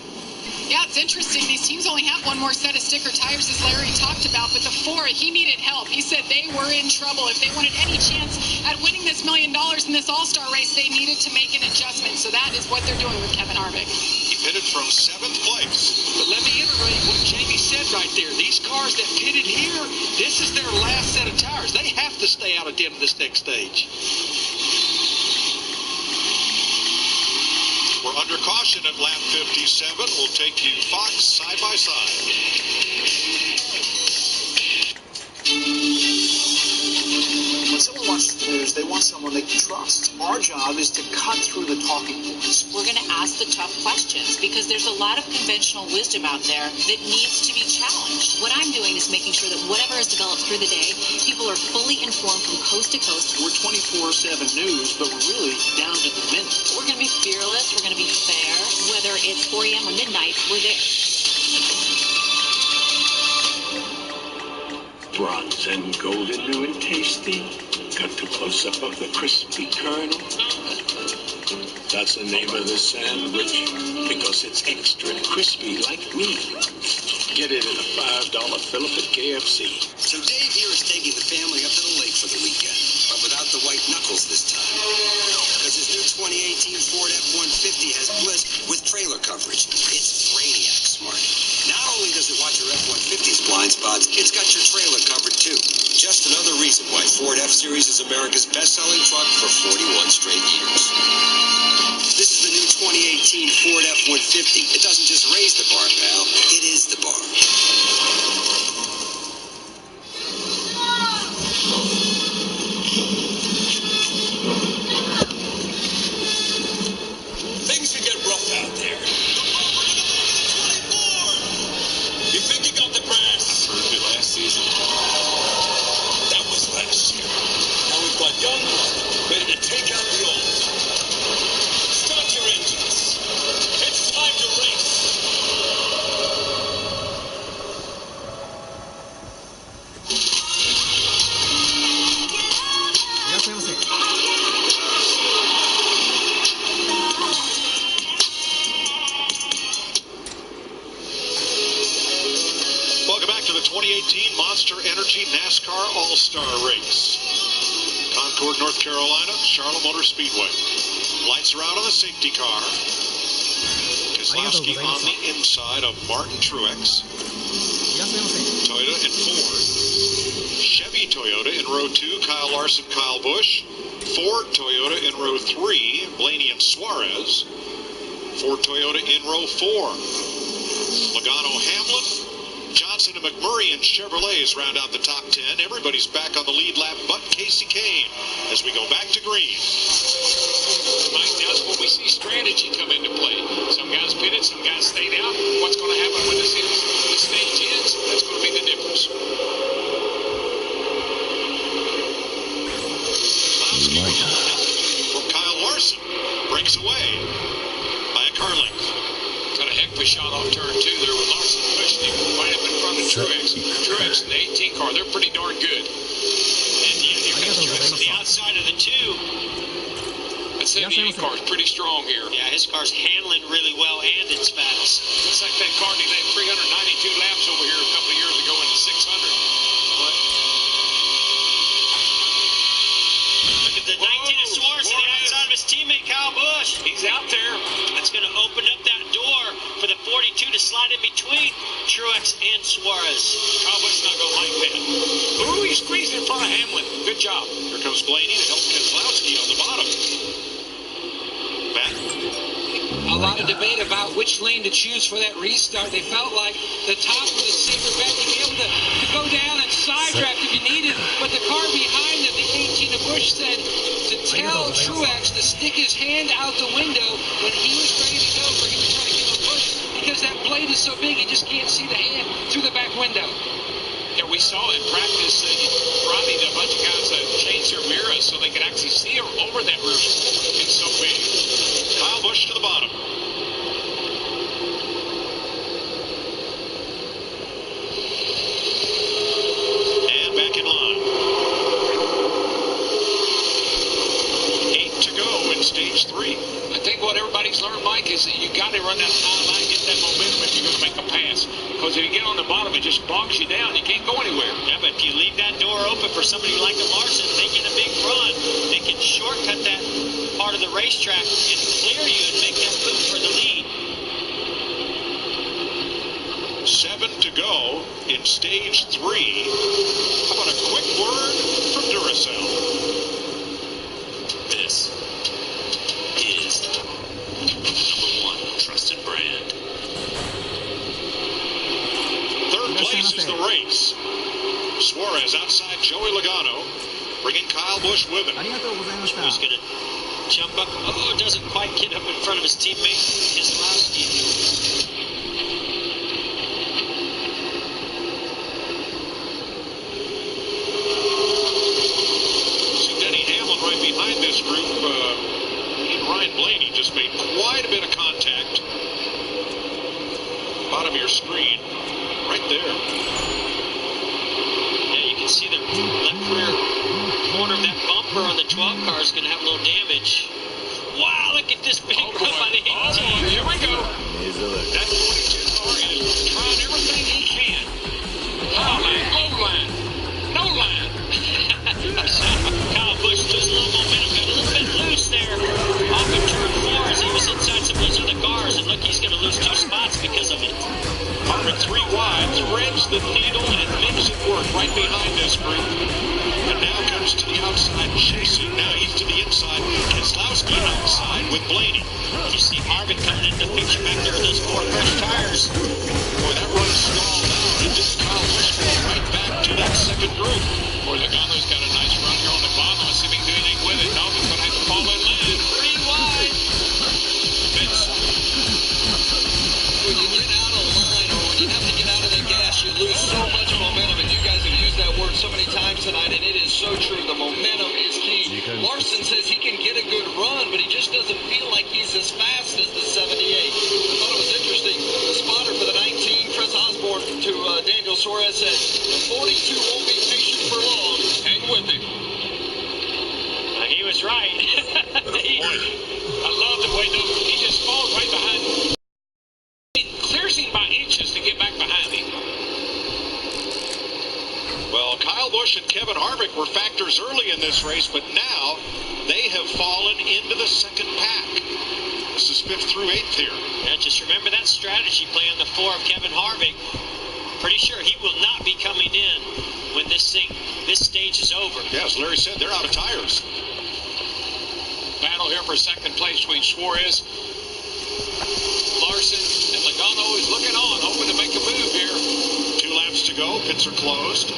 [SPEAKER 17] Yeah, it's interesting. These teams only have one more set of sticker tires, as Larry talked about, but the 4, he needed help. He said they were in trouble. If they wanted any chance at winning this $1 million in this All-Star race, they needed to make an adjustment. So that is what they're doing with Kevin Harvick.
[SPEAKER 4] He pitted from 7th place.
[SPEAKER 16] But let me iterate what Jamie said right there. These cars that pitted here, this is their last set of tires. They have to stay out at the end of this next stage.
[SPEAKER 4] We're under caution at lap 57. We'll take you Fox side by side.
[SPEAKER 8] When someone wants to lose is they want someone they can trust. Our job is to cut through the talking points.
[SPEAKER 10] We're going to ask the tough questions because there's a lot of conventional wisdom out there that needs to be challenged. What I'm doing is making sure that whatever is developed through the day, people are fully informed from coast to coast.
[SPEAKER 8] We're 24/7 news, but we're really down to the minute.
[SPEAKER 10] We're going to be fearless. We're going to be fair. Whether it's 4 a.m. or midnight, we're there.
[SPEAKER 2] Bronze and golden, new and tasty. Cut to close-up of the crispy kernel. That's the name of the sandwich because it's extra crispy like me. Get it in a $5 Phillip at KFC.
[SPEAKER 13] So Dave here is taking the family up to the lake for the weekend, but without the white knuckles this time. Because his new 2018 Ford F-150 has bliss with trailer coverage. It's Brainiac smart. Not only does it watch your F-150's blind spots, it's got your trailer covered too. Just another reason why Ford F-Series is America's best-selling truck for 41 straight years. This is the new 2018 Ford F-150. It doesn't just raise the bar, pal. It is the bar.
[SPEAKER 2] Things can get rough out there. You think you got the brass?
[SPEAKER 20] I proved it last season.
[SPEAKER 2] That was last year. Now we've got young blood ready to take out the old. Start your engines. It's time to race.
[SPEAKER 4] Welcome back to the 2018 Monster Energy NASCAR All-Star Race. Concord, North Carolina, Charlotte Motor Speedway. Lights are out on the safety car. Keselowski on the inside of Martin Truex. Toyota and Ford. Chevy Toyota in row 2, Kyle Larson, Kyle Busch. Ford Toyota in row 3, Blaney and Suarez. Ford Toyota in row 4. Logano, Hamlin. Johnson and McMurray and Chevrolets round out the top 10. Everybody's back on the lead lap but Casey Kane as we go back to green.
[SPEAKER 16] Mike, that's when we see strategy come into play. Some guys pitted, some guys stayed out. What's going to happen when the stage ends? That's going to be the difference.
[SPEAKER 4] From Kyle Larson breaks away by a car length.
[SPEAKER 16] Got a heck of a shot off turn 2 there with Larson pushing him right up in front of Truex. Truex in the 18 car, they're pretty darn good.
[SPEAKER 9] And yeah, here comes Truex on the outside of the 2.
[SPEAKER 16] That 78 car is pretty strong here.
[SPEAKER 9] Yeah, his car's handling really well and it's fast.
[SPEAKER 16] Looks like that car did 392 laps over here a couple of years ago in the 600. What?
[SPEAKER 9] Look at the 19 of Suarez on the outside of his teammate Kyle Busch.
[SPEAKER 16] He's out there.
[SPEAKER 9] That's going to open up that door for the 42 to slide in between Truex and Suarez.
[SPEAKER 16] Kyle Busch not going to like that. Ooh, he squeezed in front of Hamlin. Good job.
[SPEAKER 4] Here comes Blaney to help Keselowski on the bottom. Back.
[SPEAKER 5] A lot of debate about which lane to choose for that restart. They felt like the top was a safer bet to be able to go down and side draft if you needed. But the car behind them, the 18 of Busch, said to tell Truex to stick his hand out the window when he was ready to go for him to try to give a push because that blade is so big you just can't see the hand through the back window.
[SPEAKER 16] Yeah, we saw in practice Friday that a bunch of guys changed their mirrors so they could actually see over that roof. It's so big.
[SPEAKER 4] Kyle Busch to the bottom. And back in line. 8 to go in stage 3.
[SPEAKER 16] I think what everybody's learned, Mike, is that you got to run that high line, get that momentum if you're going to make a pass. Because if you get on the bottom, it just bogs you down. You can't go anywhere.
[SPEAKER 9] Yeah, but if you leave that door open for somebody like a Larson, they get a big run. They can shortcut that part of the racetrack and clear you and make that move for the lead.
[SPEAKER 4] 7 to go in stage 3. How about a quick word from Duracell?
[SPEAKER 18] This is #1 trusted brand.
[SPEAKER 4] Third place is the race. Suarez outside Joey Logano. bringing Kyle Busch with him.
[SPEAKER 9] ありがとうございました。He's gonna jump up. Oh, doesn't quite get up in front of his teammate Keselowski.
[SPEAKER 4] Right behind this group, he and Ryan Blaney just made quite a bit of contact. Bottom of your screen, right there.
[SPEAKER 9] Yeah, you can see the left rear corner of that bumper on the 12 car is going to have a little damage. Wow, look at this big run by the 18.
[SPEAKER 4] Here we go. That 22 car is trying everything he can. High line, low line, no line.
[SPEAKER 9] Kyle Busch lose a little momentum, got a little bit loose there off of turn 4 as he was inside some of those other cars, and look, he's going to lose 2 spots because of it.
[SPEAKER 4] Harvick 3 wide, threads the needle and makes it work right behind this group. And now comes to the outside, chasing. Now he's to the inside. Keselowski outside with Blaney.
[SPEAKER 9] You see Harvick coming into the picture back there with those 4 fresh tires.
[SPEAKER 4] Boy, that run stalled out, and just Kyle Busch falls right back to that second group. Boy, Logano's got a nice run here on the bottom. Let's see if he can do anything with it. No, he's going to have to fall in land.
[SPEAKER 9] 3 wide.
[SPEAKER 4] Vince.
[SPEAKER 22] When you get out of line or when you have to get out of the gas, you lose so much momentum. And you guys have used that word so many times tonight, and it is so true. The momentum is key. Larson says he can get a good run, but he just doesn't feel like he's as fast as the 78. I thought it was interesting. The spotter for the 19, Chris Osborne, to Daniel Suarez said, the 42 won't be patient for long. Hang with him.
[SPEAKER 9] He was right.
[SPEAKER 4] I love the way he just falls right behind him. He clears him by inches to get back behind him. Well, Kyle Busch and Kevin Harvick were factors early in this race, but now they have fallen into the second pack. This is 5th through 8th here.
[SPEAKER 9] Yeah, just remember that strategy play on the 4 of Kevin Harvick. Pretty sure he will not be coming in when this stage is over.
[SPEAKER 4] Yeah, as Larry said, they're out of tires. Battle here for second place between Suarez, Larson, and Logano is looking on, hoping to make a move here. 2 laps to go. Pits are closed.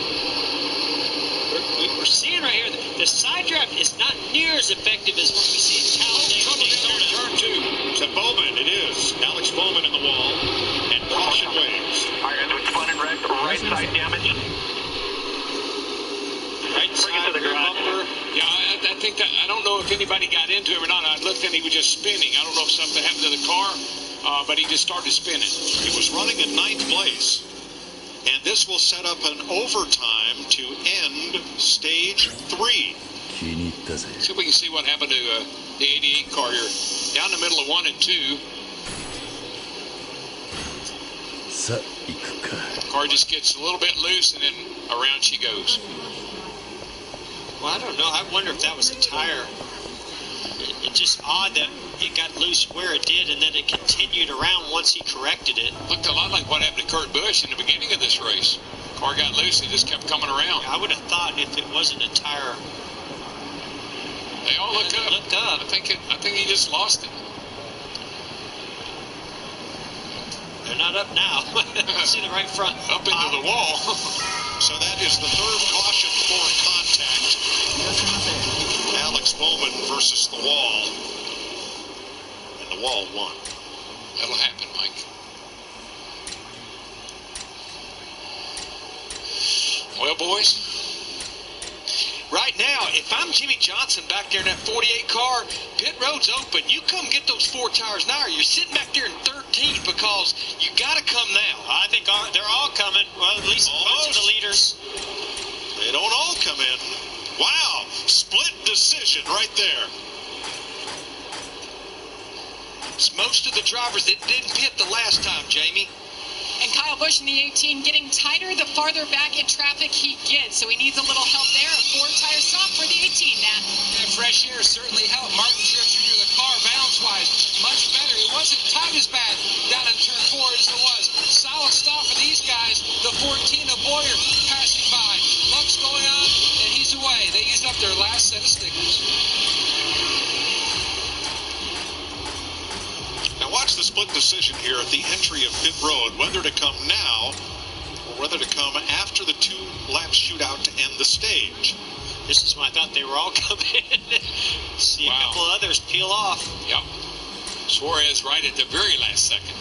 [SPEAKER 9] We're seeing right here, the side draft is not near as effective as what we see in Talladega.
[SPEAKER 4] Coming down to turn 2. It's a Bowman. It is. Alex Bowman in the wall. And caution waves.
[SPEAKER 15] Right side damage.
[SPEAKER 9] Right side
[SPEAKER 4] rear bumper. Yeah, I think that, I don't know if anybody got into him or not. I looked and he was just spinning. I don't know if something happened to the car, but he just started spinning. He was running in 9th place. And this will set up an overtime to end stage 3. See if we can see what happened to the 88 car here. Down the middle of 1 and 2. The car just gets a little bit loose and then around she goes.
[SPEAKER 9] Well, I don't know. I wonder if that was a tire. It's just odd that it got loose where it did and then it continued around once he corrected it.
[SPEAKER 4] Looked a lot like what happened to Kurt Busch in the beginning of this race. Car got loose and just kept coming around.
[SPEAKER 9] I would have thought if it wasn't a tire.
[SPEAKER 4] They all look up. I think he just lost it.
[SPEAKER 9] They're not up now. See the right front.
[SPEAKER 4] Up into the wall. So that is the 3rd caution for contact. Alex Bowman versus the wall. And the wall won. That'll happen, Mike. Well, boys, right now, if I'm Jimmy Johnson back there in that 48 car, pit road's open. You come get those 4 tires now. You're sitting back there in 13th because you got to come now.
[SPEAKER 9] I think they're all coming. Well, at least most of the leaders.
[SPEAKER 4] They don't all come in. Wow, split decision right there. It's most of the drivers that didn't pit the last time, Jamie.
[SPEAKER 17] And Kyle Busch in the 18 getting tighter the farther back in traffic he gets. So he needs a little help there. A 4-tire stop for the 18, Nat.
[SPEAKER 5] That fresh air certainly helped. Martin trips through the car balance-wise much better. It wasn't tight as bad down in turn 4 as it was. Solid stop for these guys. The 14 of Boyer passing by. Luck's going on, and he's away. They used up their last set of stickers.
[SPEAKER 4] Now watch the split decision here at the entry of pit road, whether to come now or whether to come after the 2-lap shootout to end the stage.
[SPEAKER 8] This is when I thought they were all coming in. See a couple others peel off.
[SPEAKER 16] Yep. Suarez right at the very last second.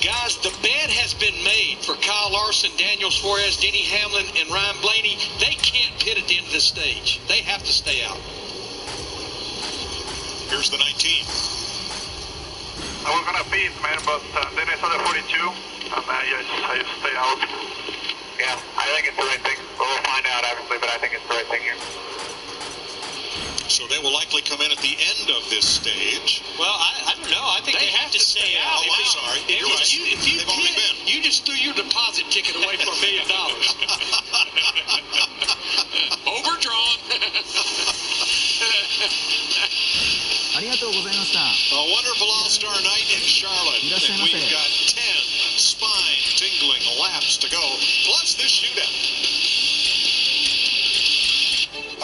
[SPEAKER 1] Guys, the bed has been made for Kyle Larson, Daniel Suarez, Denny Hamlin, and Ryan Blaney. They can't pit at the end of the stage. They have to stay out.
[SPEAKER 4] Here's the 19.
[SPEAKER 3] I was going to pit, man, but then I saw the 42, and I just stay out. Yeah, I think it's the right thing. We'll find out, obviously, but I think it's the right thing here.
[SPEAKER 4] So they will likely come in at the end of this stage.
[SPEAKER 8] Well, I don't know. I think they have to stay out.
[SPEAKER 4] Oh, I'm sorry. You're right. They've already been.
[SPEAKER 1] You just threw your deposit ticket away for $1 million.
[SPEAKER 16] Overdrawn.
[SPEAKER 4] A wonderful all-star night in Charlotte. And we've got 10 spine-tingling laps to go, plus this shootout.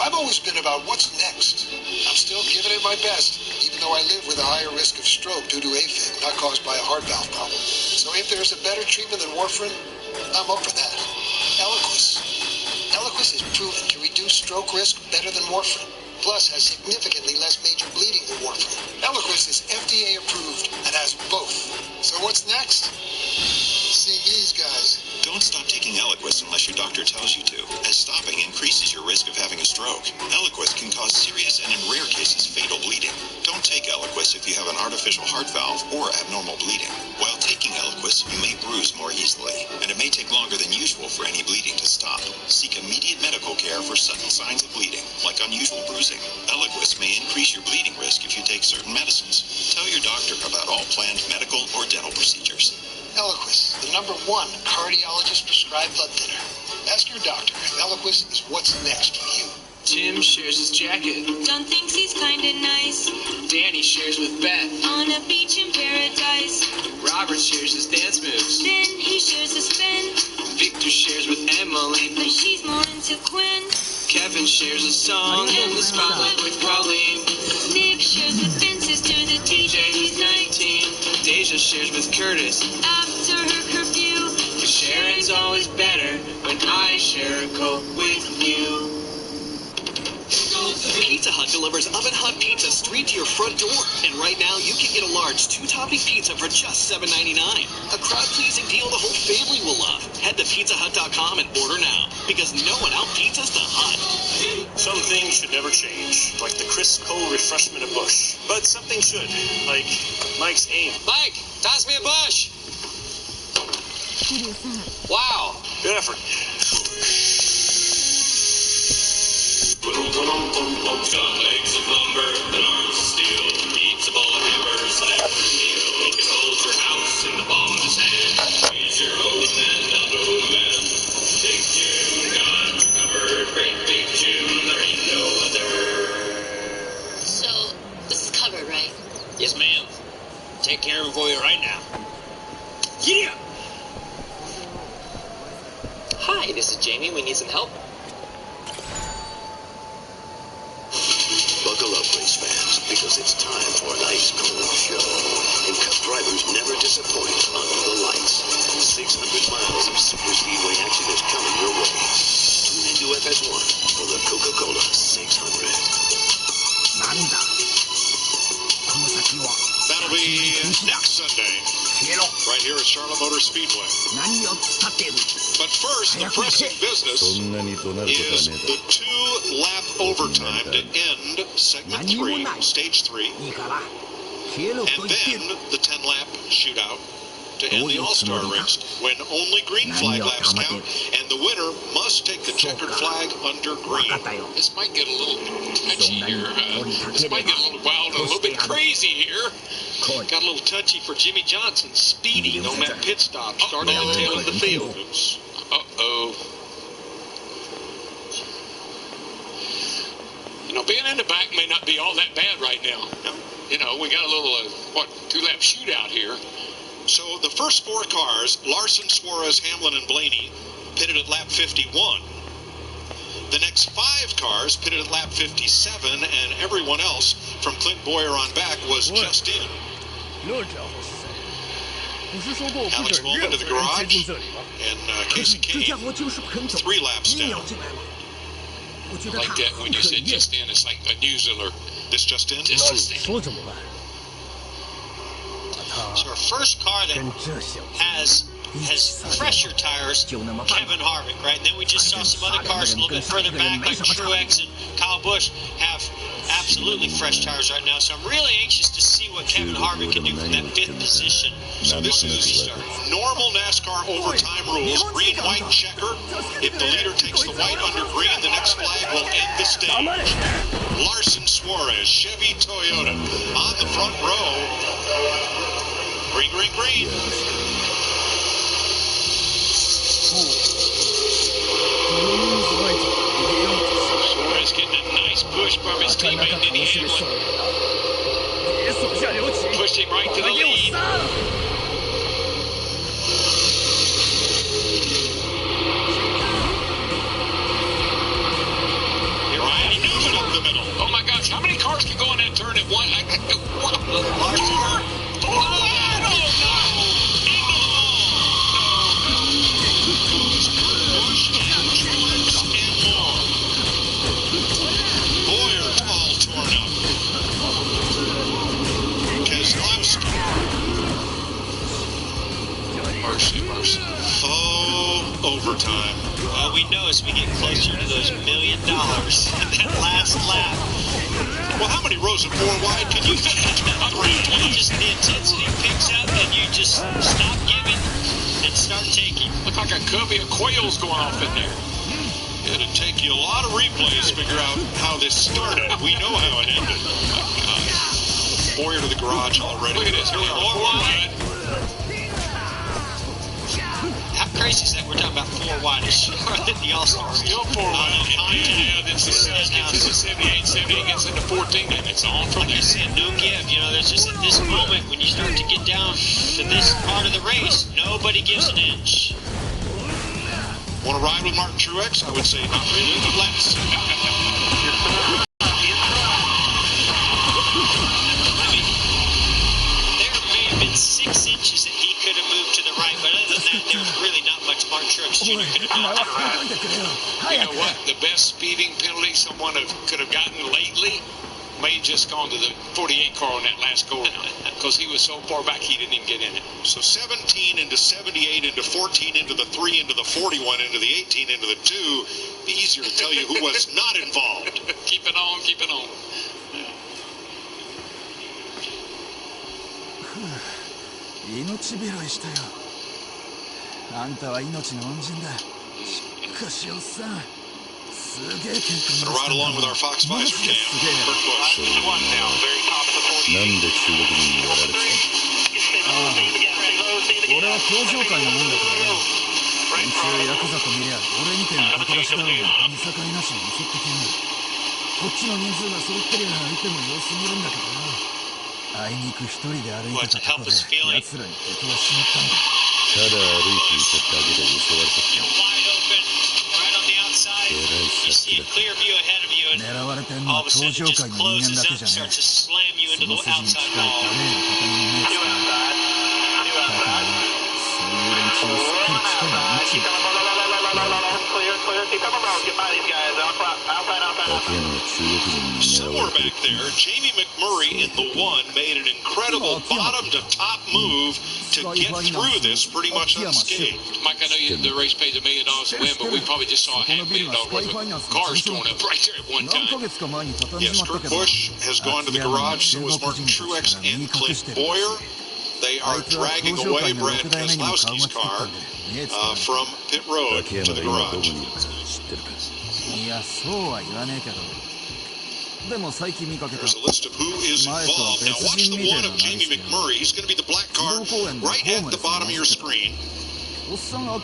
[SPEAKER 23] I've always been about what's next. I'm still giving it my best, even though I live with a higher risk of stroke due to AFib, not caused by a heart valve problem. So if there's a better treatment than warfarin, I'm up for that. Eliquis. Eliquis is proven to reduce stroke risk better than warfarin, plus has significantly less major bleeding than warfarin. Eliquis is FDA approved and has both. So what's next? See these guys.
[SPEAKER 20] Don't stop taking Eliquis unless your doctor tells you to, as stopping increases your risk of having a stroke. Eliquis can cause serious and, in rare cases, fatal bleeding. Don't take Eliquis if you have an artificial heart valve or abnormal bleeding. While taking Eliquis, you may bruise more easily, and it may take longer than usual for any bleeding to stop. Seek immediate medical care for sudden signs of bleeding, like unusual bruising. Eliquis may increase your bleeding risk if you take certain medicines. Tell your doctor about all planned medical or dental procedures.
[SPEAKER 23] Eliquis, the #1 cardiologist-prescribed blood thinner. Ask your doctor if Eliquis is what's next for you.
[SPEAKER 24] Tim shares his jacket.
[SPEAKER 7] John thinks he's kinda nice.
[SPEAKER 24] Danny shares with Beth.
[SPEAKER 7] On a beach in paradise.
[SPEAKER 24] Robert shares his dance moves.
[SPEAKER 7] Then he shares his pen.
[SPEAKER 24] Victor shares with Emily.
[SPEAKER 7] But she's more into Quinn.
[SPEAKER 24] Kevin shares a song in the spotlight with Colleen.
[SPEAKER 7] Nick shares with Vince's to the DJ, he's 19.
[SPEAKER 24] Deja shares with Curtis.
[SPEAKER 7] After her curfew.
[SPEAKER 24] Cause sharing's always better when I share a Coke with you.
[SPEAKER 22] Pizza Hut delivers oven-hot pizza straight to your front door. And right now, you can get a large 2-topping pizza for just $7.99. A crowd-pleasing deal the whole family will love. Head to pizzahut.com and order now, because no one out-pizzas the Hut.
[SPEAKER 6] Some things should never change, like the crisp, cold refreshment of Busch. But something should, like Mike's aim.
[SPEAKER 1] Mike, toss me a Busch. Wow.
[SPEAKER 6] Good effort.
[SPEAKER 14] Got legs of lumber and arms of steel, beats of all hammers and every steel. He can hold your house in the palm of his hand. He's your old man, not old man. Big June, got you covered. Great Big June, there ain't no other.
[SPEAKER 10] So, this is covered, right?
[SPEAKER 18] Yes, ma'am. Take care of it for you right now.
[SPEAKER 14] Yeah!
[SPEAKER 18] Hi, this is Jamie. We need some help.
[SPEAKER 13] Buckle up, race fans, because it's time for an ice cold show. And Cup drivers never disappoint under the lights. 600 miles of super speedway action is coming your way. Tune into FS1 for the Coca-Cola 600.
[SPEAKER 4] That'll be next Sunday, right here at Charlotte Motor Speedway. But first, the pressing business is the 2-lap overtime to end segment 3, stage 3, and then the 10-lap shootout to end the All-Star race, when only green flag laps count, and the winner must take the checkered flag under green.
[SPEAKER 16] This might get a little touchy here. This might get a little wild and a little bit crazy here.
[SPEAKER 1] Got a little touchy for Jimmy Johnson speeding on that pit stop, starting at the tail of the field.
[SPEAKER 16] Uh-oh. You know, being in the back may not be all that bad right now. You know, we got a little, 2-lap shootout here.
[SPEAKER 4] So the first 4 cars, Larson, Suarez, Hamlin, and Blaney, pitted at lap 51. The next 5 cars pitted at lap 57, and everyone else, from Clint Boyer on back, was just in. Alex Bowman to the garage, and Casey Kane 3 laps down.
[SPEAKER 16] Like that when you said just in, it's like a news alert.
[SPEAKER 20] This just in?
[SPEAKER 16] This just in.
[SPEAKER 1] So our first car that has fresher tires, Kevin Harvick, right? And then we just saw some other cars a little bit further back, like Truex and Kyle Busch, have absolutely fresh tires right now. So I'm really anxious to see what Kevin Harvick can do from that 5th position.
[SPEAKER 20] So this is normal NASCAR overtime rules. Green, white, checker. If the leader takes the white under green, the next flag will end the stage. Larson Suarez, Chevy Toyota, on the front row. Green, green, green.
[SPEAKER 16] Suarez getting a nice push from his teammate Denny Hamlin. Pushed him right to the lead. Here, Randy Newman up the middle. Oh my gosh, how many cars can go in that turn at one?
[SPEAKER 20] Overtime.
[SPEAKER 1] Well, we know as we get closer to those $1 million in that last lap.
[SPEAKER 20] Well, how many rows of 4 wide can you fit?
[SPEAKER 1] Just the intensity picks up and you just stop giving and start taking.
[SPEAKER 16] Look like a covey of quails going off in there.
[SPEAKER 20] It'd take you a lot of replays to figure out how this started. We know how it ended. Boyer to the garage already.
[SPEAKER 16] Look at this. Here we are. 4 wide.
[SPEAKER 1] How crazy is that? We're talking about 4 wide. It's shorter than the All-Stars.
[SPEAKER 16] Still 4 wide. Yeah, this gets into 78, 78 gets into 14, and it's on from
[SPEAKER 1] there. Like I said, no give. You know, there's just at this moment when you start to get down to this part of the race, nobody gives an inch.
[SPEAKER 20] Want to ride with Martin Truex? I would say not really, but let's.
[SPEAKER 1] Been 6 inches that he could have moved to the right, but other than that, there's really not much Martin Truex Jr. could have done to the right.
[SPEAKER 16] You know what? The best speeding penalty someone could have gotten lately may have just gone to the 48 car on that last go around because he was so far back he didn't even get in it.
[SPEAKER 20] So 17 into 78 into 14 into the 3 into the 41 into the 18 into the 2. Be easier to tell you who was not involved.
[SPEAKER 16] Keep it on, keep it on.
[SPEAKER 11] 命拾いしたよ。あんたは命の恩人だ。しかしおっさん、すげえ結婚だ。
[SPEAKER 20] Ride along with our Fox Visor cam. Kurt Busch.
[SPEAKER 11] なんで中国人にやられてたの？俺は工場会のもんだからよ。連中ヤクザと見りゃ俺みてえな駆け出しだろうが見境なしに襲ってきやがる。こっちの人数が揃ってりゃ相手も様子見るんだけどよ。 あいにく一人で歩いてたとこで奴らに敵はしまったんだ。ただ歩いていただけで襲われたって。狙われてんのは工場会の人間だけじゃねえ。その筋に近いダメーな方に目つける。だから今、そういう連中をすっかり力が持ちに。
[SPEAKER 20] Somewhere back there, Jamie McMurray in the 1 made an incredible bottom-to-top move to get through this pretty much unscathed.
[SPEAKER 16] Mike, I know the race pays $1 million to win, but we probably just saw a $500 million worth of cars torn up right there at one time.
[SPEAKER 20] Yes, Kurt Busch has gone to the garage, so is Martin Truex and Clint Boyer. They are dragging away Brad Keselowski's car from pit road to the garage. There's a list of who is involved. Now watch the 1 of Jamie McMurray. He's going to be the black car right at the bottom of your screen. Go slow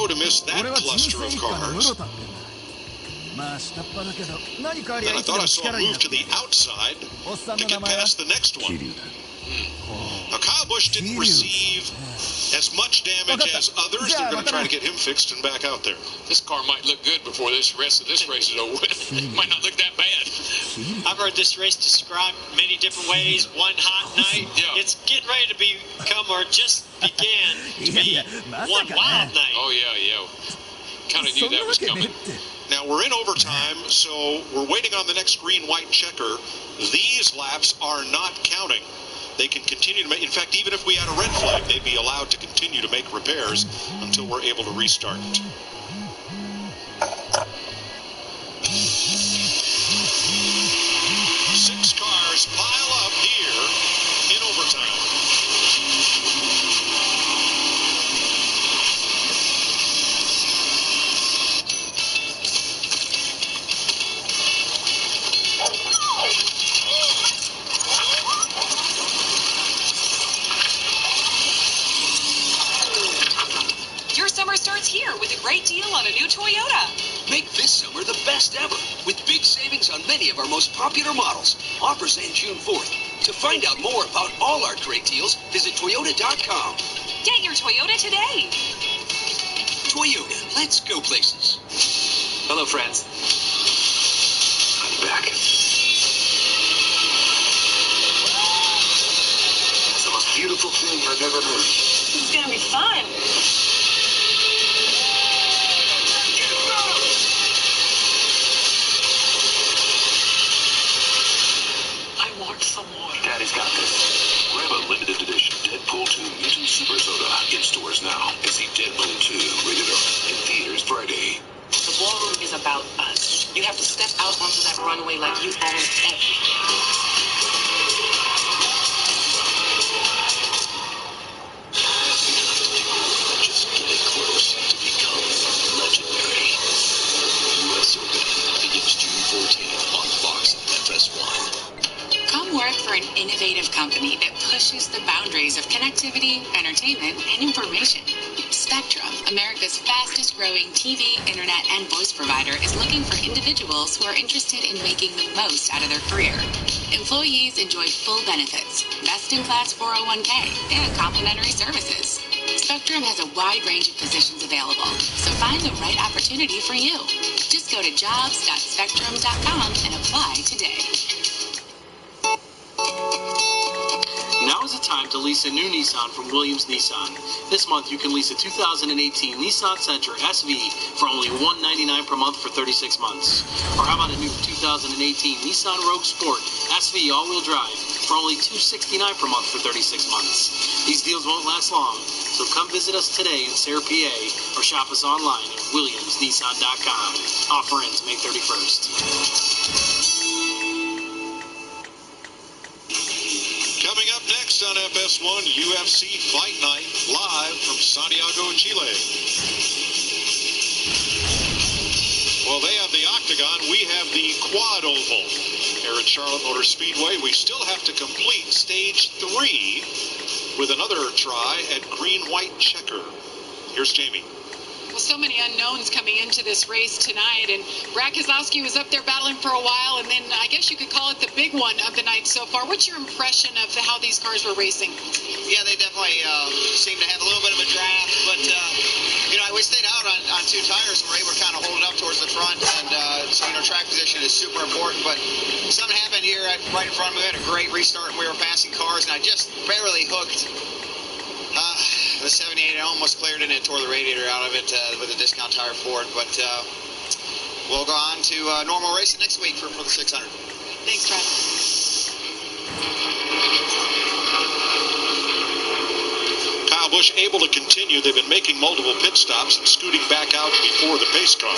[SPEAKER 20] to miss that cluster of cars. Then I thought I saw a move to the outside to get past the next one. Now, Kyle Busch didn't receive as much damage as others. They're going to try to get him fixed and back out there.
[SPEAKER 16] This car might look good before the rest of this race is over with. It might not look that bad.
[SPEAKER 1] I've heard this race described many different ways. One hot night. It's getting ready to become, or just began to be, one wild night.
[SPEAKER 16] Oh, yeah. Kind of knew that was coming.
[SPEAKER 4] Now, we're in overtime, so we're waiting on the next green-white checker. These laps are not counting. They can continue to make, in fact, even if we had a red flag, they'd be allowed to continue to make repairs until we're able to restart. 6 cars pile up here in overtime.
[SPEAKER 10] Your summer starts here with a great deal on a new Toyota.
[SPEAKER 13] Make this summer the best ever with big savings on many of our most popular models. Offers end June 4th. To find out more about all our great deals, visit Toyota.com.
[SPEAKER 10] Get your Toyota today.
[SPEAKER 13] Toyota, let's go places.
[SPEAKER 18] Hello, friends. I'm back. It's the most beautiful thing I've ever heard.
[SPEAKER 7] This is gonna be fun.
[SPEAKER 18] Daddy's got this. Grab a limited edition Deadpool 2 Mutant Super Soda in stores now and see Deadpool 2 rated R in theaters Friday.
[SPEAKER 17] The ballroom is about us. You have to step out onto that runway like you own everything.
[SPEAKER 13] Just getting close to become legendary. U.S. Open begins June 14th on Fox and FS1.
[SPEAKER 10] Come work for an innovative company that pushes the boundaries of connectivity, entertainment, and information. Spectrum, America's fastest growing TV, internet, and voice provider, is looking for individuals who are interested in making the most out of their career. Employees enjoy full benefits, best-in-class 401k, and complimentary services. Spectrum has a wide range of positions available, so find the right opportunity for you. Just go to jobs.spectrum.com and apply today.
[SPEAKER 2] Now is the time to lease a new Nissan from Williams Nissan. This month you can lease a 2018 Nissan Sentra SV for only $199 per month for 36 months. Or how about a new 2018 Nissan Rogue Sport SV all-wheel drive for only $269 per month for 36 months. These deals won't last long, so come visit us today in Sarah, PA, or shop us online at WilliamsNissan.com. Offer ends May 31st.
[SPEAKER 4] Coming up next on FS1, UFC Fight Night, live from Santiago, Chile. Well, they have the octagon, we have the quad oval. Here at Charlotte Motor Speedway, we still have to complete stage 3 with another try at green-white checker. Here's Jamie.
[SPEAKER 12] Well, so many unknowns coming into this race tonight, and Brad Keselowski was up there battling for a while, and then I guess you could call it the big one of the night so far. What's your impression of how these cars were racing?
[SPEAKER 19] Yeah, they definitely seem to have a little bit of a draft, but we stayed out on 2 tires and were able to kind of hold it up towards the front, and so track position is super important, but something happened here right in front of me. We had a great restart and we were passing cars, and I just barely hooked the 78. I almost cleared it and it tore the radiator out of it with a discount tire Ford, but we'll go on to normal racing next week for the 600.
[SPEAKER 12] Thanks, Brad.
[SPEAKER 4] Kyle Busch able to continue. They've been making multiple pit stops and scooting back out before the pace car.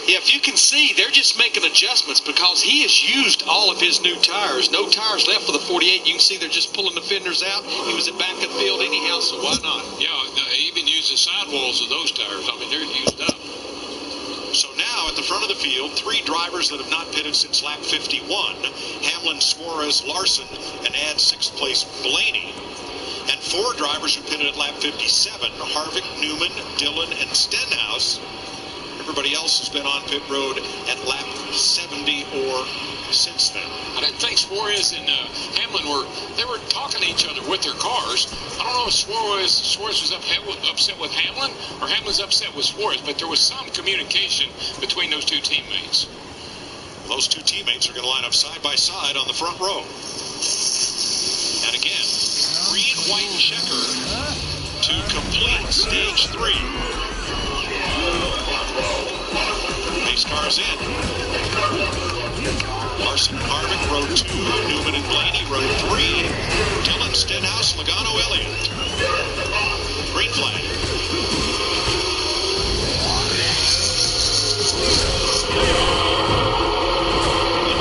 [SPEAKER 6] Yeah, if you can see, they're just making adjustments because he has used all of his new tires. No tires left for the 48. You can see they're just pulling the fenders out. He was at back of the field anyhow, so why not?
[SPEAKER 16] Yeah, they even use the sidewalls of those tires. I mean, they're used up.
[SPEAKER 4] So now at the front of the field, 3 drivers that have not pitted since lap 51. Hamlin, Suarez, Larson, and add 6th place Blaney. And 4 drivers who pitted at lap 57. Harvick, Newman, Dillon, and Stenhouse. Everybody else has been on pit road at lap 70 or since then.
[SPEAKER 16] I didn't think Suarez and Hamlin were talking to each other with their cars. I don't know if Suarez was upset with Hamlin or Hamlin's upset with Suarez, but there was some communication between those 2 teammates.
[SPEAKER 4] Those two teammates are going to line up side by side on the front row. And again, green, white, checker to complete stage 3. Pace cars in. Larson and Harvick, row 2. Newman and Blaney, row 3. Dillon, Stenhouse, Logano, Elliott. Green flag.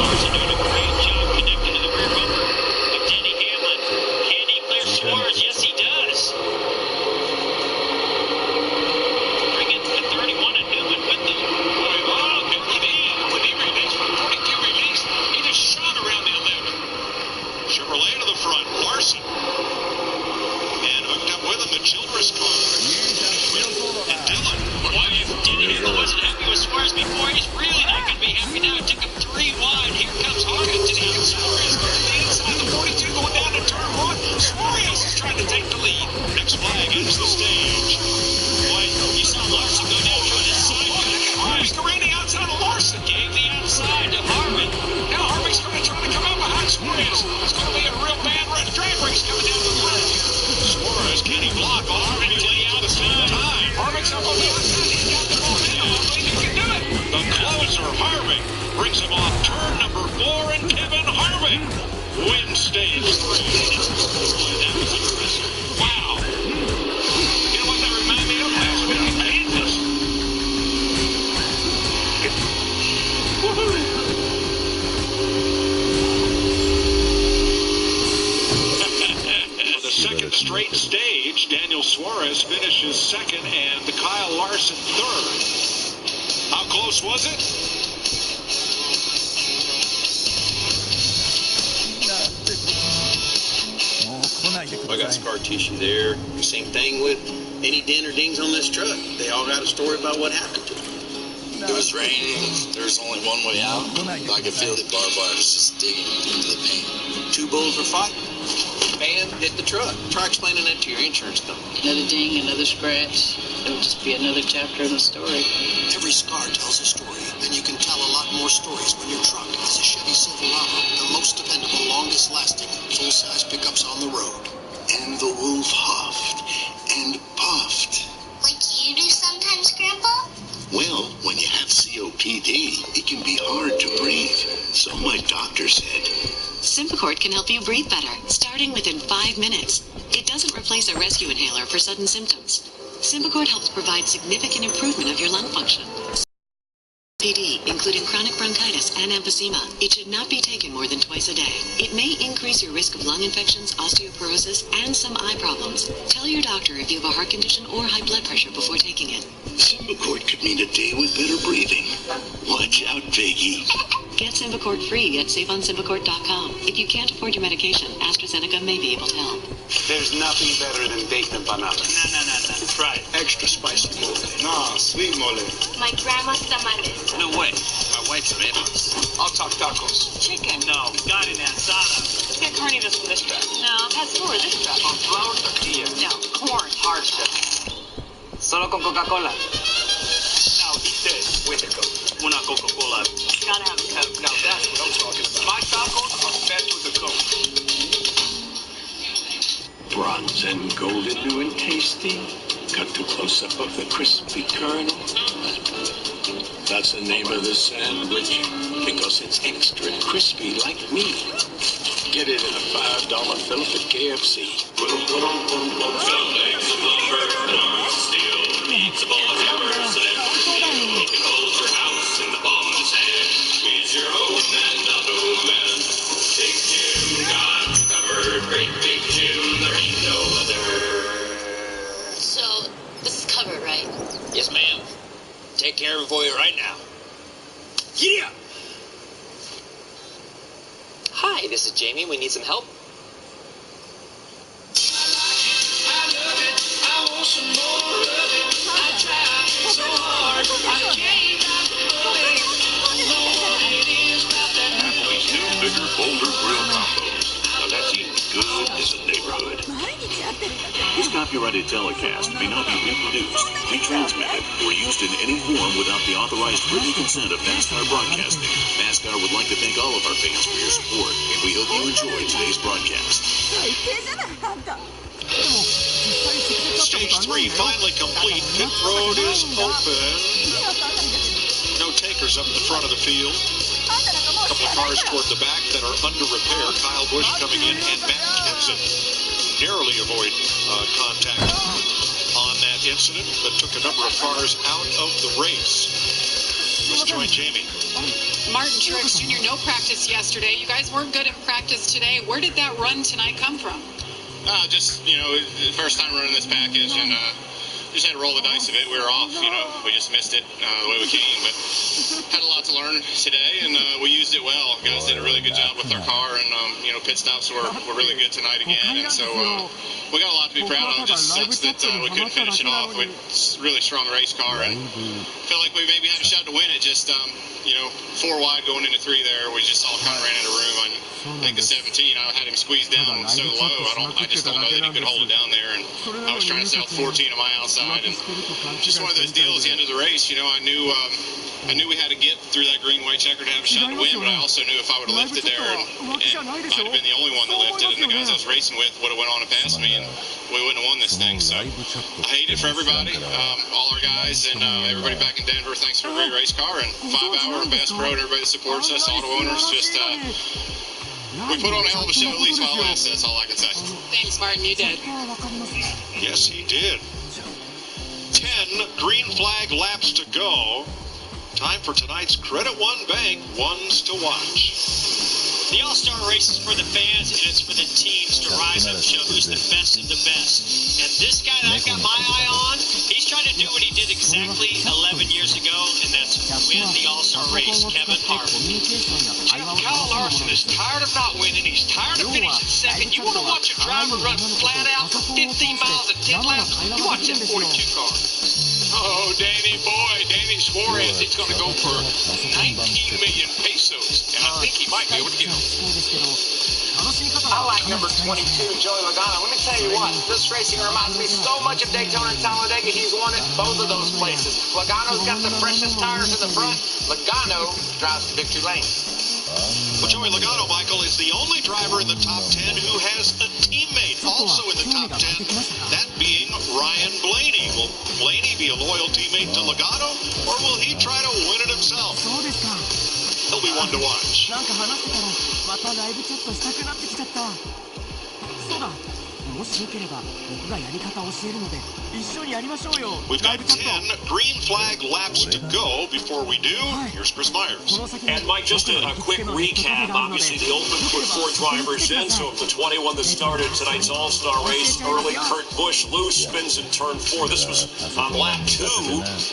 [SPEAKER 1] Larson doing a great job connecting to the rear bumper of Denny Hamlin. Can he clear Suarez? Yes, he does. Bringing the 31 and Newman with them.
[SPEAKER 4] Chevrolet to the front, Larson. And hooked up with him, the Childress car. And Dillon.
[SPEAKER 1] Boy, if Denny Hamlin wasn't happy with Suarez before, he's really not going to be happy now. It took him 3 wide. Here comes Harvick to the Suarez goes to the inside of the 42 going down to turn 1. Suarez is trying to take the lead.
[SPEAKER 4] Next flag ends the stage.
[SPEAKER 1] Boy, you saw Larson go down trying to sidetrack. Harvick's around the outside of Larson. Gave the outside to Harvick. Now Harvick's going to try to come out behind Suarez. It's going to be a real bad drag race coming down the line.
[SPEAKER 4] Suarez, can he block? Harvick to the outside.
[SPEAKER 1] Harvick's up on the outside. He's got the momentum. I believe he can do it.
[SPEAKER 4] The closer, Harvick, brings him off turn number 4, and Kevin Harvick wins stage 3.
[SPEAKER 1] That was impressive. Wow. You know what that reminded me of? Last week in Kansas. Woohoo!
[SPEAKER 4] For the second straight stage, Daniel Suarez finishes second and Kyle Larson third. How close was it?
[SPEAKER 5] I got scar tissue there. Same thing with any dent or dings on this truck. They all got a story about what happened to them.
[SPEAKER 9] It was raining. There was only one way out. I could feel the barbed wire was just digging into the paint.
[SPEAKER 5] 2 bulls were fighting. Man hit the truck. Try explaining that to your insurance company.
[SPEAKER 15] Another ding, another scratch. It would just be another chapter in the story.
[SPEAKER 13] Every scar tells a story, and you can tell a lot more stories when your truck is a Chevy Silverado, the most dependable, longest-lasting, full-size pickups on the road. And the wolf huffed and puffed.
[SPEAKER 21] Like you do sometimes, Grandpa?
[SPEAKER 13] Well, when you have COPD, it can be hard to breathe. So my doctor said.
[SPEAKER 10] Symbicort can help you breathe better, starting within 5 minutes. It doesn't replace a rescue inhaler for sudden symptoms. Symbicort helps provide significant improvement of your lung function. COPD, including chronic bronchitis and emphysema. It should not be taken more than twice a day. It may increase your risk of lung infections, osteoporosis, and some eye problems. Tell your doctor if you have a heart condition or high blood pressure before taking it.
[SPEAKER 13] Symbicort could mean a day with better breathing. Watch out, Piggy.
[SPEAKER 10] Get Symbicort free at saveonsymbicort.com. If you can't afford your medication, AstraZeneca may be able to help.
[SPEAKER 9] There's nothing better than baked empanadas.
[SPEAKER 5] No. Try it.
[SPEAKER 9] Extra spicy mole. No, sweet mole.
[SPEAKER 21] My grandma's tamales.
[SPEAKER 5] No way. My wife's famous.
[SPEAKER 9] I'll talk tacos.
[SPEAKER 15] Chicken.
[SPEAKER 5] No.
[SPEAKER 15] Carne asada. Get carnitas from this truck. No, pastor, this truck.
[SPEAKER 9] On flour tortilla.
[SPEAKER 15] No, corn.
[SPEAKER 9] Hard shell.
[SPEAKER 15] Solo con Coca-Cola.
[SPEAKER 9] Now eat this with the Coke.
[SPEAKER 5] Una Coca-Cola.
[SPEAKER 15] Gotta have a Coke.
[SPEAKER 9] Now that's what I'm talking about. My tacos are best with the Coke.
[SPEAKER 25] Bronze and golden, new and tasty. Cut to close-up of the crispy kernel. That's the name of the sandwich, because it's extra crispy like me. Get it in a $5 fill at KFC.
[SPEAKER 14] Some legs of lumber, arms of steel, pizza balls, hammers, and everything. You can hold your house in the palm of his hand. He's your old man, not old man. Big Jim, got covered. Great Big Jim, there ain't no other.
[SPEAKER 10] So, this is covered, right?
[SPEAKER 5] Yes, ma'am. Take care of it for you right now. Yeah! Hi, this is Jamie. We need some help.
[SPEAKER 14] Applebee's new, bigger, bolder grill combos. Now that's eating good as a neighborhood.
[SPEAKER 15] He's got
[SPEAKER 3] copyrighted telecast may not be reproduced, retransmitted, or used in any form without the authorized written consent of NASCAR Broadcasting. NASCAR would like to thank all of our fans for your support, and we hope you enjoyed today's broadcast.
[SPEAKER 4] Stage 3 finally complete. Pit road is open. No takers up the front of the field. A couple of cars toward the back that are under repair. Kyle Busch coming in, and Matt Kenseth narrowly avoid contact on that incident that took a number of cars out of the race. Let's join Jamie.
[SPEAKER 12] Martin Truex Jr., no practice yesterday. You guys weren't good in practice today. Where did that run tonight come from?
[SPEAKER 8] Just, the first time running this package, and just had to roll the dice a bit. We were off, we just missed it the way we came, but had a lot to learn today, and we used it well. Guys did a really good job with our car, and, pit stops were really good tonight again, and so we got a lot to be proud of. It just sucks that we couldn't finish it off with a really strong race car, and feel like we maybe had a shot to win it, just, 4 wide going into 3 there. We just all kind of ran out of room. I think the 17, I had him squeezed down so low. I just don't know that he could hold it down there, and I was trying to sell 14 on my outside, and just one of those deals at the end of the race. I knew we had to get through that green white checker to have a shot to win, but I also knew if I would have lifted there, and I'd have been the only one that lifted, and the guys I was racing with would have went on and passed me, and we wouldn't have won this thing. So I hate it for everybody, all our guys, and everybody back in Denver. Thanks for a great race car, and 5 Hour and Bass Pro, and everybody that supports us, auto owners. Just we put on a hell of a show, at least while it lasted. That's all I can say.
[SPEAKER 12] Thanks, Martin. You did.
[SPEAKER 4] Yes, he did. 10 green flag laps to go. Time for tonight's Credit One Bank Ones to Watch.
[SPEAKER 1] The All-Star race is for the fans, and it's for the teams to rise up and show who's the best of the best. And this guy that I've got my eye on, he's trying to do what he did exactly 11 years ago, and that's win the All-Star race, Kevin Harvick.
[SPEAKER 6] Kyle Larson is tired of not winning. He's tired of finishing second. You want to watch a driver run flat out for 15 miles and 10 laps? You watch that 42 car. Oh, Danny Suarez, he's going to go for 19 million pesos, and I think he might be able to get it.
[SPEAKER 19] I like number 22, Joey Logano. Let me tell you what, this racing reminds me so much of Daytona and Talladega. He's won at both of those places. Logano's got the freshest tires in the front. Logano drives to victory lane.
[SPEAKER 4] Well, Joey Logano, Michael, is the only driver in the top 10 who has a teammate also in the top 10, that being Ryan Blaney. Will Blaney be a loyal teammate to Logano, or will he try to win it himself? He'll be one to watch. We've got 10 green flag laps to go. Before we do, here's Chris Myers.
[SPEAKER 3] And Mike, just a quick recap. Obviously, the Open put 4 drivers in, so of the 21 that started tonight's All-Star race, early Kurt Busch loose, spins in turn 4. This was on lap 2,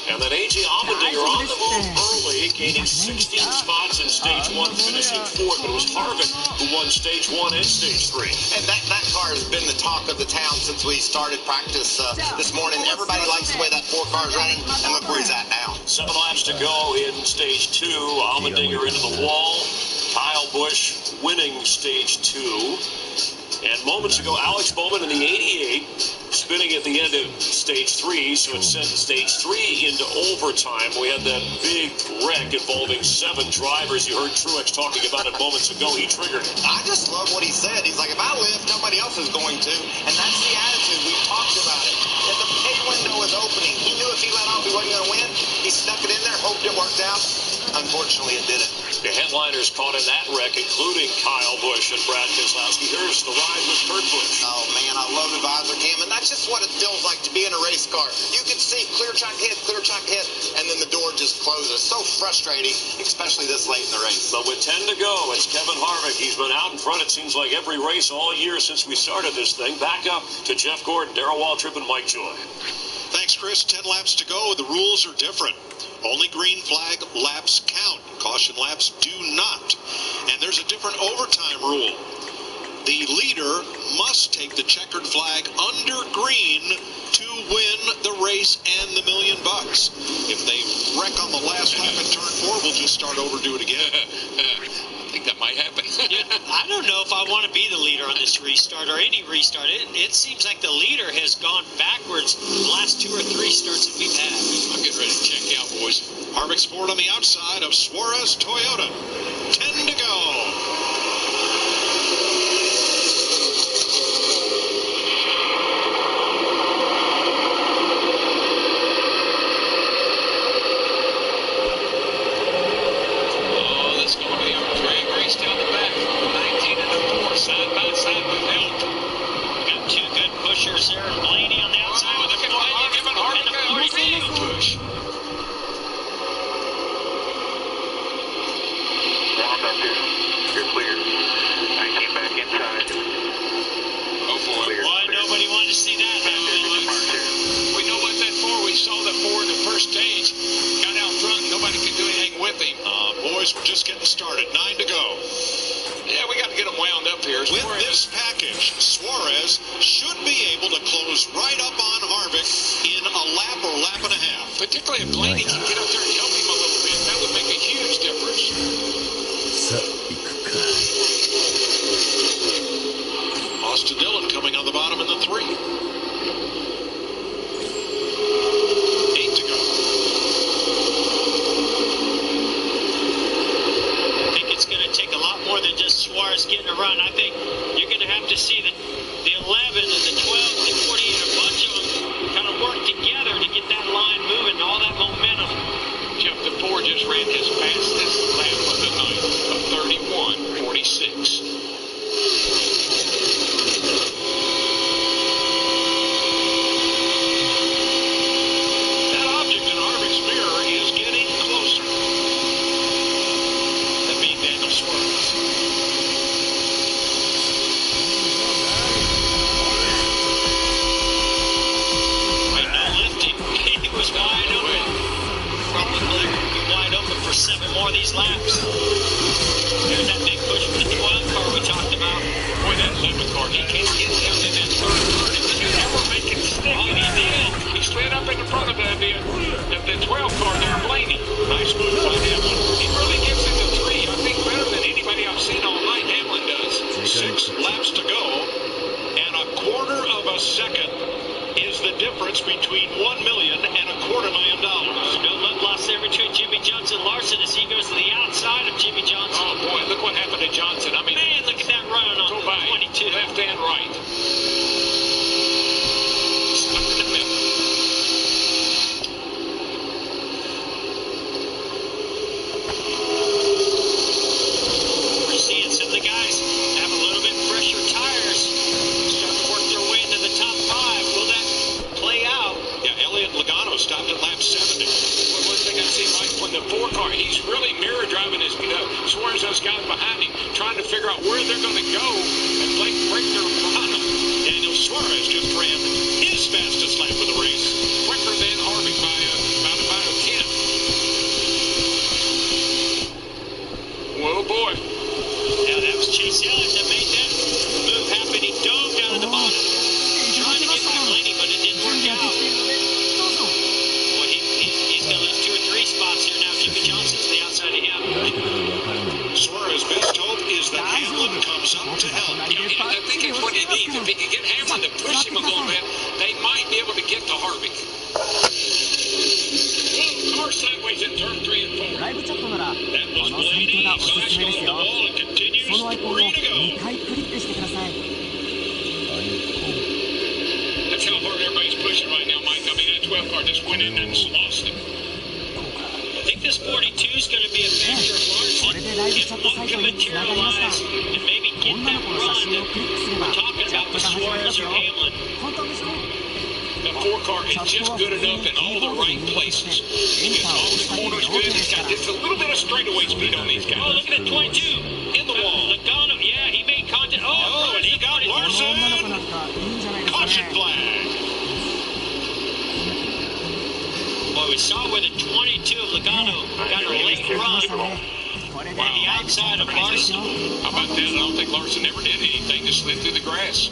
[SPEAKER 3] and then A.J. Allmendinger on the move early, gaining 16 spots in stage 1, finishing 4th. But it was Harvick who won stage 1 and stage 3.
[SPEAKER 19] And that car has been the talk of the town since we started practice this morning. Everybody likes the way that 4 car's running, and look where he's at now.
[SPEAKER 3] 7 laps to go in stage 2. Allmendinger into the wall. Kyle Busch winning stage 2. And moments ago, Alex Bowman in the 88, spinning at the end of stage 3, so it sent stage 3 into overtime. We had that big wreck involving 7 drivers. You heard Truex talking about it moments ago. He triggered it.
[SPEAKER 19] I just love what he said. He's like, if I live, nobody else is going to. And that's the attitude. We talked about it. If the pay window was opening, he knew if he let off, he wasn't going to win. He stuck it in there, hoped it worked out. Unfortunately, it didn't.
[SPEAKER 3] The headliners caught in that wreck, including Kyle Busch and Brad Keselowski. Here's the ride with Kurt Busch.
[SPEAKER 19] Oh, man, I love the visor cam, and that's just what it feels like to be in a race car. You can see clear track hit, and then the door just closes. So frustrating, especially this late in the race.
[SPEAKER 3] But with 10 to go, it's Kevin Harvick. He's been out in front, it seems like, every race all year since we started this thing. Back up to Jeff Gordon, Darrell Waltrip, and Mike Joy.
[SPEAKER 4] Thanks, Chris. 10 laps to go. The rules are different. Only green flag laps count. Caution laps do not. And there's a different overtime rule. The leader must take the checkered flag under green to win the race and the $1 million. If they wreck on the last lap in turn 4, we'll just start over, do it again.
[SPEAKER 6] I think that might happen.
[SPEAKER 1] Yeah, I don't know if I want to be the leader on this restart or any restart. It seems like the leader has gone backwards the last 2 or 3 starts that we've had.
[SPEAKER 16] I'm getting ready to check out, boys.
[SPEAKER 4] Harvick's Ford on the outside of Suarez Toyota. 10 to go.
[SPEAKER 16] Down the back, 19 and 4, side by side with Hilt.
[SPEAKER 1] Got 2 good pushers there. Blaney on the outside with the 40
[SPEAKER 16] giving Harvick a push.
[SPEAKER 11] One up here. You're clear. 19 back inside.
[SPEAKER 16] Go for it.
[SPEAKER 1] Boy, nobody wanted to see that happen.
[SPEAKER 16] We know what that for. We saw that for in the first stage. Got out front. Nobody could do anything with him.
[SPEAKER 4] Boys, we're just getting started. 9 to go.
[SPEAKER 16] Yeah, we got to get them wound up here.
[SPEAKER 4] With this package, Suarez should be able to close right up on Harvick in a lap or lap and a half.
[SPEAKER 16] Particularly if Blaney can get up there and help him a little bit. That would make a huge difference.
[SPEAKER 4] Austin Dillon coming on the bottom in the 3. 8 to go.
[SPEAKER 1] Take a lot more than just Suarez getting a run. I think you're going to have to see the 11 and the 12 and the 48, a bunch of them kind of work together to get that line moving, all that momentum.
[SPEAKER 16] Jeff, the Ford just ran his fastest lap of the night of 31.46. That object in Harvick's mirror is getting closer. That being Daniel Suarez.
[SPEAKER 1] Right, no lifting. He was wide open. Probably be wide open for 7 more of these laps. There's that big push for the 12 car we talked about.
[SPEAKER 16] Boy, that 11 car, he can't get down in that third turn. They were making stick, and he did. He slid up in the front of the 12 car there, Blaney. Nice move by Hamlin. He really gives it a 3, I think, better than anybody I've seen all night. Hamlin does.
[SPEAKER 4] 6 laps to go, and a quarter of a second is the difference between $1 million and $250,000.
[SPEAKER 1] No love lost there between Jimmy Johnson and Larson as he goes to the outside of Jimmy Johnson.
[SPEAKER 16] Oh, boy, look what happened to Johnson. I mean,
[SPEAKER 1] man, look at that run on
[SPEAKER 16] go by
[SPEAKER 1] 22.
[SPEAKER 16] Left and right. Stuck in the middle.
[SPEAKER 1] We're seeing some of the guys have a little bit fresher tires, starting to work their way into the top 5. Will that play out?
[SPEAKER 4] Yeah, Elliott Logano stopped at lap 70.
[SPEAKER 16] Well, one thing I see, Mike, when the 4 car, he's really mirror driving his Suarez, those guys behind him, trying to figure out where they're going to go and break their run.
[SPEAKER 4] Daniel Suarez just ran his fastest lap of the race.
[SPEAKER 16] Quicker than Harvick by about a 10. Whoa, boy.
[SPEAKER 1] Yeah, that was Chase Elliott that made that move happen. He dove down at the bottom, trying to get by Blaney, but it didn't work out. Boy, he's going to lose 2 or 3 spots here now. Jimmy Johnson's the outside of him.
[SPEAKER 4] Suarez's best hope is that Hamlin comes up to help.
[SPEAKER 16] Yeah, I think that's what he needs. If he can get Hamlin to push him a little bit, they might be able to get to Harvick. Car sideways in turn 3 and 4.
[SPEAKER 20] That
[SPEAKER 16] was Blaney. Slashed on the wall and continues 3 to go. That's how hard everybody's pushing right now, Mike. I mean, that 12 car just went in and lost him.
[SPEAKER 1] I think this 42 is going to be a factor of Larson. If one can materialize and maybe get that run that we're talking about with Suarez or Hamlin.
[SPEAKER 16] The 4 car is just good enough in all the right places. He gets all the corners good. He's got just a little bit of straightaway speed on these guys.
[SPEAKER 1] Oh, look at that 22.
[SPEAKER 16] In the wall.
[SPEAKER 1] Logano, yeah, he made contact. Oh, and he got it.
[SPEAKER 4] Larson! Caution flag.
[SPEAKER 1] Boy, we saw where the 22 of Logano got a late run.
[SPEAKER 16] Wow.
[SPEAKER 1] The outside of Larson.
[SPEAKER 16] How about that? I don't think Larson ever did anything. Just slid through the grass.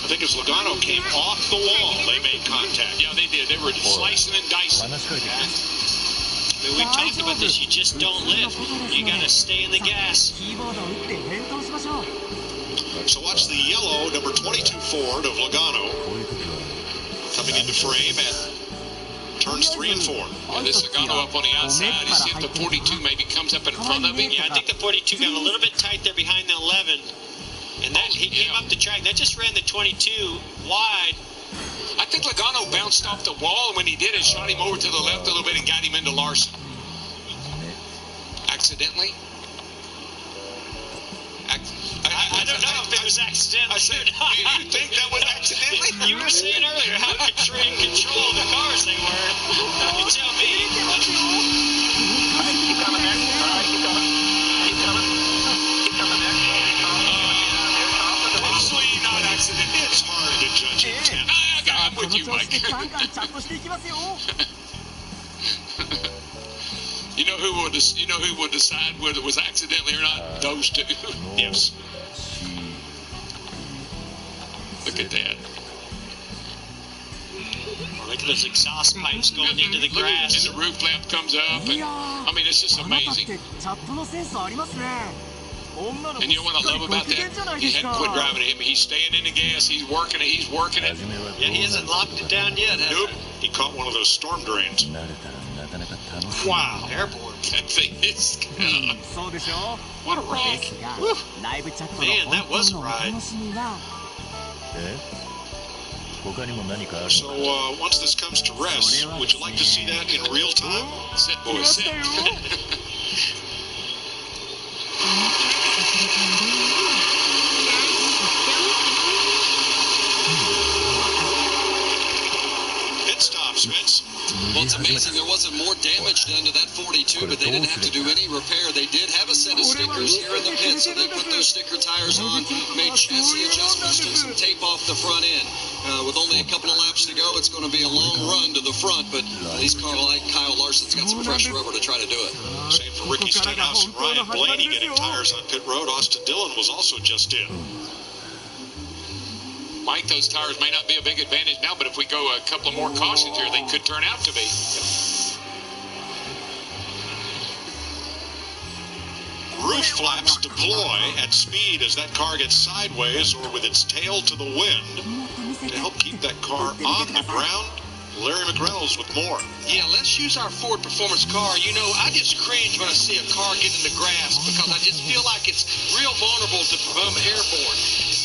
[SPEAKER 4] I think as Logano came off the wall, they made contact.
[SPEAKER 16] Yeah, they did. They were slicing and dicing.
[SPEAKER 1] mean, we've talked about this. You just don't lift. You got to stay in the gas.
[SPEAKER 4] So watch the yellow number 22 Ford of Logano coming into frame at turns 3 and 4.
[SPEAKER 16] Yeah, this Logano up on the outside. You see if the 42 maybe comes up in front of him.
[SPEAKER 1] Yeah, I think the 42 got a little bit tight there behind the 11. And then he came up the track. That just ran the 22 wide.
[SPEAKER 16] I think Logano bounced off the wall, and when he did, it shot him over to the left a little bit and got him into Larson. Accidentally?
[SPEAKER 1] I don't know if it was accidental.
[SPEAKER 16] I said, do you think that was accidentally?
[SPEAKER 1] You were saying earlier how in control of the cars they were. You tell me.
[SPEAKER 11] Keep coming there. All right, keep coming. Keep coming. Keep coming there.
[SPEAKER 16] Probably not accidentally.
[SPEAKER 4] It's hard to judge intent.
[SPEAKER 16] I'm with you, Mike. You know who would decide whether it was accidentally or not? Those two.
[SPEAKER 4] Yes.
[SPEAKER 16] Look at that.
[SPEAKER 1] Oh, look at those exhaust pipes going into the grass.
[SPEAKER 16] And the roof lamp comes up. And, I mean, it's just amazing. And you know what I love about that? He hadn't quit driving him. He's staying in the gas. He's working it. He's working it.
[SPEAKER 1] Yeah, he hasn't locked it down yet.
[SPEAKER 4] Nope. He caught one of those storm drains.
[SPEAKER 1] Wow. Airborne.
[SPEAKER 16] That thing is what a ride.
[SPEAKER 1] Man, that was a ride.
[SPEAKER 4] So once this comes to rest, would you like to see that in real time?
[SPEAKER 16] Sit, boy, sit.
[SPEAKER 4] Pit stops, Vince.
[SPEAKER 13] Well, it's amazing there wasn't more damage done to that 42, but they didn't have to do any repair. They did have a set of stickers here in the pit, so they put those sticker tires on, made chassis adjustments, took some tape off the front end. With only a couple of laps to go, it's going to be a long run to the front, but at least Kyle Larson's got some pressure over to try to do it.
[SPEAKER 4] Same for Ricky Stenhouse and Ryan Blaney getting tires on pit road. Austin Dillon was also just in.
[SPEAKER 16] Mike, those tires may not be a big advantage now, but if we go a couple of more cautions here, they could turn out to be.
[SPEAKER 4] Roof flaps deploy at speed as that car gets sideways or with its tail to the wind to help keep that car on the ground. Larry McReynolds with more.
[SPEAKER 6] Yeah, let's use our Ford Performance car. You know, I just cringe when I see a car get in the grass because I just feel like it's real vulnerable to become airborne.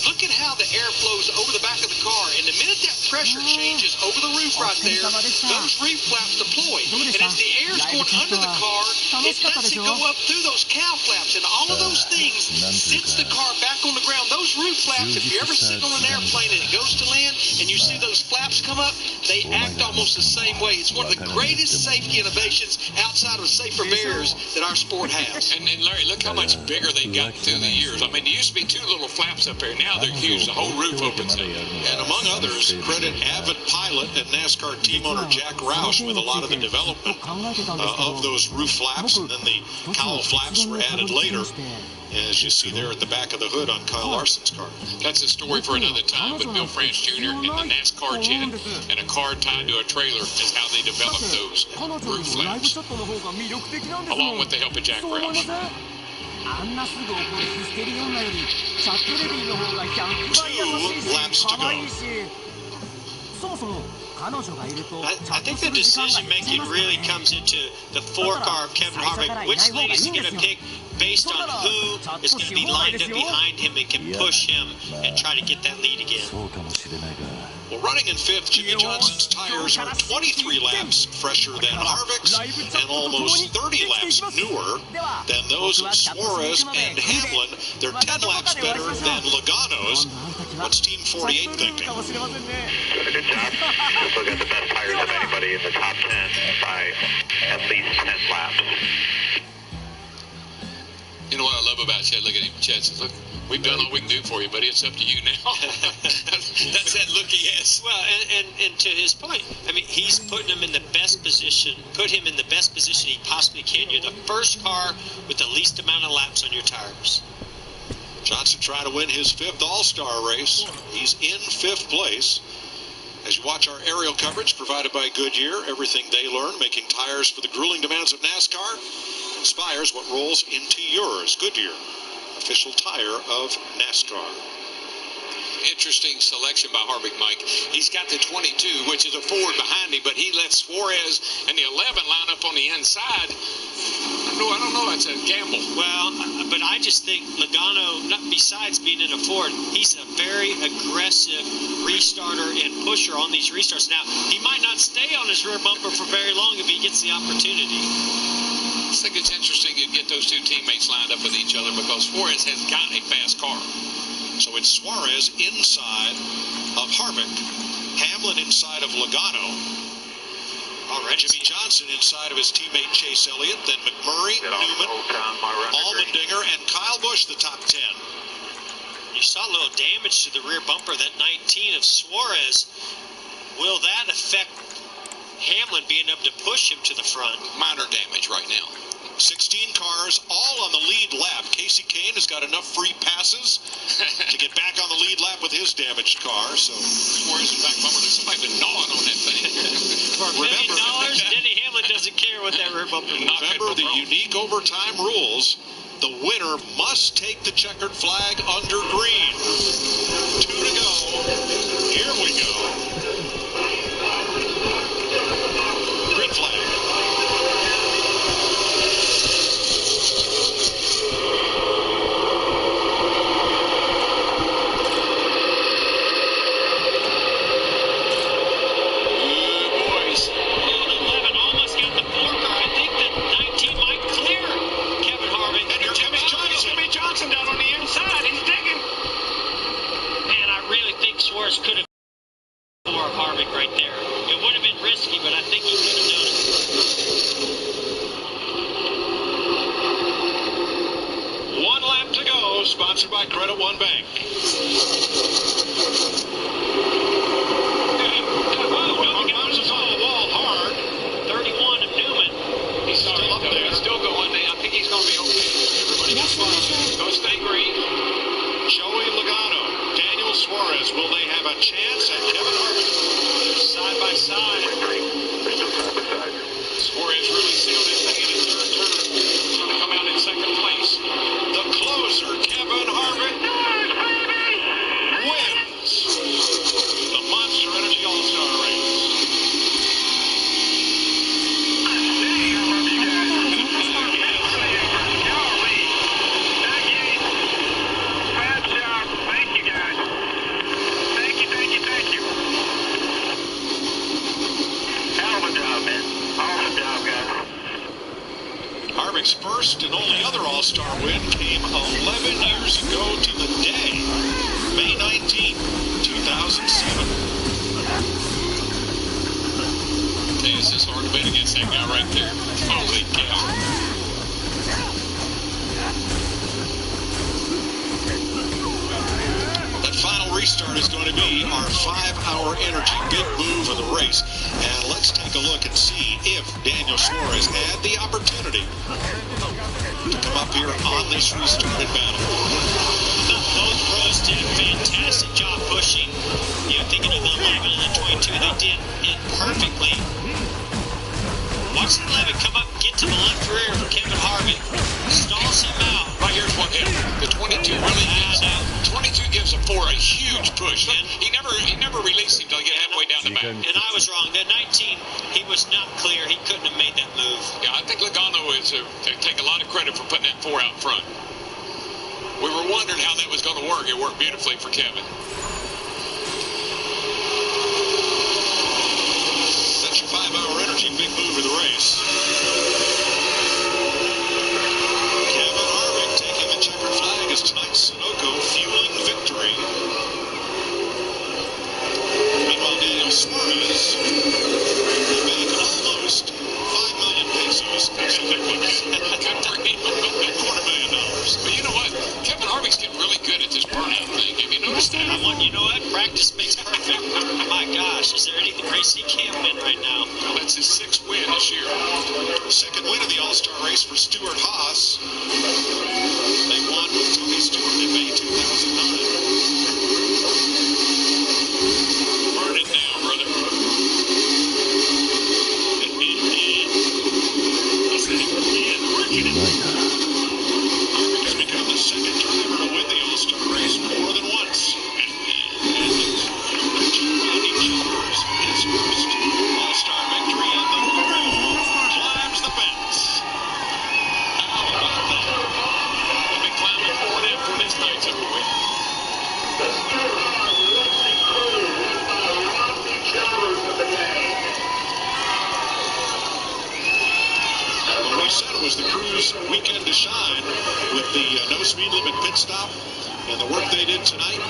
[SPEAKER 6] Look at how the air flows over the back of the car, and the minute that pressure changes over the roof right there, those roof flaps deploy. And as the air's going under the car, it lets it go up through those cow flaps, and all of those things sits the car back on the ground. Those roof flaps, if you're ever sitting on an airplane and it goes to land, and you see those flaps come up, they act almost the same way. It's one of the greatest safety innovations outside of safer barriers that our sport has.
[SPEAKER 16] And Larry, look how much bigger they've gotten through the years. I mean, there used to be two little flaps up there. Now they're huge. The whole roof opens up.
[SPEAKER 4] And among others, credit avid pilot and NASCAR team owner Jack Roush with a lot of the development of those roof flaps, and then the cowl flaps were added later, as you see there at the back of the hood on Kyle Larson's car.
[SPEAKER 16] That's a story for another time, but Bill France Jr. in the NASCAR jet and a car tied to a trailer is how they developed those roof flaps, along with the help of Jack Roush.
[SPEAKER 4] 2 laps to go.
[SPEAKER 1] I think the decision-making really comes into the 4-car of Kevin Harvick. Which lead is he going to pick based on who is going to be lined up behind him and can push him and try to get that lead again?
[SPEAKER 4] Well, running in 5th, Jimmy Johnson's tires are 23 laps fresher than Harvick's and almost 30 laps newer than those of Suarez and Hamlin. They're 10 laps better than Logano's. What's Team 48 thinking?
[SPEAKER 11] Doing a good job. Still got the best tires of anybody in the top 10 by at least 10 laps.
[SPEAKER 16] You know what I love about Chad? Look at him. Chad says, look, we've done all we can do for you, buddy. It's up to you now. That's that look he has.
[SPEAKER 1] Well, and to his point, I mean, he's putting him in the best position, he possibly can. You're the first car with the least amount of laps on your tires.
[SPEAKER 4] Johnson trying to win his 5th All-Star race. He's in 5th place. As as you watch our aerial coverage provided by Goodyear. Everything they learn, making tires for the grueling demands of NASCAR, inspires what rolls into yours. Goodyear, official tire of NASCAR.
[SPEAKER 16] Interesting selection by Harvick, Mike. He's got the 22, which is a Ford behind him, but he lets Suarez and the 11 line up on the inside. I don't know. That's a gamble.
[SPEAKER 1] Well, but I just think Logano, besides being in a Ford, he's a very aggressive restarter and pusher on these restarts. Now, he might not stay on his rear bumper for very long if he gets the opportunity.
[SPEAKER 16] I think it's interesting you get those two teammates lined up with each other because Suarez has got a fast car.
[SPEAKER 4] So it's Suarez inside of Harvick, Hamlin inside of Logano, Jimmy Johnson inside of his teammate Chase Elliott, then McMurray, Newman, Allmendinger, and Kyle Busch, the top 10.
[SPEAKER 1] You saw a little damage to the rear bumper, that 19 of Suarez. Will that affect Hamlin being able to push him to the front?
[SPEAKER 16] Minor damage right now.
[SPEAKER 4] 16 cars, all on the lead lap. Casey Kane has got enough free passes to get back on the lead lap with his damaged car. So
[SPEAKER 16] Suarez's back bumper, there's somebody been gnawing on that thing.
[SPEAKER 1] For $1 million, Denny Hamlin doesn't care what that rear bumper is.
[SPEAKER 4] Remember the unique overtime rules. The winner must take the checkered flag under green. 2 to go. Here we go. Green flag.
[SPEAKER 1] Suarez could have more of Harvick right there. It would have been risky, but I think he could have done
[SPEAKER 4] it. 1 lap to go, sponsored by Credit One Bank. Bounces on the wall hard.
[SPEAKER 1] 31 of Newman.
[SPEAKER 16] He's still up there. He's still going. I think he's going to be okay. Everybody gets fine. Go stay green.
[SPEAKER 4] Joey Logano, Daniel Suarez, will they have a chance at Kevin Harvick?
[SPEAKER 1] Side by side.
[SPEAKER 16] Suarez really sealed his thing in his third turn. He's going to come out in second place.
[SPEAKER 4] The closer, Kevin Harvick, wins the Monster Energy All-Star Race. Harvick's first and only other All-Star win came 11 years ago to the day, May 19, 2007.
[SPEAKER 16] Hey, it's just hard to bet against that guy right there. Holy cow.
[SPEAKER 4] That final restart is going to be our 5-hour energy big move of the race. And let's take a look and see if Daniel Suarez had the opportunity to come up here on this restarted battle.
[SPEAKER 1] Both pros did a fantastic job pushing. You know, thinking of the 11 and the 22, they did it perfectly. Watch the 11 come up, get to the left rear of Kevin Harvick, stalls him out.
[SPEAKER 16] Right here's what happened. The 22 really gives a 4 a huge push. He never released him until he get halfway down the back.
[SPEAKER 1] And I was wrong. The 19, he was not clear. He couldn't have made that move.
[SPEAKER 16] Yeah, I think Logano is take a lot of credit for putting that 4 out front. We were wondering how that was going to work. It worked beautifully for Kevin.
[SPEAKER 4] That's your 5-hour energy big move of the race. Kevin Harvick taking the checkered flag as tonight's Sunoco fueling victory. Meanwhile, Daniel Suarez will make almost 5 million pesos. That's a big one. $250,000.
[SPEAKER 16] But you know what? Kevin Harvick's getting really good at this burnout thing. Have you noticed that?
[SPEAKER 1] You know what? Practice makes perfect. My gosh, is there any race he can't win right now?
[SPEAKER 16] Well, that's his 6th win this year.
[SPEAKER 4] Second win of the All-Star race for Stuart Haas. They won with Tony Stewart in May 2009.
[SPEAKER 16] Burn it down, brother.
[SPEAKER 4] first weekend to shine with the no speed limit pit stop and the work they did tonight.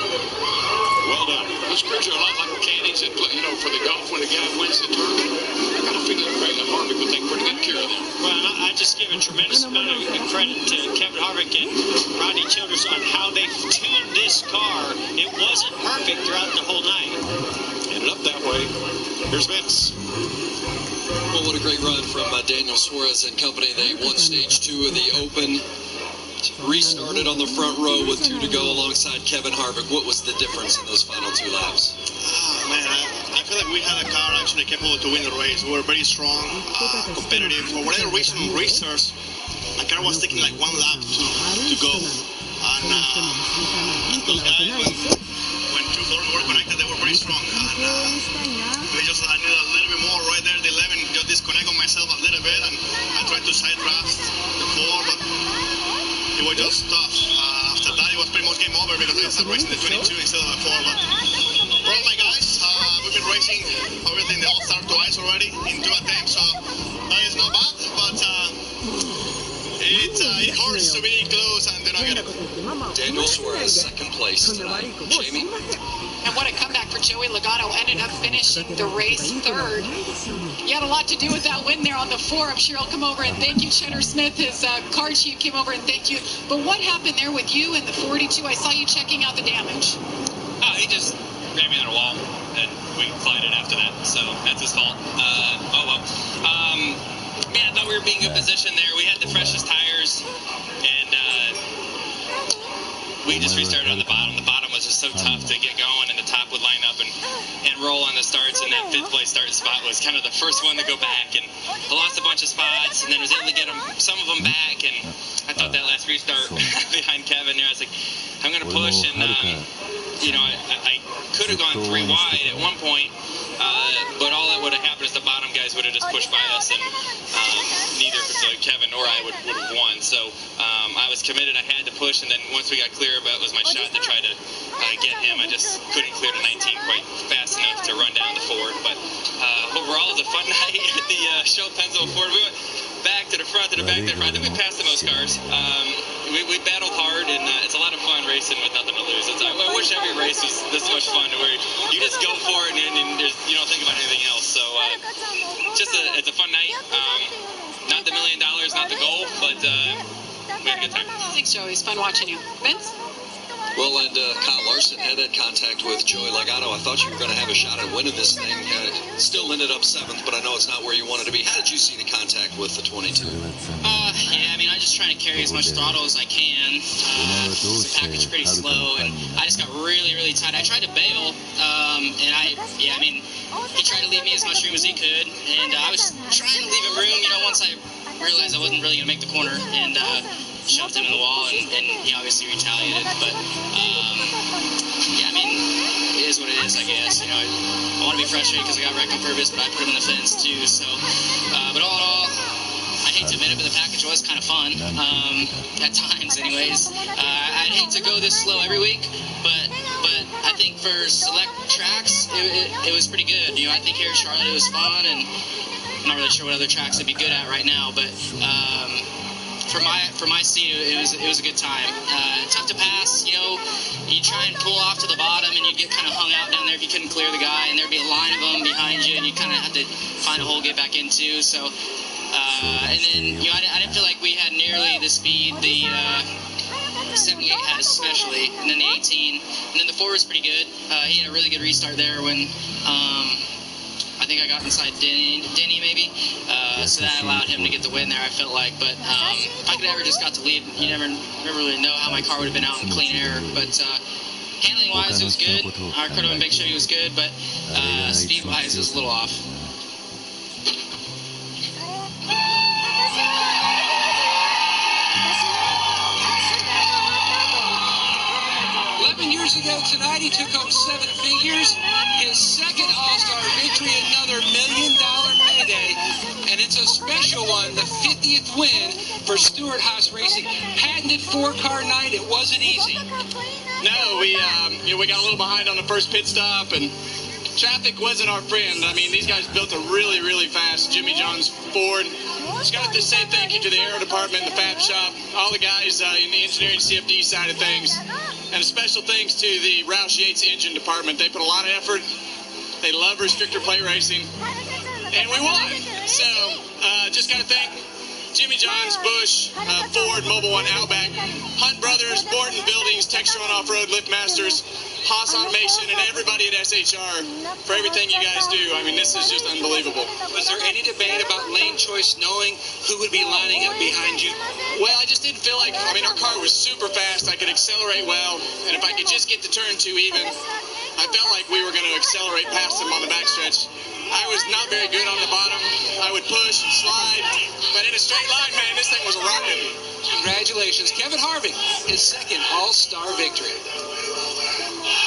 [SPEAKER 4] Well done.
[SPEAKER 16] Those crews are a lot like mechanics that play, for the golf when the guy wins the tournament. I got a feeling Harvick will take pretty good care of them.
[SPEAKER 1] Well, I just give a tremendous amount of credit to Kevin Harvick and Rodney Childers on how they tuned this car. It wasn't perfect throughout the whole night.
[SPEAKER 4] Ended up that way. Here's Vince.
[SPEAKER 7] Well, what a great run from Daniel Suarez and company. They won stage 2 of the Open. Restarted on the front row with 2 to go alongside Kevin Harvick. What was the difference in those final 2 laps?
[SPEAKER 8] Oh, man, I feel like we had a car actually capable to win the race. We were very strong, competitive. For whatever reason, racers, the car was taking like 1 lap to go. And those guys, when 2 doors were connected, they were very strong. And we just I needed a little bit more right there. The 11 just disconnect on myself a little bit, and I tried to side draft the 4, but it was just tough. After that, it was pretty much game over because I started racing the 22 instead of the 4. But for all my guys, we've been racing obviously in the All-Star twice already in 2 attempts, so that is not bad. But it hurts to be close and then I get it.
[SPEAKER 7] Daniel Suarez, second place tonight. Jamie?
[SPEAKER 12] And what a comeback for Joey Logano. Ended up finishing the race 3rd. He had a lot to do with that win there on the 4. I'm sure he'll come over and thank you. Cheddar Smith, his car chief, came over and thanked you. But what happened there with you in the 42? I saw you checking out the damage.
[SPEAKER 20] He just ran me on a wall, and we collided after that. So that's his fault. Oh, well. Man, I thought we were being in good position there. We had the freshest tires, and we just restarted on the bottom. The bottom was just so tough to get going, and the top would line up and roll on the starts, and that 5th place start spot was kind of the first one to go back, and I lost a bunch of spots, and then was able to get some of them back, and I thought that last restart behind Kevin there, I was like, I'm going to push, and I could have gone 3 wide at one point, but all that would have happened is the bottom guys would have just pushed by us, and neither Kevin nor I would have won. So I was committed. I had to push, and then once we got clear, it was my shot to try to get him. I just couldn't clear the 19 quite fast enough to run down to 4. But overall, it was a fun night at the Shell Pennzoil Ford. We went back to the front, to the back, to the front. I think we passed the most cars. We battled hard, and it's a lot of fun racing with nothing to lose. I wish every race was this much fun, where you just go for it and you don't think about anything else. So it's a fun night. Not the $1 million, not the goal, but we had a good time.
[SPEAKER 12] Thanks, Joey. It's fun watching you. Vince?
[SPEAKER 7] Well, and Kyle Larson had contact with Joey Logano. I thought you were going to have a shot at winning this thing. Still ended up 7th, but I know it's not where you wanted to be. How did you see the contact with the 22?
[SPEAKER 20] I was just trying to carry as much throttle as I can. The package pretty slow, and I just got really, really tight. I tried to bail, he tried to leave me as much room as he could, and I was trying to leave him room, once I realized I wasn't really going to make the corner, and shoved him in the wall, and he obviously retaliated, but it is what it is, I guess. I want to be frustrated because I got wrecked on purpose, but I put him in the fence too, so, but all in all, I hate to admit it, but the package was kind of fun, at times anyways. I'd hate to go this slow every week, but I think for select tracks, it was pretty good. I think here in Charlotte it was fun, and I'm not really sure what other tracks it'd be good at right now, but for my seat, it was a good time. Tough to pass, you try and pull off to the bottom, and you get kind of hung out down there if you couldn't clear the guy, and there'd be a line of them behind you, and you kind of have to find a hole to get back into. So, and then I didn't feel like we had nearly the speed the 78 had, especially, and then the 18, and then the 4 was pretty good. He had a really good restart there when I think I got inside Denny maybe, so that allowed him to get the win there, I felt like. But if I could ever just got to lead, you never really know how my car would have been out in clean air. But handling wise, it was good. Our Cordova Big Show was good, but speed wise, it was a little off.
[SPEAKER 22] 11 years ago tonight, he took home 7 figures. His second All-Star victory, another $1 million payday. And it's a special one, the 50th win for Stewart Haas Racing. Patented 4-car night. It wasn't easy.
[SPEAKER 8] No, we got a little behind on the first pit stop, and
[SPEAKER 6] traffic wasn't our friend. I mean, these guys built a really, really fast Jimmy John's Ford. Just got to say thank you to the aero department, the fab shop, all the guys in the engineering CFD side of things, and a special thanks to the Roush Yates engine department. They put a lot of effort. They love restrictor plate racing, and we won. So just got to thank Jimmy John's, Bush, Ford, Mobile One, Outback, Hunt Brothers, Morton Buildings, Textron Off-Road, Lift Masters, Haas Automation, and everybody at SHR for everything you guys do. I mean, this is just unbelievable.
[SPEAKER 22] Was there any debate about lane choice, knowing who would be lining up behind you?
[SPEAKER 6] Well, I just didn't feel like, I mean, our car was super fast. I could accelerate well, and if I could just get to turn 2 even, I felt like we were going to accelerate past them on the backstretch. I was not very good on the bottom. I would push and slide, but in a straight line, man, this thing was a rocket.
[SPEAKER 22] Congratulations, Kevin Harvick, his second All-Star victory.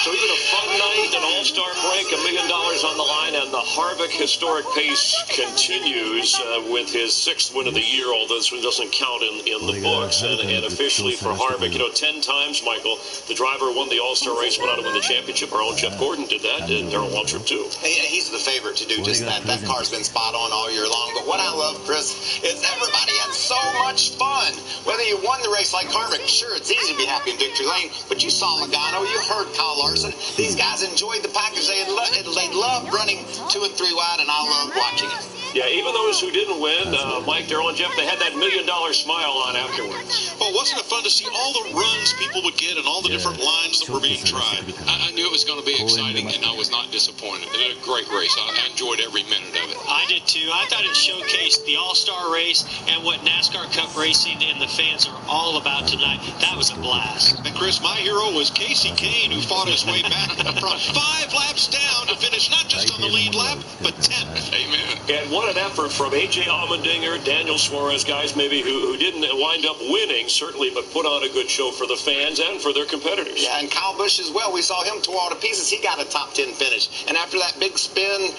[SPEAKER 3] So even a fun night, an all-star break, $1 million on the line, and the Harvick historic pace continues with his 6th win of the year, although this one doesn't count in the books. And officially for Harvick, 10 times, Michael, the driver won the all-star race, went on to win the championship. Our own Jeff Gordon did that, and Darrell Waltrip too.
[SPEAKER 2] He's the favorite to do just that. That car's been spot on all year long. But what I love, Chris, is everybody had so much fun. Whether you won the race like Harvick, sure, it's easy to be happy in victory lane, but you saw Logano, you heard Kyle Larson. These guys enjoyed the package. They loved running 2 and 3 wide, and I loved watching it.
[SPEAKER 3] Yeah, even those who didn't win, Mike, Darrell, and Jeff, they had that $1 million smile on afterwards.
[SPEAKER 4] Well, wasn't it fun to see all the runs people would get and all the different lines that were being tried?
[SPEAKER 16] I knew it was going to be exciting, and I was not disappointed. It was a great race. I enjoyed every minute of it.
[SPEAKER 1] I did too. I thought it showcased the All-Star race and what NASCAR Cup racing and the fans are all about tonight. That was a blast.
[SPEAKER 4] And Chris, my hero was Casey Kane, who fought his way back to the front. 5 laps down to finish not just on the lead lap, but 10th.
[SPEAKER 16] Amen.
[SPEAKER 3] And what an effort from A.J. Allmendinger, Daniel Suarez, guys maybe who didn't wind up winning, certainly, but put on a good show for the fans and for their competitors.
[SPEAKER 2] Yeah, and Kyle Busch as well. We saw him tore all to pieces. He got a top 10 finish. And after that big spin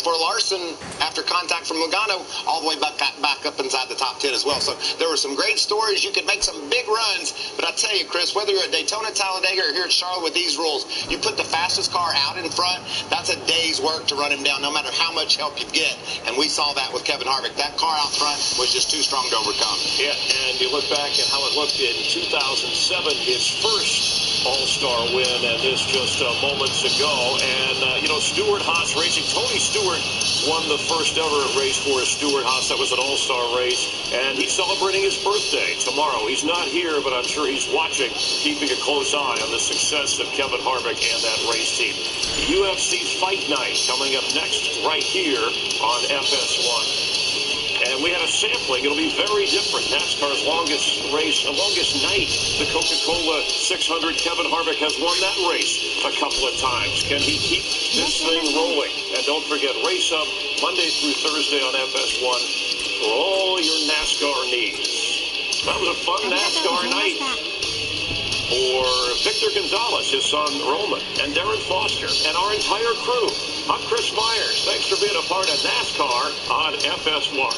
[SPEAKER 2] for Larson, after contact from Logano, all the way back up inside the top 10 as well. So there were some great stories. You could make some big runs. But I tell you, Chris, whether you're at Daytona, Talladega, or here at Charlotte with these rules, you put the fastest car out in front, that's a day's work to run him down, no matter how much help you get. And we saw that with Kevin Harvick. That car out front was just too strong to overcome.
[SPEAKER 3] Yeah, and you look back at how it looked in 2007, his first All-Star win, and this just moments ago. And, Stewart Haas Racing, Tony Stewart won the first ever race for Stewart Haas. That was an All-Star race, and he's celebrating his birthday tomorrow. He's not here, but I'm sure he's watching, keeping a close eye on the success of Kevin Harvick and that race team. UFC Fight Night coming up next right here on FS1. And we had a sampling. It'll be very different. NASCAR's longest race, longest night, the Coca-Cola 600. Kevin Harvick has won that race a couple of times. Can he keep this thing rolling? And don't forget, Race Up Monday through Thursday on FS1 for all your NASCAR needs. That was a fun NASCAR night for Victor Gonzalez, his son Roman, and Darren Foster, and our entire crew. I'm Chris Myers. Thanks for being a part of NASCAR on FS1.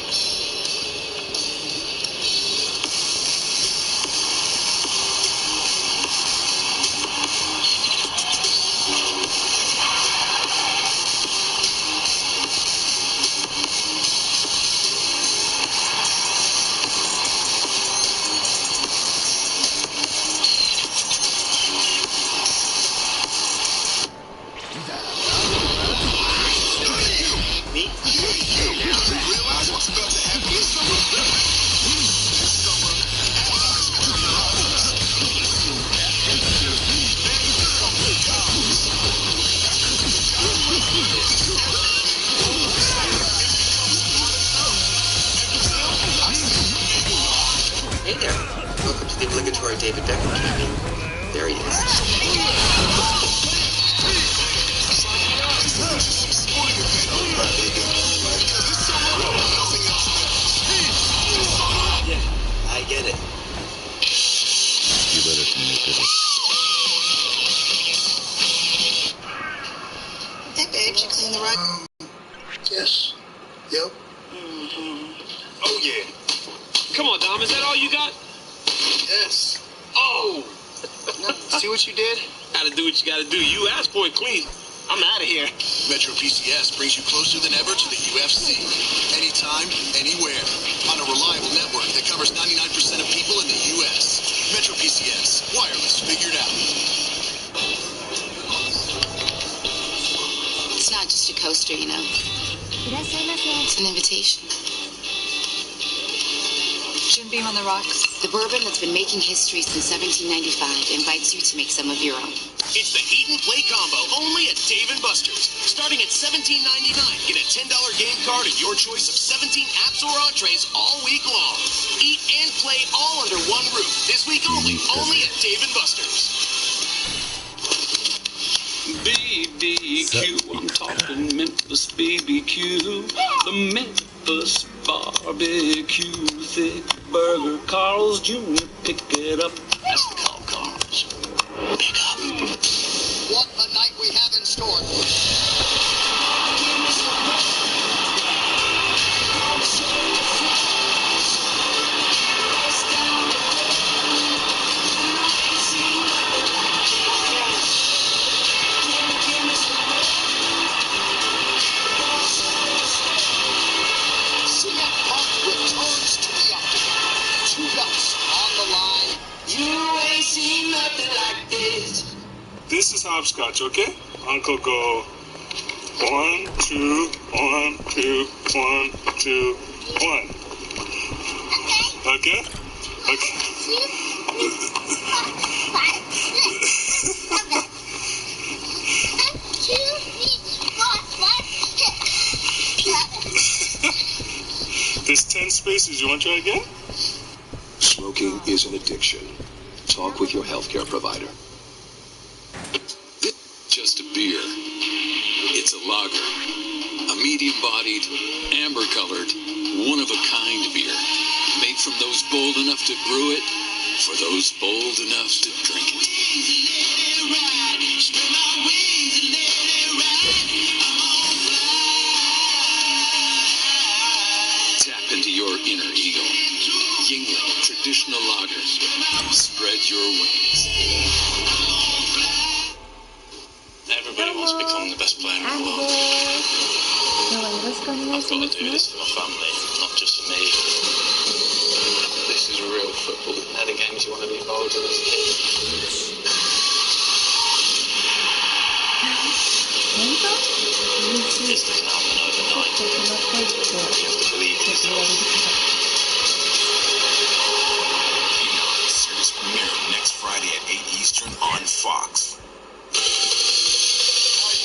[SPEAKER 17] Hey there. Welcome to the obligatory David Beckham cameo. There he is. Yeah, I get it.
[SPEAKER 18] You better commit to it.
[SPEAKER 23] Hey, babe, you clean the rug?
[SPEAKER 2] Yes. Yep.
[SPEAKER 16] Oh, yeah. Come on, Dom, is that all you got?
[SPEAKER 2] Yes.
[SPEAKER 16] Oh!
[SPEAKER 2] See what you did?
[SPEAKER 16] Gotta do what you gotta do. You asked for it clean.
[SPEAKER 13] I'm out of here. Metro PCS brings you closer than ever to the UFC. Anytime, anywhere. On a reliable network that covers 99% of people in the U.S. Metro PCS. Wireless figured out.
[SPEAKER 12] It's not just a coaster, you know. It's an invitation. Jim Beam on the rocks. The bourbon that's been making history since 1795 invites you to make some of your own.
[SPEAKER 13] It's the Eat and Play combo, only at Dave & Buster's. Starting at $17.99, get a $10 game card and your choice of 17 apps or entrees all week long. Eat and play all under one roof. This week only at Dave & Buster's.
[SPEAKER 9] BBQ, I'm talking Memphis BBQ. The Memphis barbecue, thick burger, Carl's Jr. Pick it up. That's the call, Carl's. Pick up.
[SPEAKER 13] What a night we have in store.
[SPEAKER 9] This is hopscotch, okay? Uncle go 1, 2, 1, 2, 1, 2, 1. Okay? Okay. There's 10 spaces. You want to try again?
[SPEAKER 13] Smoking is an addiction. Talk with your healthcare provider. Just a beer. It's a lager. A medium-bodied, amber-colored, one-of-a-kind beer. Made from those bold enough to brew it, for those bold enough to drink it. Tap into your inner eagle. Yingling Traditional Lager. Spread your wings.
[SPEAKER 3] Everybody wants to become the best player in the world. I've got to do this for my family, not just for me. This is real football. They're the games you want to be involved in as a kid. This doesn't happen overnight. You have to believe in yourself.
[SPEAKER 13] Series premiere next Friday at 8 Eastern on Fox.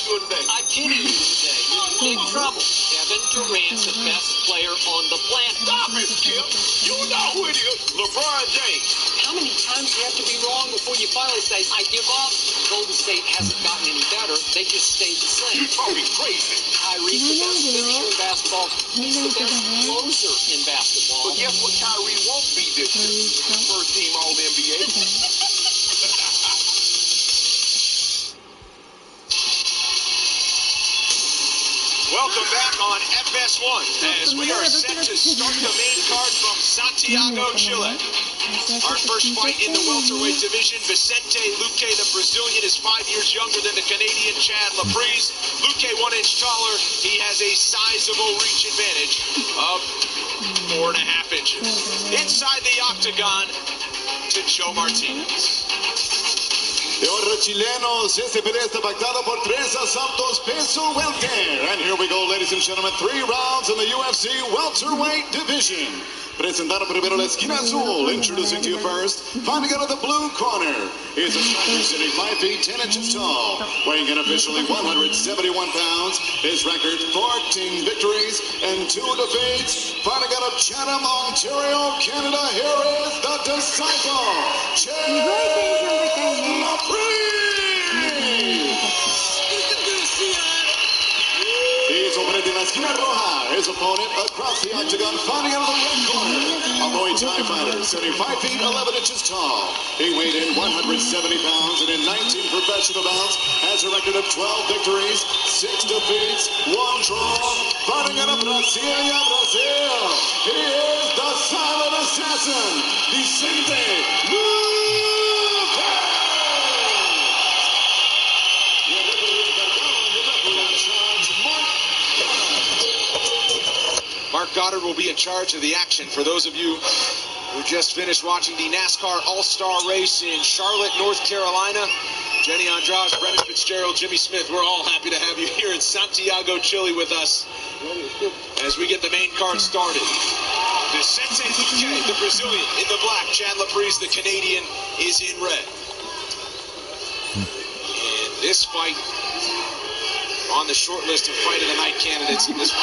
[SPEAKER 3] I pity you today. You're in big trouble. Kevin Durant's the best player on the planet.
[SPEAKER 13] Stop it, Skip. You know who it is. LeBron James.
[SPEAKER 3] How many times do you have to be wrong before you finally say, I give up? Golden State hasn't gotten any better. They just stayed the same.
[SPEAKER 13] You're talking crazy.
[SPEAKER 3] Kyrie's the best finisher in basketball. He's the best closer in basketball.
[SPEAKER 13] But guess what Kyrie won't be this year? First team All-NBA.
[SPEAKER 2] Welcome back on FS1 as we are set to start the main card from Santiago, Chile. Our first fight in the welterweight division, Vicente Luque, the Brazilian, is 5 years younger than the Canadian Chad Laprise. Luque 1 inch taller. He has a sizable reach advantage of 4.5 inches. Inside the octagon to Joe Martinez.
[SPEAKER 4] De oro chilenos, este pelea está pactado por 3 asaltos peso welter. And here we go, ladies and gentlemen, 3 rounds in the UFC welterweight division. Presentaron primero la esquina azul. Introducing to you first, fighting out of the blue corner is a striker sitting 5 feet 10 inches tall, weighing in officially 171 pounds. His record, 14 victories and 2 defeats. Fighting out of Chatham, Ontario, Canada, here is the disciple, He's opening in la esquina roja. His opponent across the octagon, fighting out of the red corner. A Muay Thai fighter, 75 feet 11 inches tall. He weighed in 170 pounds and in 19 professional bouts has a record of 12 victories, 6 defeats, 1 draw. Fighting out of Brasilia, Brazil. He is the silent assassin, Vicente Luque.
[SPEAKER 5] Mark Goddard will be in charge of the action. For those of you who just finished watching the NASCAR All-Star race in Charlotte, North Carolina, Jenny Andrade, Brendan Fitzgerald, Jimmy Smith, we're all happy to have you here in Santiago, Chile with us as we get the main card started. Vicente Luque, the Brazilian, in the black. Chad Laprise, the Canadian, is in red. And this fight on the short list of fight of the night candidates in this one.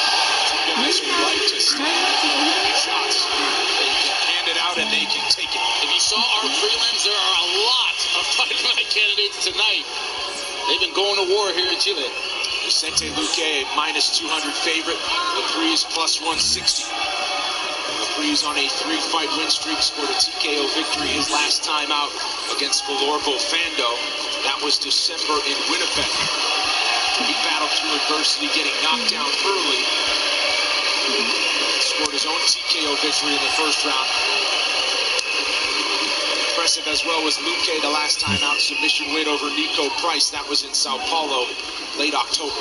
[SPEAKER 5] Two guys who like to stand and shots. They can hand it out and they can take it.
[SPEAKER 16] If you saw our prelims, there are a lot of fight of the night candidates tonight. They've been going to war here in Chile.
[SPEAKER 5] Vicente Luque, minus 200 favorite. Laprise, plus 160. Laprise on a 3-fight win streak, scored a TKO victory his last time out against Galorbo Fando. That was December in Winnipeg. He battled through adversity, getting knocked down early. Scored his own TKO victory in the first round. Impressive as well was Luque the last time out, submission win over Nico Price. That was in Sao Paulo, late October.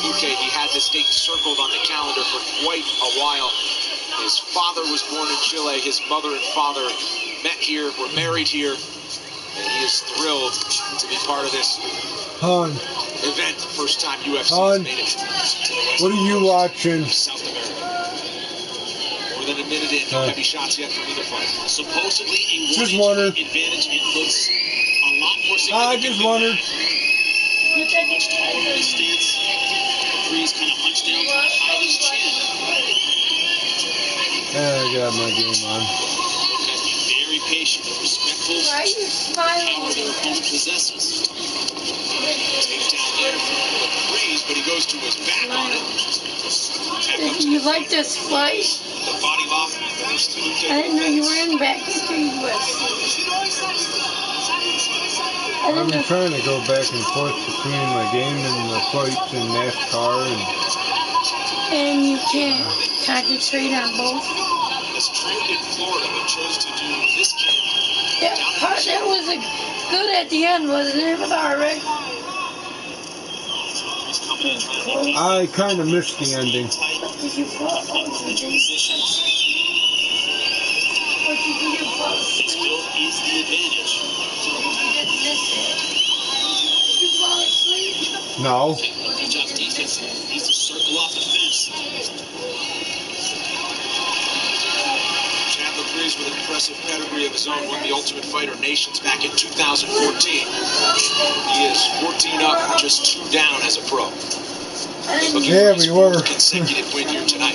[SPEAKER 5] Luque, he had this date circled on the calendar for quite a while. His father was born in Chile. His mother and father met here, were married here. And he is thrilled to be part of this event. First time UFC has made it to the West
[SPEAKER 10] What are you watching?
[SPEAKER 5] South America. More than a minute in, no heavy shots yet from either fight.
[SPEAKER 1] Supposedly a
[SPEAKER 10] Just wondered.
[SPEAKER 1] advantage and looks a lot more significant.
[SPEAKER 10] I just wondered.
[SPEAKER 1] Much taller in his stance. Laprise kind of hunched down, trying to hide his chin.
[SPEAKER 10] I got my game on.
[SPEAKER 1] Very patient, respectful. Why are you smiling? Power their opponent possesses.
[SPEAKER 5] Takedown there from Laprise, but he goes to his back on it.
[SPEAKER 21] You like this fight?
[SPEAKER 5] The body lock.
[SPEAKER 21] I didn't know you were in back to UFC.
[SPEAKER 10] I've been trying to go back and forth between my game and the fights in NASCAR.
[SPEAKER 21] And you can't concentrate on both.
[SPEAKER 5] Has trained in Florida, but chose to do this camp.
[SPEAKER 21] That was good at the end, wasn't it, with our rig?
[SPEAKER 10] I kind of missed the ending.
[SPEAKER 21] What did you fall? What did you fall?
[SPEAKER 1] Its build is the advantage.
[SPEAKER 21] I didn't miss it. Did you fall asleep?
[SPEAKER 10] No.
[SPEAKER 1] Good job defense. Needs to circle off the fence.
[SPEAKER 5] Chad Laprise with an impressive pedigree of his own, won the Ultimate Fighter Nations back in 2014. He is 14 up, just 2 down as a pro.
[SPEAKER 10] Yeah, we were.
[SPEAKER 5] Consecutive win here tonight.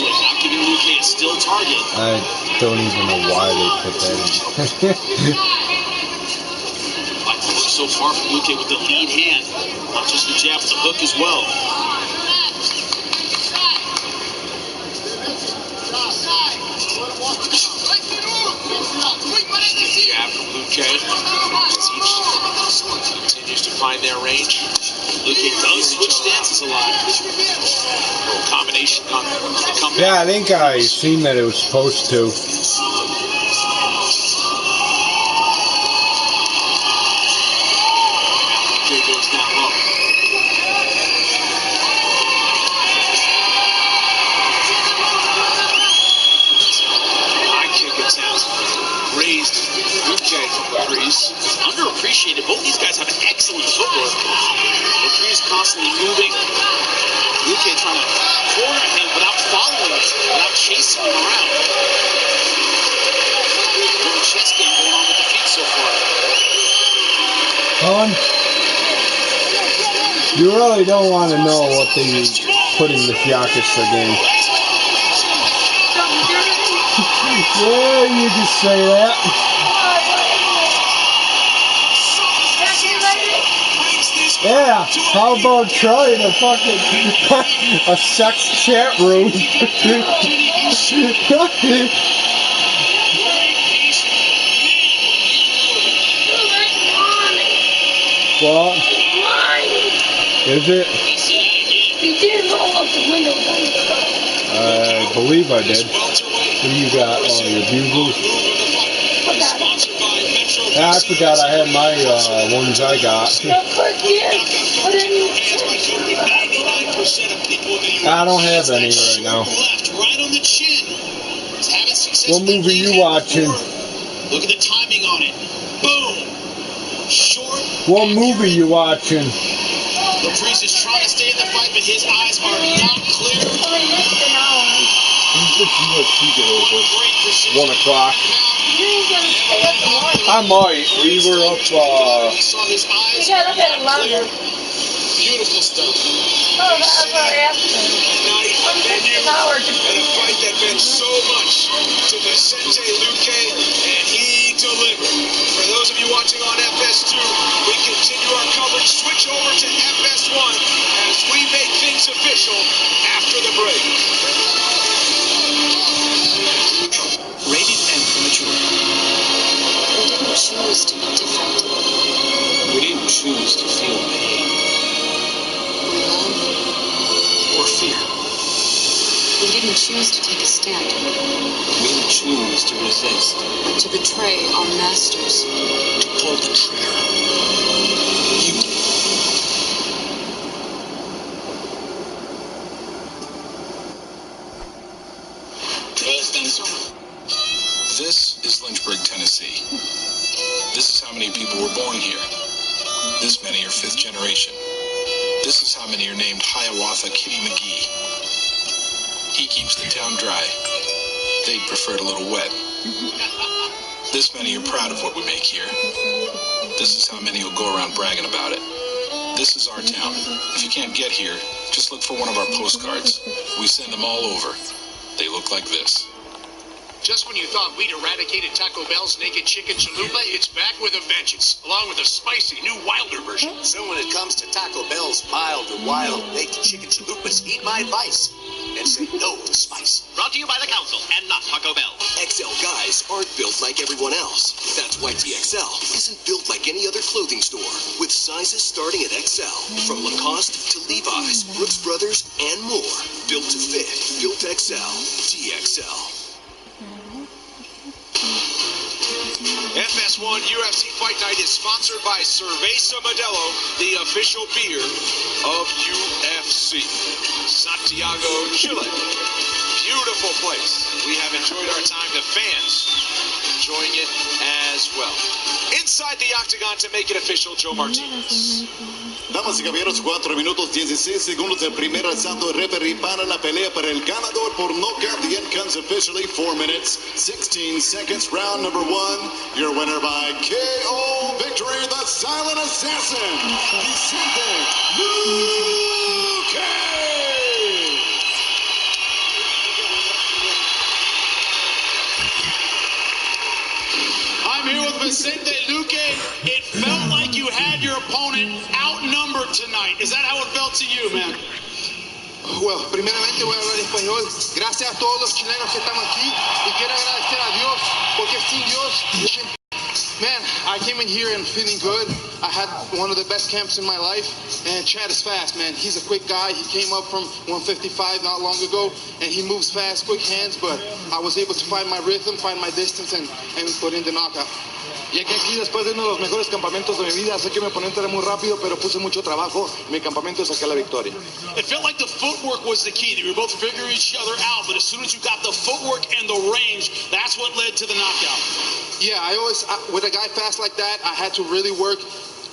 [SPEAKER 1] Not giving Luque a still target.
[SPEAKER 10] I don't even know why they put that in.
[SPEAKER 1] Like to look so far from Luque with the lead hand. Not just the jab, but the hook as well.
[SPEAKER 5] Jab from Luque as each continues to find their range. Luque does switch stances a lot. Little combination on the comeback.
[SPEAKER 10] Yeah, I think I seen that it was supposed to.
[SPEAKER 5] Luque goes down low. High kick attempt. Raised Luque from Laprise.
[SPEAKER 1] Underappreciated. Both these guys have excellent footwork. Laprise constantly moving. Luque trying to corner him without following it, without chasing him around. A little chess game going on with the feet so far.
[SPEAKER 10] You really don't want to know what they put in the Yakuza game. Yeah, you can say that. Yeah, how about trying a fucking a sex chat room? What? Is it?
[SPEAKER 21] You did roll up the window.
[SPEAKER 10] I believe I did. What do you got? Oh, your bugles? I forgot I had my ones I got. I don't have any right now. What movie you watching?
[SPEAKER 1] Look at the timing on it. Boom. Short.
[SPEAKER 10] What movie you watching?
[SPEAKER 1] Laprice is trying to stay in the fight, but his eyes are not clear.
[SPEAKER 10] Great 1 o'clock. I might. We were up.
[SPEAKER 1] Beautiful stuff.
[SPEAKER 21] Oh, that's what I asked him.
[SPEAKER 5] And a fight that meant so much to Vicente Luque, and he delivered. For those of you watching on FS2, we continue our coverage. Switch over to FS1 as we make things official after the break.
[SPEAKER 21] Rated M for mature. We didn't choose to be different.
[SPEAKER 9] We didn't choose to feel pain. Or fear.
[SPEAKER 21] We didn't choose to take a stand.
[SPEAKER 9] We choose to resist.
[SPEAKER 21] To betray our masters.
[SPEAKER 9] To pull the trigger. You did.
[SPEAKER 14] This is Lynchburg, Tennessee. This is how many people were born here. This many are 5th generation. This is how many are named Hiawatha Kitty McGee. He keeps the town dry. They'd prefer it a little wet. This many are proud of what we make here. This is how many will go around bragging about it. This is our town. If you can't get here, just look for one of our postcards. We send them all over. They look like this.
[SPEAKER 1] Just when you thought we'd eradicated Taco Bell's naked chicken chalupa, it's back with a vengeance, along with a spicy new Wilder version.
[SPEAKER 13] So when it comes to Taco Bell's mild or wild naked chicken chalupas, heed my advice and say no to spice.
[SPEAKER 1] Brought to you by the council and not Taco Bell.
[SPEAKER 13] XL guys aren't built like everyone else. That's why TXL isn't built like any other clothing store, with sizes starting at XL, from Lacoste to Levi's, Brooks Brothers, and more. Built to fit, built XL, TXL.
[SPEAKER 5] FS1 UFC Fight Night is sponsored by Cerveza Modelo, the official beer of UFC. Santiago, Chile. Beautiful place. We have enjoyed our time. The fans enjoying it as well. Inside the octagon to make it official, Joe Martinez.
[SPEAKER 4] Damas y caballeros, 4 minutos 16 segundos del primer asalto. Referee para la pelea para el ganador por knockout. The end comes officially 4 minutes 16 seconds. Round number 1. Your winner by KO victory, the silent assassin, Vicente Luque.
[SPEAKER 1] I'm here with Vicente Luque. It felt like you had your opponent outnumbered tonight. Is that how it felt to you, man?
[SPEAKER 15] Well, primeramente voy a hablar español. Gracias a todos los chilenos que estamos aquí y quiero agradecer a Dios porque sin Dios, man, I came in here and feeling good. I had one of the best camps in my life, and Chad is fast, man. He's a quick guy. He came up from 155 not long ago, and he moves fast, quick hands, but I was able to find my rhythm, find my distance, and put in the knockout.
[SPEAKER 19] Y aquí después de uno de los mejores campamentos de mi vida, sé que mi oponente era muy rápido, pero puse mucho trabajo. En mi campamento saqué la victoria.
[SPEAKER 1] It felt like the footwork was the key. You were both figuring each other out, but as soon as you got the footwork and the range, that's what led to the knockout.
[SPEAKER 15] Yeah, with a guy fast like that, I had to really work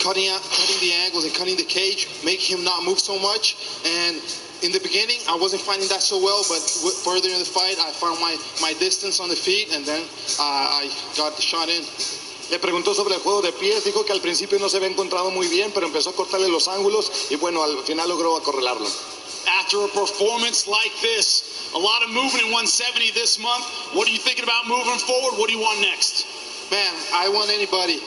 [SPEAKER 15] cutting the angles and cutting the cage, make him not move so much. And in the beginning, I wasn't finding that so well, but further in the fight, I found my distance on the feet, and then I got the shot in.
[SPEAKER 19] Le preguntó sobre el juego de pies, dijo que al principio no se había encontrado muy bien, pero empezó a cortarle los ángulos y bueno, al final logró acorralarlo.
[SPEAKER 1] After a performance like this, a lot of movement in 170 this month, what are you thinking about moving forward? What do you want next?
[SPEAKER 15] Man, I want anybody,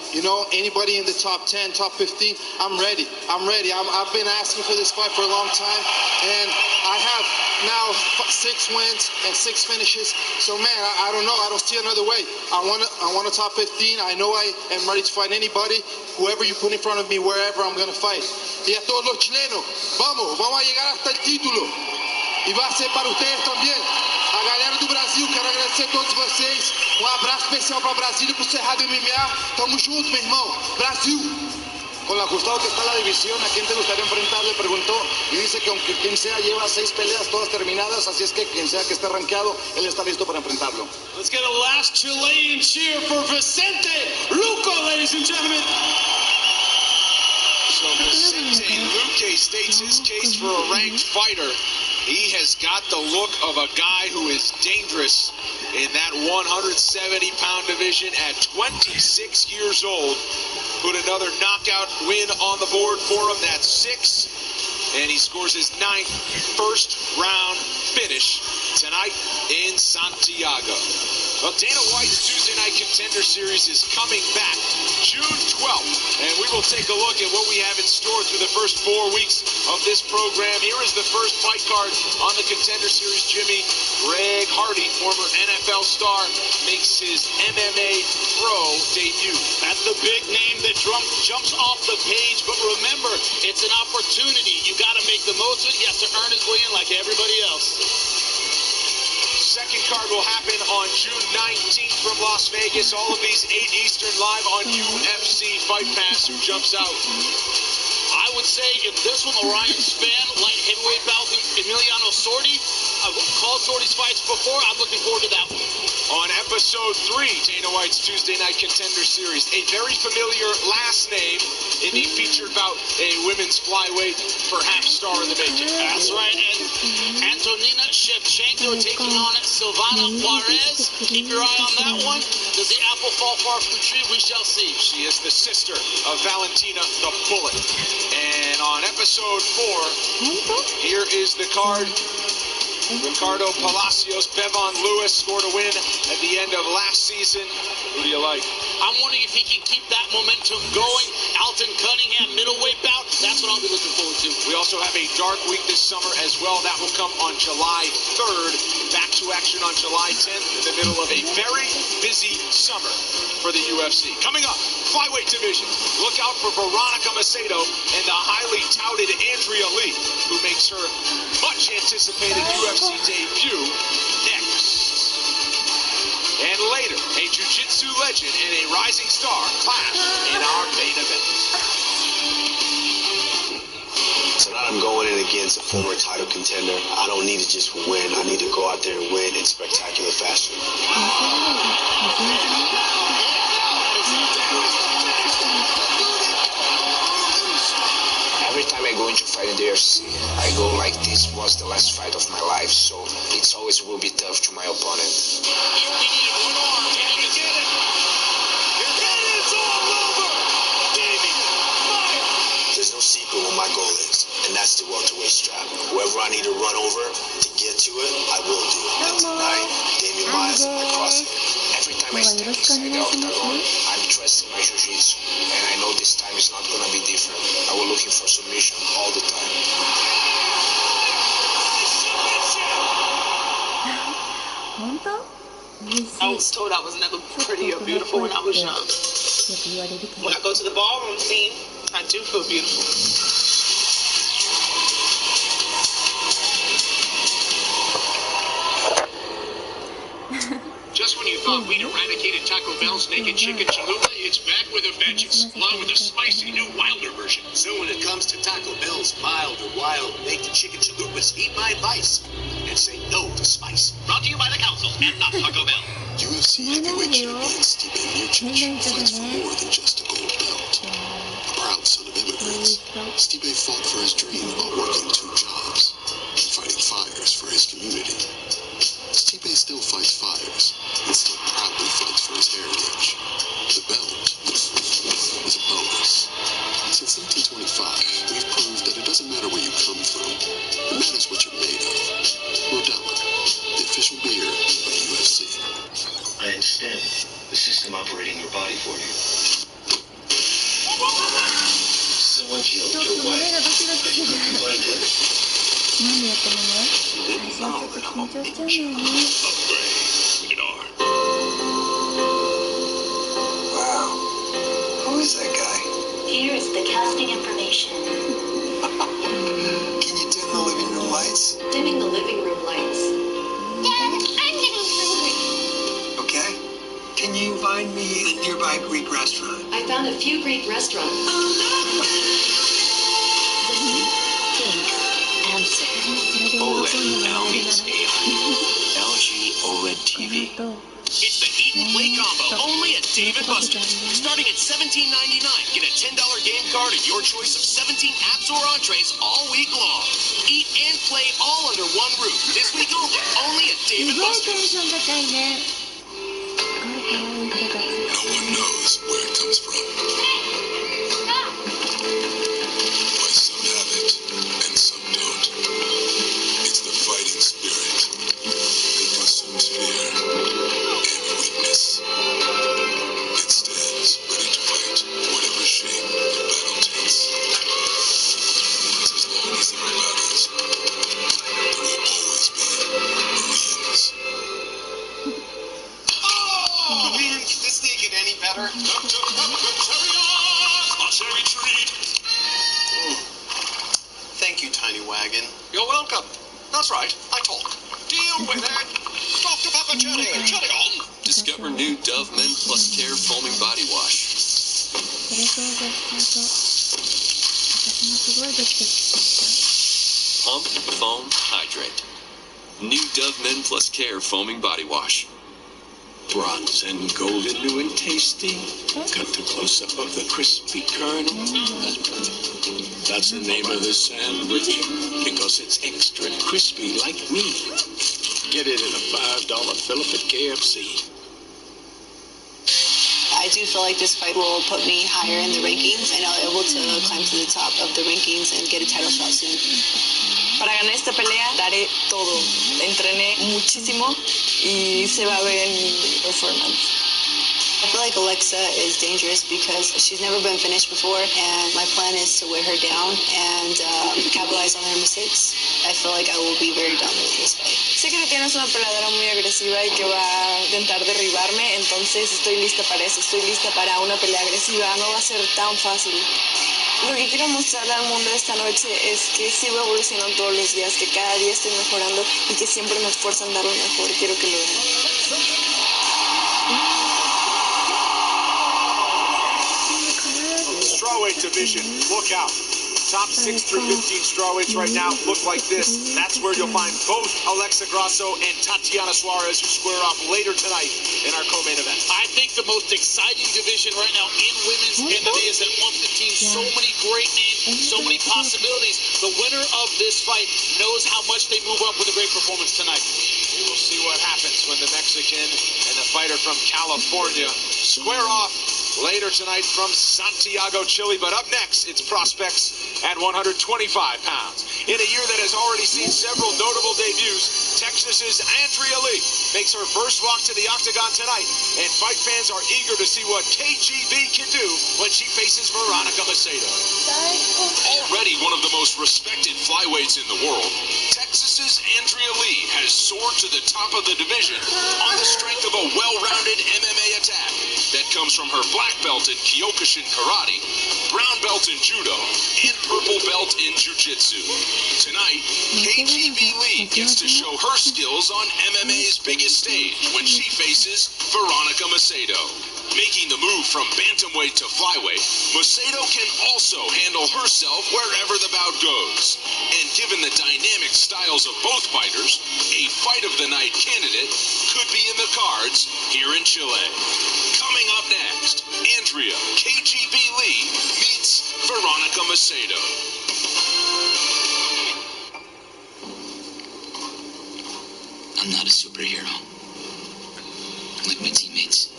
[SPEAKER 15] anybody in the top 10, top 15. I'm ready. I've been asking for this fight for a long time, and I have now 6 wins and 6 finishes. So, man, I don't know. I don't see another way. I want a top 15. I know I am ready to fight anybody. Whoever you put in front of me, wherever, I'm going to fight. Y a todos los chilenos, vamos a llegar hasta el título. Y va a ser para ustedes también. A Galera do Brasil, quero agradecer a vocês. Um abraço especial para Brasília, pro Cerrado MMA. Tamo junto, meu irmão. Brasil.
[SPEAKER 19] Con lo ajustado que está la división, ¿a quién te gustaría enfrentar? Le preguntó y dice que aunque quien sea lleva 6 peleas todas terminadas, así es que quien sea que esté rankeado, él está listo para enfrentarlo.
[SPEAKER 3] Let's get a last Chilean cheer for Vicente Luco, ladies and gentlemen.
[SPEAKER 5] So Vicente Luque states his case for a ranked fighter. He has got the look of a guy who is dangerous in that 170-pound division at 26 years old. Put another knockout win on the board for him. That's 6. And he scores his 9th first-round finish tonight in Santiago. Well, Dana White's Tuesday Night Contender Series is coming back June 12th, and we will take a look at what we have in store through the first 4 weeks of this program. Here is the first fight card on the Contender Series, Jimmy. Greg Hardy, former NFL star, makes his MMA pro debut.
[SPEAKER 7] That's the big name that jumps off the page, but remember, it's an opportunity. You got to make the most of it. He has to earn his way in like everybody else.
[SPEAKER 5] Second card will happen on June 19th from Las Vegas. All of these 8 Eastern live on UFC Fight Pass. Who jumps out?
[SPEAKER 7] I would say in this one, Orion Span, light heavyweight bout with Emiliano Sordi. I've called Sordi's fights before. I'm looking forward to that one.
[SPEAKER 5] On episode 3, Dana White's Tuesday Night Contender Series, a very familiar last name in the featured bout, a women's flyweight, perhaps star of the making.
[SPEAKER 7] That's right, and Antonina Shevchenko taking on Silvana Juarez. Keep your eye on that one. Does the apple fall far from the tree? We shall see.
[SPEAKER 5] She is the sister of Valentina the Bullet. And on episode 4, here is the card. Ricardo Palacios, Bevon Lewis scored a win at the end of last season. Who do you like?
[SPEAKER 7] I'm wondering if he can keep that momentum going. Alton Cunningham, middleweight bout. That's what I'll be looking forward to.
[SPEAKER 5] We also have a dark week this summer as well. That will come on July 3rd. Back to action on July 10th in the middle of a very busy summer for the UFC. Coming up, flyweight division. Look out for Veronica Macedo and the highly touted Andrea Lee, who makes her much anticipated UFC debut next. And later, a jiu-jitsu legend and a rising star clash in our main event.
[SPEAKER 11] Tonight I'm going in against a former title contender. I don't need to just win. I need to go out there and win in spectacular fashion. Every time I go into fight in the UFC, I go like this was the last fight of my life, so it's always will be tough to my opponent. There's no secret what my goal is, and that's the welterweight strap. Whoever I need to run over to get to it, I will do. And tonight, Damian Myers at my crossing. Every time I step inside the octagon, I'm trusting my jiu-jitsu, and I know this time is not going to be different. I was looking for submission all the time.
[SPEAKER 20] I was told I was never pretty or beautiful when I was young. When I go to the ballroom scene, I do feel beautiful.
[SPEAKER 16] Just when you thought we'd eradicated Taco Bell's naked chicken chalupa, it's back with a vengeance, along with a spicy new Wilder version.
[SPEAKER 24] So when it comes to Taco Bell's mild or wild naked chicken chalupas, heed my advice and say no to spice.
[SPEAKER 16] Brought to you by the Council and not Taco Bell.
[SPEAKER 13] UFC heavyweight champion Stipe Miocic fights for more than just a gold belt. A proud son of immigrants, Stipe fought for his dream while working 2 jobs and fighting fires for his community. Stipe still fights fires and still proudly fights for his heritage. The belt is a bonus. Since 1925, we've proved that it doesn't matter where you come from. It matters what you're made of. Modelo, the official beer of the UFC.
[SPEAKER 11] I understand the system operating your body for you. Someone killed your wife. Have you complained to it? Wow. Who is that guy?
[SPEAKER 25] Here is the casting information.
[SPEAKER 11] Can you dim the living room lights?
[SPEAKER 25] Dimming the living room lights. Dad, I'm getting hungry.
[SPEAKER 23] try a Greek restaurant.
[SPEAKER 25] I found a few Greek restaurants. Answer.
[SPEAKER 24] OLED now means AI. LG OLED TV. It's the Eat and Play combo, only at Dave & Buster's. Starting at $17.99, get a $10 game card and your choice of 17 apps or entrees all week long. Eat and play all under one roof. This week only at Dave & Buster's.
[SPEAKER 14] No one knows where it comes from. But some have it, and some don't. It's the fighting spirit. It consumes fear and weakness. It stands ready to fight whatever shape the battle takes. But as long as there are battles, there will always be Marines.
[SPEAKER 2] Man, can this thing get any better?
[SPEAKER 24] Cherry treat.
[SPEAKER 2] Thank you, Tiny Wagon.
[SPEAKER 24] You're welcome. That's right, I talk. Deal with it. Dr. Pepper Cherry, cherry on. Discover new Dove Men Plus Care Foaming Body Wash. Pump, foam, hydrate. New Dove Men Plus Care Foaming Body Wash. Bronze and golden, new and tasty. Cut the close-up of the crispy kernel. That's the name of the sandwich, because it's extra crispy like me. Get it in a $5 fill-up at KFC.
[SPEAKER 23] I do feel like this fight will put me higher in the rankings and I'll be able to climb to the top of the rankings and get a title shot soon. Para ganar esta pelea daré todo. Entrené muchísimo y se va a ver en mi performance. I feel like Alexa is dangerous because she's never been finished before, and my plan is to wear her down and capitalize on her mistakes. I feel like I will be very dominant in this fight. Sé que tienes una peleadora muy agresiva y que va a intentar derribarme, entonces estoy lista para eso. Estoy lista para una pelea agresiva. No va a ser tan fácil. Lo que quiero mostrarle al mundo esta noche es que sigo evolucionando todos los días, que cada día estoy mejorando y que siempre me esfuerzo en dar lo mejor. Quiero que lo vean.
[SPEAKER 5] Strawweight division, look out. Top 6 through 15 strawweights right now look like this. That's where you'll find both Alexa Grasso and Tatiana Suarez, who square off later tonight in our co-main event.
[SPEAKER 7] I think the most exciting division right now in women's MMA is at 115. So many great names, so many possibilities. The winner of this fight knows how much they move up with a great performance tonight.
[SPEAKER 5] We will see what happens when the Mexican and the fighter from California square off later tonight from Santiago, Chile. But up next, it's prospects at 125 pounds. In a year that has already seen several notable debuts, Texas's Andrea Lee makes her first walk to the octagon tonight, and fight fans are eager to see what KGB can do when she faces Veronica Macedo.
[SPEAKER 3] Already one of the most respected flyweights in the world, Texas's Andrea Lee has soared to the top of the division on the strength of a well-rounded MMA attack that comes from her black belt in Kyokushin Karate, brown belt in Judo, and purple belt in Jiu-Jitsu. Tonight, KGB Lee gets to show her skills on MMA's biggest stage when she faces Veronica Macedo. Making the move from bantamweight to flyweight, Macedo can also handle herself wherever the bout goes. And given the dynamic styles of both fighters, a fight of the night candidate could be in the cards here in Chile. Coming up next, Andrea KGB Lee meets Veronica Macedo.
[SPEAKER 11] I'm not a superhero, like my teammates.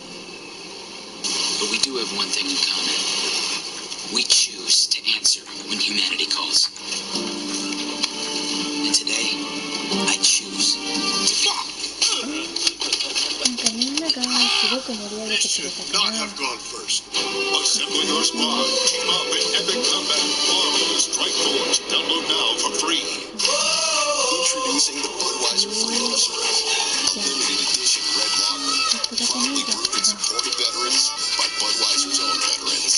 [SPEAKER 11] But we do have one thing in common. We choose to answer when humanity calls. And today, I choose to fight.
[SPEAKER 4] This should not have gone first. Assemble your squad. Team up in epic combat. Marvel Strike Force. Download now for free.
[SPEAKER 13] Introducing the Budweiser Freedom Surge. A limited edition red lager. Proudly brewed and supported veterans by Budweiser's own veterans.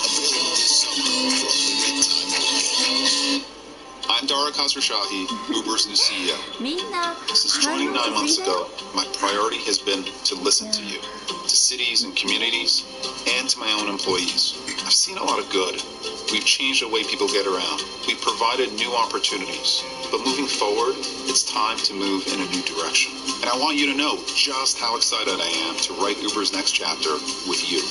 [SPEAKER 13] Available this summer for a limited time only.
[SPEAKER 6] I'm Dara Nazir Shahi, Uber's new CEO. Since joining 9 months ago, my priority has been to listen to you, to cities and communities, and to my own employees. I've seen a lot of good. We've changed the way people get around. We've provided new opportunities. But moving forward, it's time to move in a new direction. And I want you to know just how excited I am to write Uber's next chapter with you.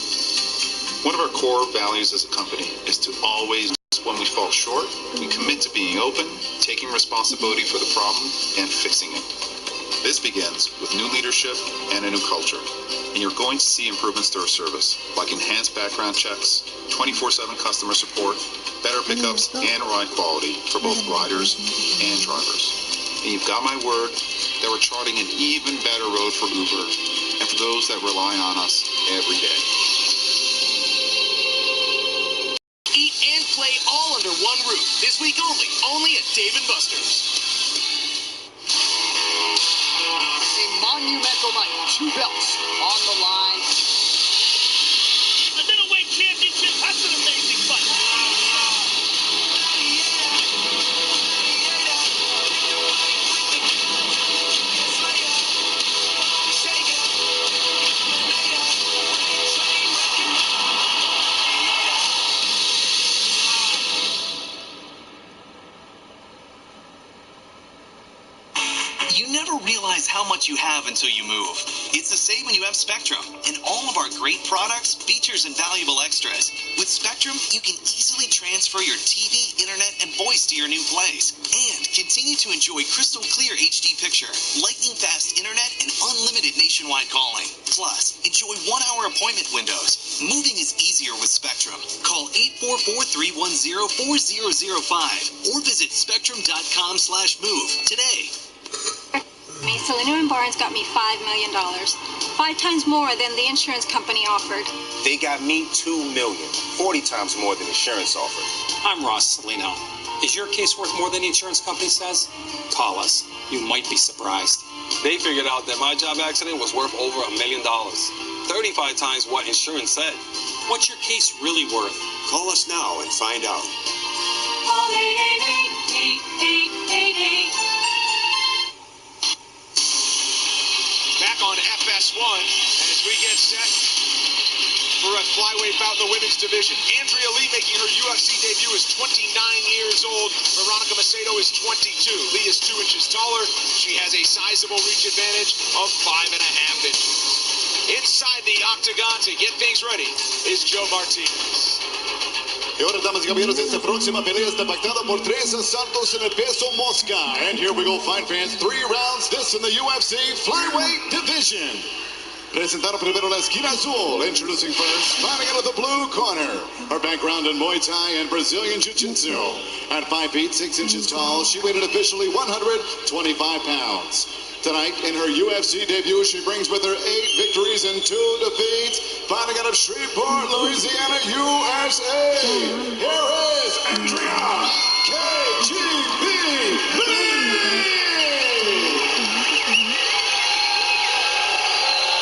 [SPEAKER 6] One of our core values as a company is to always, when we fall short, we commit to being open, taking responsibility for the problem, and fixing it. This begins with new leadership and a new culture. And you're going to see improvements to our service, like enhanced background checks, 24/7 customer support, better pickups, and ride quality for both riders and drivers. And you've got my word that we're charting an even better road for Uber and for those that rely on us every day.
[SPEAKER 8] Eat and play all under one roof. This week only at Dave & Buster's. A monumental night, 2 belts on the line.
[SPEAKER 7] The middleweight championship, that's an amazing fight.
[SPEAKER 17] You never realize how much you have until you move. It's the same when you have Spectrum and all of our great products, features, and valuable extras. With Spectrum, you can easily transfer your TV, internet, and voice to your new place and continue to enjoy crystal clear HD picture, lightning fast internet, and unlimited nationwide calling. Plus, enjoy 1-hour appointment windows. Moving is easier with Spectrum. Call 844-310-4005 or visit spectrum.com/move today.
[SPEAKER 18] Salino and Barnes got me $5 million. 5 times more than the insurance company offered.
[SPEAKER 22] They got me $2 million. 40 times more than insurance offered.
[SPEAKER 26] I'm Ross Salino. Is your case worth more than the insurance company says? Call us. You might be surprised.
[SPEAKER 27] They figured out that my job accident was worth over $1 million. 35 times what insurance said.
[SPEAKER 26] What's your case really worth?
[SPEAKER 22] Call us now and find out.
[SPEAKER 8] Call 888-8888. Back on FS1 as we get set for a flyweight bout in the women's division. Andrea Lee making her UFC debut is 29 years old. Veronica Macedo is 22. Lee is 2 inches taller. She has a sizable reach advantage of 5.5 inches. Inside the octagon to get things ready is Joe Martinez.
[SPEAKER 19] Y ahora, damas y caballeros, esta próxima pelea está pactada por 3 asaltos en el peso mosca. And here we go, fight fans, 3 rounds, this in the UFC flyweight division. Presentaron primero la esquina azul, introducing first, fighting out of the blue corner. Her background in Muay Thai and Brazilian Jiu-Jitsu. At 5 feet 6 inches tall, she weighed officially 125 pounds. Tonight, in her UFC debut, she brings with her 8 victories and 2 defeats, fighting out of Shreveport, Louisiana, USA. Here is Andrea KGB Lee!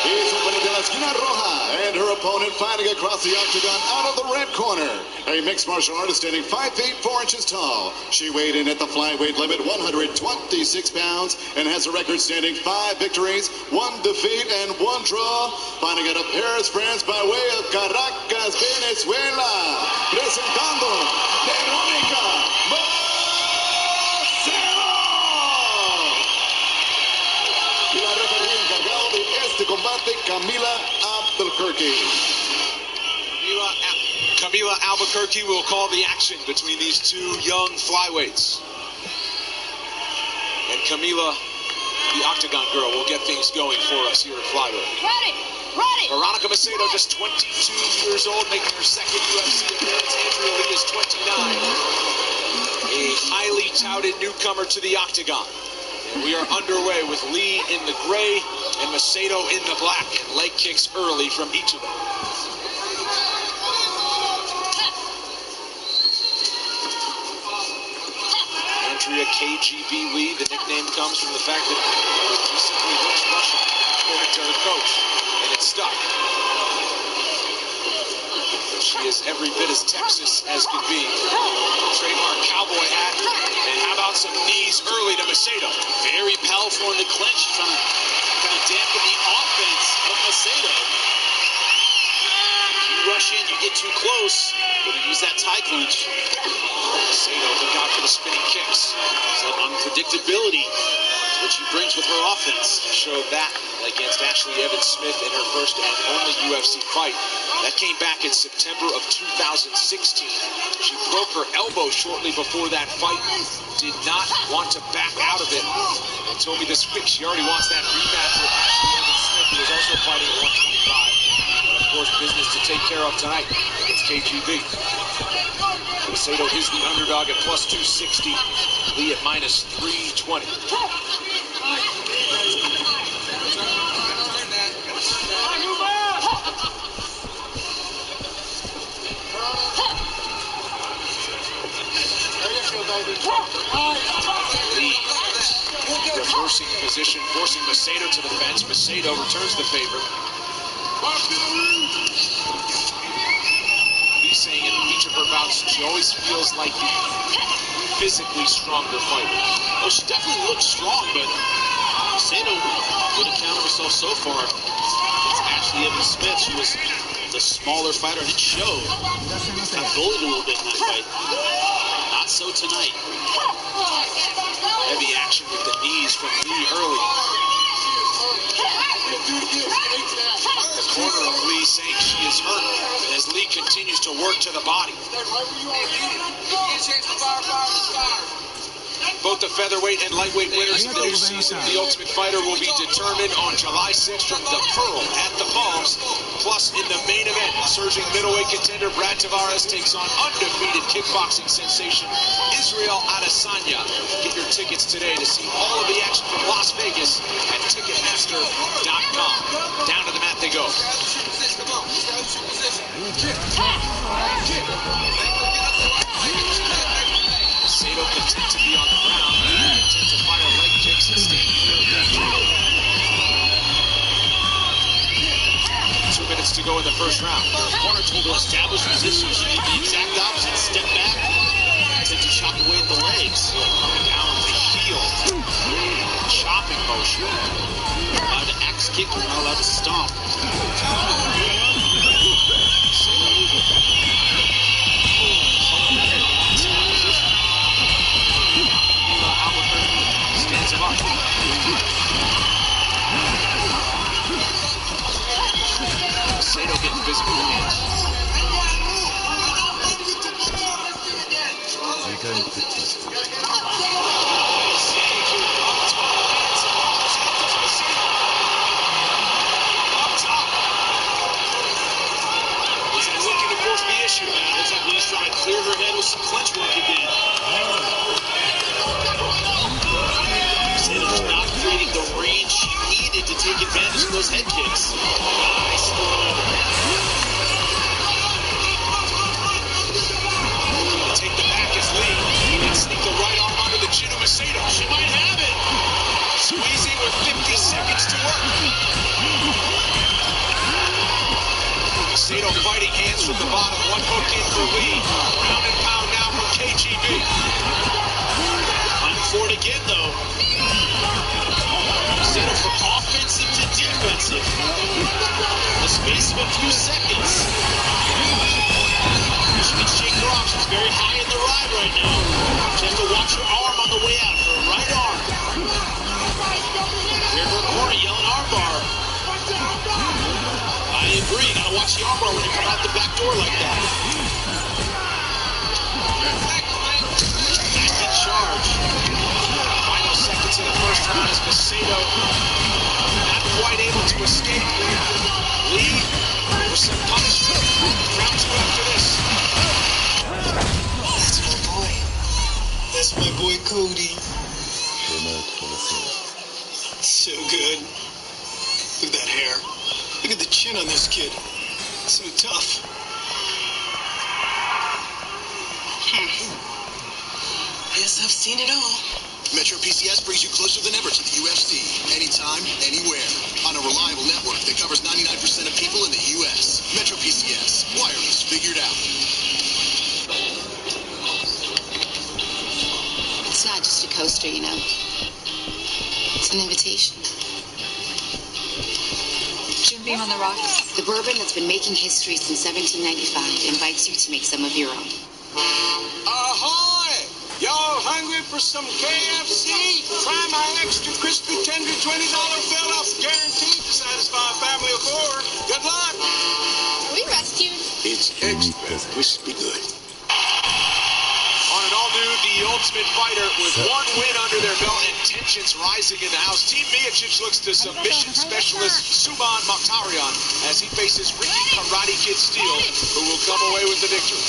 [SPEAKER 19] He's opening to la esquina roja, and her opponent fighting across the octagon out of the red corner. A mixed martial artist standing 5 feet 4 inches tall. She weighed in at the flyweight limit 126 pounds and has a record standing 5 victories, 1 defeat, and 1 draw. Fighting out of Paris, France by way of Caracas, Venezuela. Presentando Veronica Macedo. Y la referee encargado de este combate, Camila Albuquerque.
[SPEAKER 8] Camila Albuquerque will call the action between these 2 young flyweights. And Camila, the Octagon girl, will get things going for us here at flyweight.
[SPEAKER 18] Ready!
[SPEAKER 8] Veronica Macedo, just 22 years old, making her 2nd UFC appearance. Andrea Lee is 29. A highly touted newcomer to the Octagon. And we are underway with Lee in the gray and Macedo in the black. And leg kicks early from each of them. Andrea KGB Lee, the nickname comes from the fact that she simply looks Russian, according to her coach, and it's stuck. She is
[SPEAKER 5] every bit as Texas as could be. Trademark cowboy hat. And how about some knees early to Macedo?
[SPEAKER 7] Very powerful in the clinch, trying to kind of dampen the offense of Macedo. You rush in, you get too close, but you use that tie clinch.
[SPEAKER 5] Macedo look out for the spinning kicks.
[SPEAKER 7] So unpredictability is what she brings with her offense.
[SPEAKER 5] Showed that against Ashley Evans Smith in her first and only UFC fight. That came back in September of 2016. She broke her elbow shortly before that fight. Did not want to back out of it. And told me this week she already wants that rematch with Ashley Evans Smith, who is also fighting at 125. But of course, business to take care of tonight against KGB. Macedo is the underdog at plus 260. Lee at minus 320. Lee reversing position, forcing Macedo to the fence. Macedo returns the favor. Lee's saying in each of her bouts, she always feels like the physically stronger fighter.
[SPEAKER 7] Oh, she definitely looks strong, but Macedo would have counted herself so far against Ashley Evans Smith. She was the smaller fighter, and it showed. Got bullied a little bit in that fight. Not so tonight.
[SPEAKER 5] Heavy action with the knees from Lee early. The corner of Lee saying she is hurt as Lee continues to work to the body. Both the featherweight and lightweight winners of their season of The Ultimate Fighter will be determined on July 6th from the Pearl at the Palms. Plus, in the main event, surging middleweight contender Brad Tavares takes on undefeated kickboxing sensation Israel Adesanya. Get your tickets today to see all of the action from Las Vegas at Ticketmaster.com. Down to the mat they go. Macedo content to be on the ground, content to fire leg kicks and standing there. 2 minutes to go in the first round.
[SPEAKER 7] The corner told her establish position. She did the exact opposite. Step back, attempt to chop away at the legs.
[SPEAKER 5] Coming down with the heel. Chopping motion.
[SPEAKER 7] Allowed to axe kick, you're not allowed to stomp.
[SPEAKER 5] Stands him up. Macedo getting physical hands. Looking to force the issue.
[SPEAKER 7] Looks like Lee's trying to clear her head with some clinch work again. Macedo's not creating the range she needed to take advantage of those head kicks. Nice throw.
[SPEAKER 5] Take the back as Lee and sneak the right arm under the chin of Macedo. She might have it. Squeezing with 50 seconds to work. Macedo fighting hands from the bottom. One hook in for Lee. Round and pound now from KGB.
[SPEAKER 7] Time for it again, though. Macedo from offensive to defensive. In the space of a few seconds. She can shake her off. She's very high in the ride right now. She has to watch her arm on the way out. Her right arm. Here's her corner yelling armbar. I agree. Gotta watch the armbar when you come out the back door like that. Nasty charge.
[SPEAKER 5] Final seconds of the first round as Macedo not quite able to escape. Lee for some punishment. Round 2 after this.
[SPEAKER 11] That's my boy. That's my boy Cody. So good. Look at that hair. Look at the chin on this kid. So tough. Yes, I've seen it all. Metro PCS brings you closer than ever to the UFC. Anytime, anywhere. On a reliable network that covers 99% of people in the U.S. Metro PCS. Wireless. Figure
[SPEAKER 7] figured out.
[SPEAKER 23] It's not just a coaster, you know. It's an invitation. Jim Beam on the rocks. The bourbon that's been making history since 1795 invites you to make some of your own.
[SPEAKER 7] Ahoy! Y'all hungry for some KFC? Try my extra crispy tender $20 fill-up, guaranteed to satisfy a family of 4. Good luck!
[SPEAKER 23] Are we rescued?
[SPEAKER 7] It's extra crispy good.
[SPEAKER 8] On an all-new The Ultimate Fighter with one win under their belt and tensions rising in the house, Team Miocic looks to submission specialist Suman Mokhtarian as he faces Ricky Karate Kid Steele, who will come away with the victory.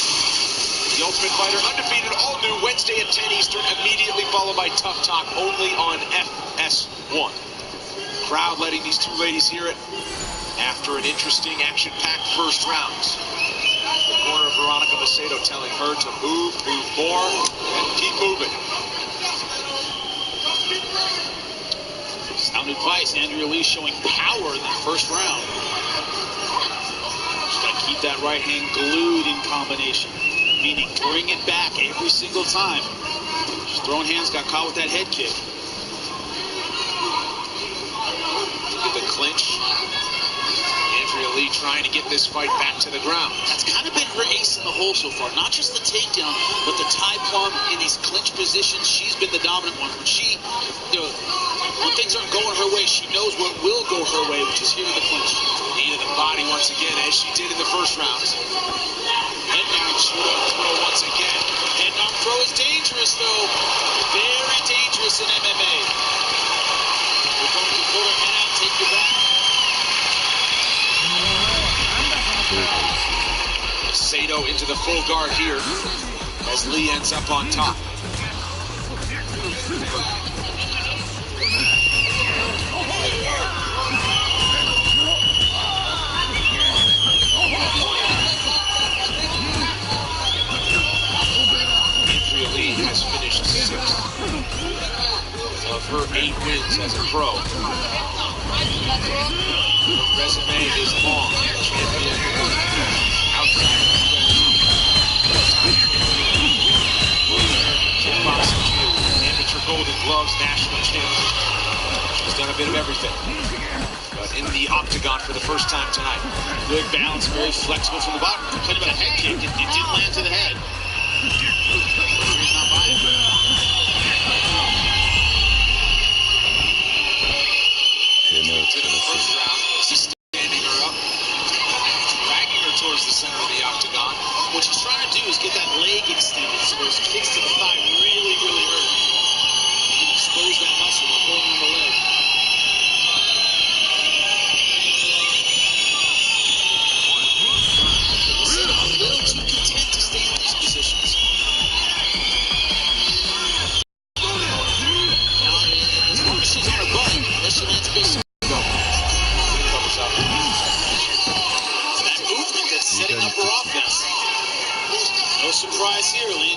[SPEAKER 8] The Ultimate Fighter undefeated, all new Wednesday at 10 Eastern, immediately followed by Tough Talk, only on FS1. Crowd letting these two ladies hear it after an interesting, action-packed first round. The corner of Veronica Macedo telling her to move more, and keep moving.
[SPEAKER 7] Sound advice. Andrea Lee showing power in that first round. She's got to keep that right hand glued in combination. Meaning bring it back every single time. She's throwing hands, got caught with that head kick.
[SPEAKER 8] Look at the clinch. Andrea Lee trying to get this fight back to the ground.
[SPEAKER 7] That's kind of been her ace in the hole so far. Not just the takedown, but the tie plum in these clinch positions. She's been the dominant one. When she, when things aren't going her way, she knows what will go her way, which is here in the clinch.
[SPEAKER 8] Knee to the body once again, as she did in the first round.
[SPEAKER 7] Head down throw once again. Head down throw is dangerous, though. Very dangerous in MMA. You're going to pull her head out, take you back.
[SPEAKER 8] Macedo into the full guard here as Lee ends up on top. Andrea Lee has finished 6th of her 8 wins as a pro. Her resume is long. Champion outside of kickboxing champion, amateur Golden Gloves national champion. She's done a bit of everything. But in the octagon for the first time tonight.
[SPEAKER 7] Good balance, very flexible from the bottom. Complained about a head kick. It didn't land to the head. He's not buying it.
[SPEAKER 8] To the first round, she's standing her up, dragging her towards the center of the octagon.
[SPEAKER 7] What she's trying to do is get that leg extended so those kicks to the thigh really, really hurt. You can expose that muscle by pulling on the leg. A little too content to stay in these positions. As long as she's on her butt, unless she lands a big covers up. That movement that's setting up her offense. No surprise here, Lee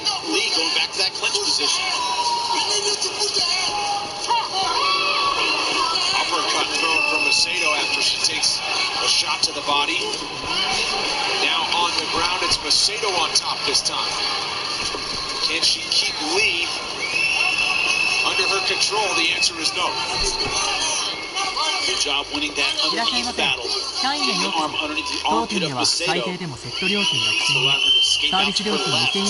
[SPEAKER 7] going back to that clinch position.
[SPEAKER 8] Uppercut thrown from Macedo after she takes a shot to the body. Now on the ground, it's Macedo on top this time. Can she keep Lee under her control? The answer is no.
[SPEAKER 7] Good job winning that underneath battle. Keeping the arm underneath the armpit of Macedo. Allowed her to escape out to her left.
[SPEAKER 1] They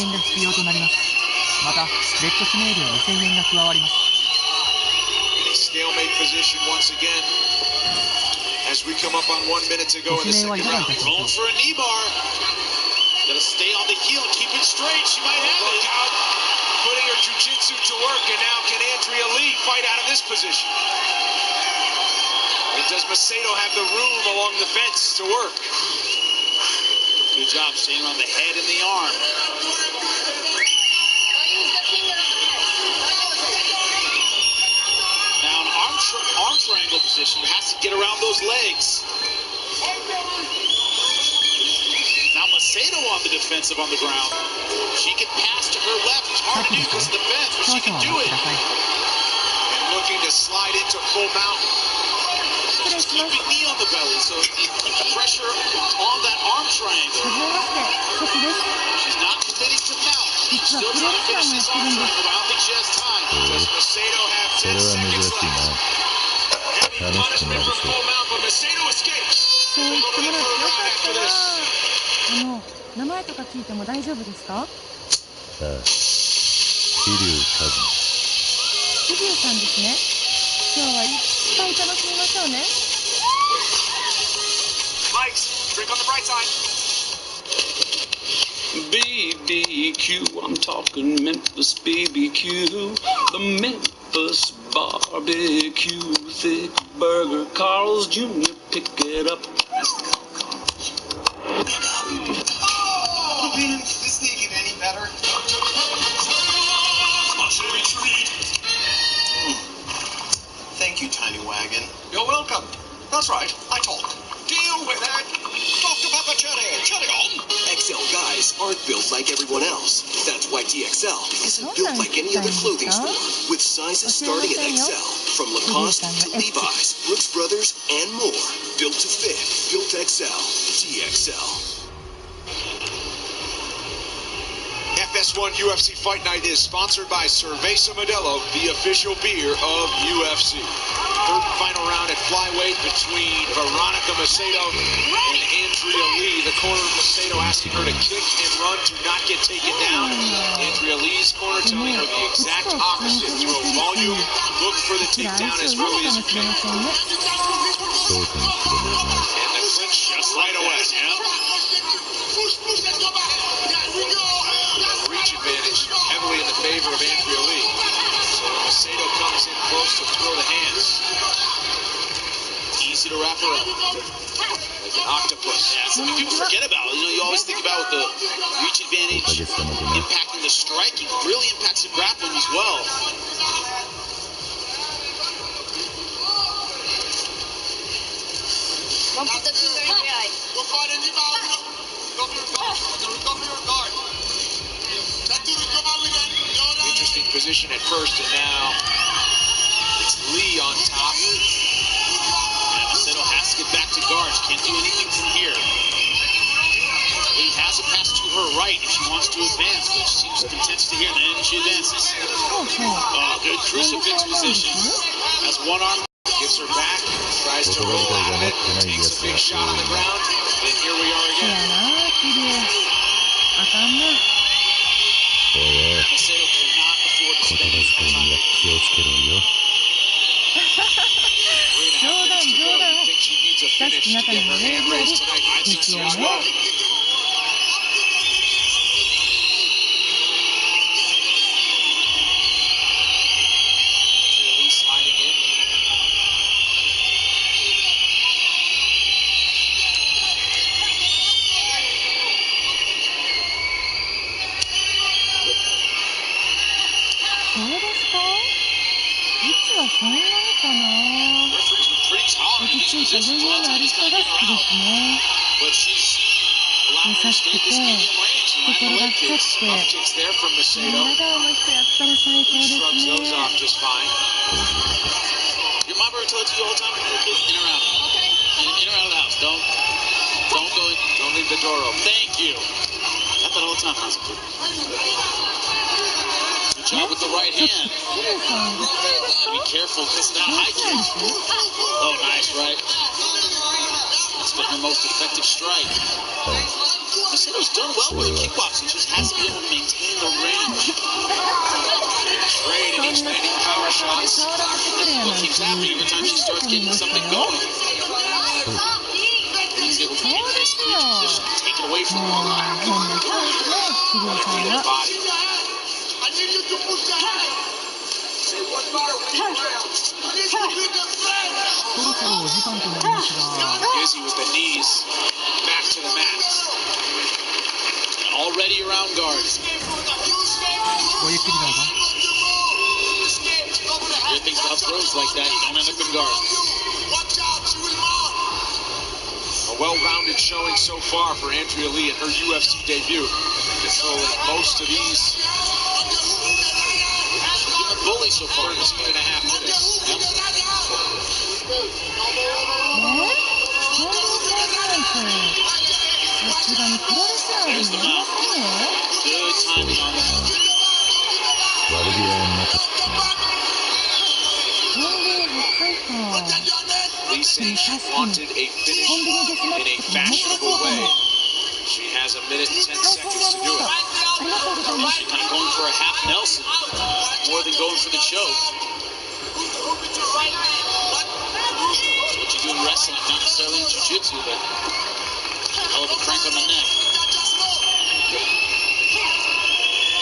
[SPEAKER 8] stalemate position once again as we come up on 1 minute to go in the second round.
[SPEAKER 7] Going for a knee bar. Gotta stay on the heel and keep it straight. She might have it.
[SPEAKER 8] Out, putting her jiu-jitsu to work, and now can Andrea Lee fight out of this position? And does Macedo have the room along the fence to work?
[SPEAKER 7] Good job staying on the head and the arm. Now an arm triangle position, has to get around those legs. Now Macedo on the defensive on the ground. She can pass to her left. It's hard to do because of the fence, but she can do it.
[SPEAKER 8] And looking to slide into full mount.
[SPEAKER 7] sleeping knee on the belly, so keep the pressure on that arm triangle. She's not committing to mount. Still trying to finish this arm triangle, but I don't think she has time. Does Macedo have 10 seconds left? Heavy punishment from full mount, but Macedo escapes. We'll go to the third round after this.
[SPEAKER 1] 名前とか聞いても大丈夫ですか？
[SPEAKER 9] 桐生和馬。
[SPEAKER 1] 桐生さんですね。今日はいっぱい楽しみましょうね。
[SPEAKER 7] Lights, drink on the bright side.
[SPEAKER 24] BBQ, I'm talking Memphis BBQ. The Memphis barbecue, thick burger, Carl's Jr. Pick it up.
[SPEAKER 11] Is this thing get any better? Thank you, Tiny Wagon.
[SPEAKER 8] You're welcome. That's right, I talk. Deal with it. Dr. Pepper Cherry on.
[SPEAKER 13] XL guys aren't built like everyone else. That's why TXL isn't built like any other clothing store, with sizes starting at XL, from Lacoste to Levi's, Brooks Brothers, and more. Built to fit, built XL, TXL.
[SPEAKER 8] FS1 UFC Fight Night is sponsored by Cerveza Modelo, the official beer of UFC. Third and final round at flyweight between Veronica Macedo and Andrea Lee. The corner of Macedo asking her to kick and run to not get taken down. Andrea Lee's corner telling her the exact opposite. Throw volume, look for the takedown as early as you can. And the clinch just right away. Reach advantage heavily in the favor of Andrea Lee. So Macedo comes in close to throw the hands. Easy to wrap her up. Like an octopus.
[SPEAKER 7] Yeah, something people forget about. You always think about the reach advantage impacting the striking. Really impacts the grappling as well.
[SPEAKER 11] Don't put the finger in the eye.
[SPEAKER 8] Go fight in your mouth. Recover your guard. Interesting position at first, and now it's Lee on top.
[SPEAKER 7] Yeah, Macedo has to get back to guard. She can't do anything from here. Lee has a pass to her right if she wants to advance, but she seems content to here, and then she advances. Good crucifix position. Has one arm,
[SPEAKER 8] gives her back, tries to roll out of it, takes a big shot on the ground, and here we are again.
[SPEAKER 7] Macedo cannot afford to spend any time.
[SPEAKER 1] 冗談冗談。確かに中にも礼儀ありですよね。そうですか？いつはそんなにかな。落ち着いた余裕のある人が好きですね。優しくて、心が深くて、笑顔の人やったら最高ですね。
[SPEAKER 7] Your mom ever told you all the time when you were a kid? In or out? Okay. In or out of the house. Don't go in.
[SPEAKER 8] Don't leave the door open.
[SPEAKER 7] Thank you. I thought all the time when I was a kid. Good job with the right hand. Be careful, this is not high kick. Oh, nice, right? That's been her most effective strike. Macedo's done well with her kickboxing, just has to be able to maintain the range. Great and expanding power shots. What keeps happening every time she starts getting something going? He's able to take it away from her. Busy with the knees, back to the mat. Already around guard. Good things about throws like that, you don't end up in guard.
[SPEAKER 8] A well-rounded showing so far for Andrea Lee in her UFC debut. Controlling most of these.
[SPEAKER 7] Bully so far.
[SPEAKER 8] 13.5 minutes.
[SPEAKER 1] ねすがにプロレスラーでもやりませんよ。
[SPEAKER 9] 悪気はなかった。
[SPEAKER 1] コンビニ初追加。でも確かにコンビニデスマッチとか面白そうかも。
[SPEAKER 7] She has a minute and 10
[SPEAKER 1] はい、そう
[SPEAKER 7] seconds
[SPEAKER 1] なり
[SPEAKER 7] to
[SPEAKER 1] ま
[SPEAKER 7] do
[SPEAKER 1] した。
[SPEAKER 7] it.
[SPEAKER 1] ありがとうございます。
[SPEAKER 7] She's kind of going for a half Nelson, more than going for the choke. That's what you do in wrestling, not necessarily in jiu-jitsu, but hell of a crank on the neck.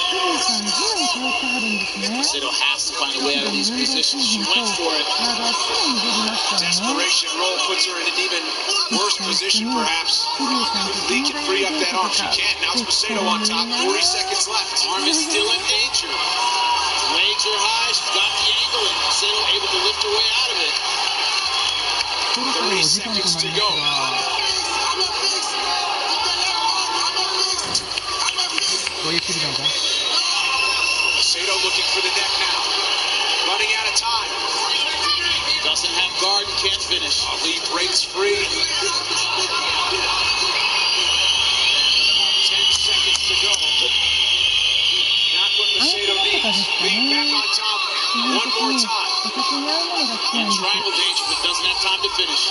[SPEAKER 1] 桐生さん、地面通ってはるんですね。
[SPEAKER 7] Macedo has to find a way out of these
[SPEAKER 1] 運動神
[SPEAKER 7] positions. She
[SPEAKER 1] 経と
[SPEAKER 7] went for it.
[SPEAKER 1] 体がすぐに出ましたよね。
[SPEAKER 8] Desperation roll puts her in an even worse position, perhaps.
[SPEAKER 1] 桐生さんと
[SPEAKER 8] If Lee
[SPEAKER 1] 友
[SPEAKER 8] can
[SPEAKER 1] 達
[SPEAKER 8] free
[SPEAKER 1] デ
[SPEAKER 8] up
[SPEAKER 1] ー
[SPEAKER 8] that
[SPEAKER 1] トと
[SPEAKER 8] arm, she
[SPEAKER 1] か
[SPEAKER 8] can't. Now it's
[SPEAKER 1] できた
[SPEAKER 8] Macedo
[SPEAKER 1] ら
[SPEAKER 8] on
[SPEAKER 1] いい
[SPEAKER 8] top.
[SPEAKER 1] な。
[SPEAKER 8] 40 seconds left.
[SPEAKER 7] Arm is still in danger. Legs are high. She's got the angle, and Macedo able to lift her way out of it.
[SPEAKER 1] そろそろお時間となりますが。ごゆっくりどうぞ。
[SPEAKER 8] Macedo looking for the neck now. Running out of time.
[SPEAKER 7] Doesn't have guard and can't finish.
[SPEAKER 8] Lee breaks free. 10 seconds to go. Not what Macedo needs. Lee back on top.
[SPEAKER 1] 基本
[SPEAKER 8] One
[SPEAKER 1] 的
[SPEAKER 8] more
[SPEAKER 1] に
[SPEAKER 8] time.
[SPEAKER 1] お酒に合うものが好きなん
[SPEAKER 7] In
[SPEAKER 1] です。
[SPEAKER 7] triangle danger, but doesn't have time to finish.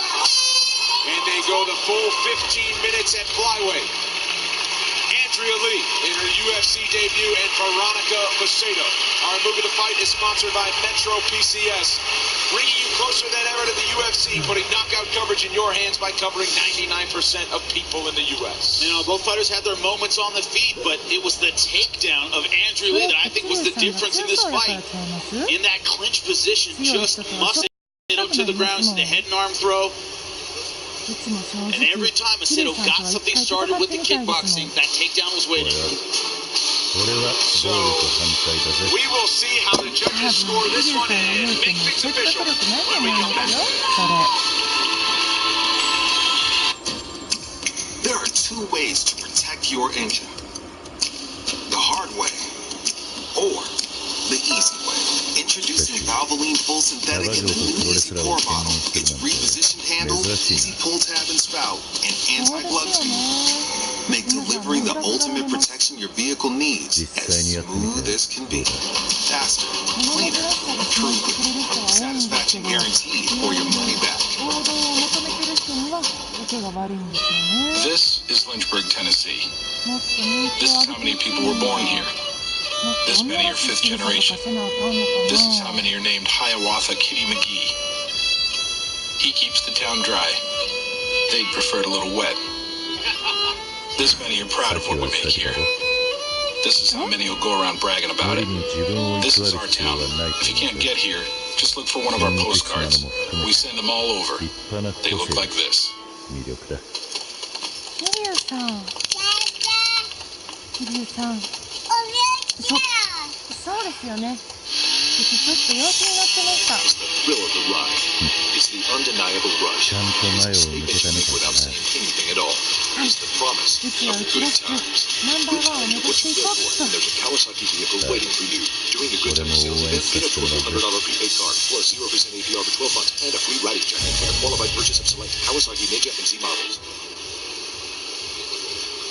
[SPEAKER 8] And they go the full 15 minutes at flyweight. Andrea Lee in her UFC debut and Veronica Macedo. Our Move to Fight is sponsored by Metro PCS, bringing you closer than ever to the UFC, putting knockout coverage in your hands by covering 99% of people in the U.S.
[SPEAKER 7] You know, both fighters had their moments on the feet, but it was the takedown of Andrea Lee that I think was the difference in this fight. In that clinch position, just muscling him to the ground, the head and arm throw. And every time Macedo got something started with the kickboxing, that takedown was waiting.
[SPEAKER 8] So, we will see how the judges score this one and make things official when we come back.
[SPEAKER 6] There are two ways to protect your engine. The hard way or the easy way. Introducing Valvoline Full Synthetic in the new Easy Core bottle. Its repositioned handle, easy pull tab and spout, and anti-plug tube make delivering the ultimate protection your vehicle needs as smooth as can be. Faster, cleaner, proven, satisfaction guaranteed, or your money back.
[SPEAKER 14] This is Lynchburg, Tennessee. This is how many people were born here. This many are fifth generation. This is how many are named Hiawatha Kitty McGee. He keeps the town dry. They'd prefer it a little wet. This many are proud of what we make here. This is how many will go around bragging about it. This is our town. If you can't get here, just look for one of our postcards. We send them all over. They look like this.
[SPEAKER 1] そうですよね。ちょっと陽気になってました。
[SPEAKER 4] Thrill of the ride. It's the undeniable rush. It's escape achievement without saying anything at all. It's the promise of the good times. Good times are what you live for, and there's a Kawasaki vehicle waiting for you. During the Good Times sales event, get a $1,200 prepaid card, plus 0% APR for 12 months, and a free riding jacket for the qualified purchase of select Kawasaki Ninja MC models.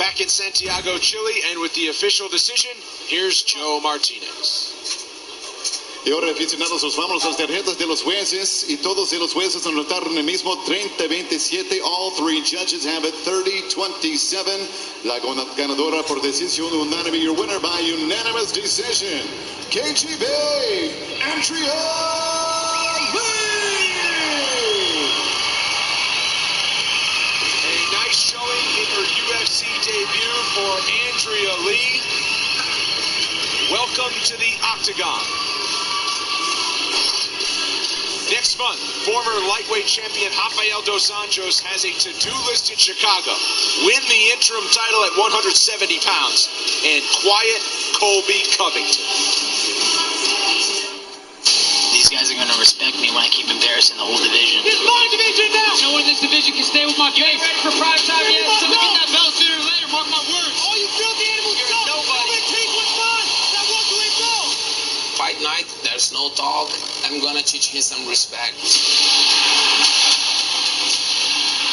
[SPEAKER 8] Back in Santiago, Chile, and with the official decision, here's Joe Martinez.
[SPEAKER 19] Y ahora, aficionados, nos vamos a las tarjetas de los jueces y todos de los jueces anotaron el mismo 30-27. All three judges have it 30-27. La ganadora por decisión unánime, your winner by unanimous decision, KGB, Andrea Lee.
[SPEAKER 8] A nice showing in her UFC debut for Andrea Lee. Welcome to the Octagon. Next month, former lightweight champion Rafael Dos Anjos has a to-do list in Chicago. Win the interim title at 170 pounds and quiet Colby Covington.
[SPEAKER 17] These guys are going to respect me when I keep embarrassing the whole division.
[SPEAKER 7] It's my division now! No one in this division can stay with my face. You ready for prime time yet? Someone get that belt sooner or later, mark my words.
[SPEAKER 8] Oh, you filthy animals!
[SPEAKER 7] You're nobody.
[SPEAKER 8] Take what's mine! Now walk away, go!
[SPEAKER 17] Fight night, there's no talk. I'm gonna teach him some respect.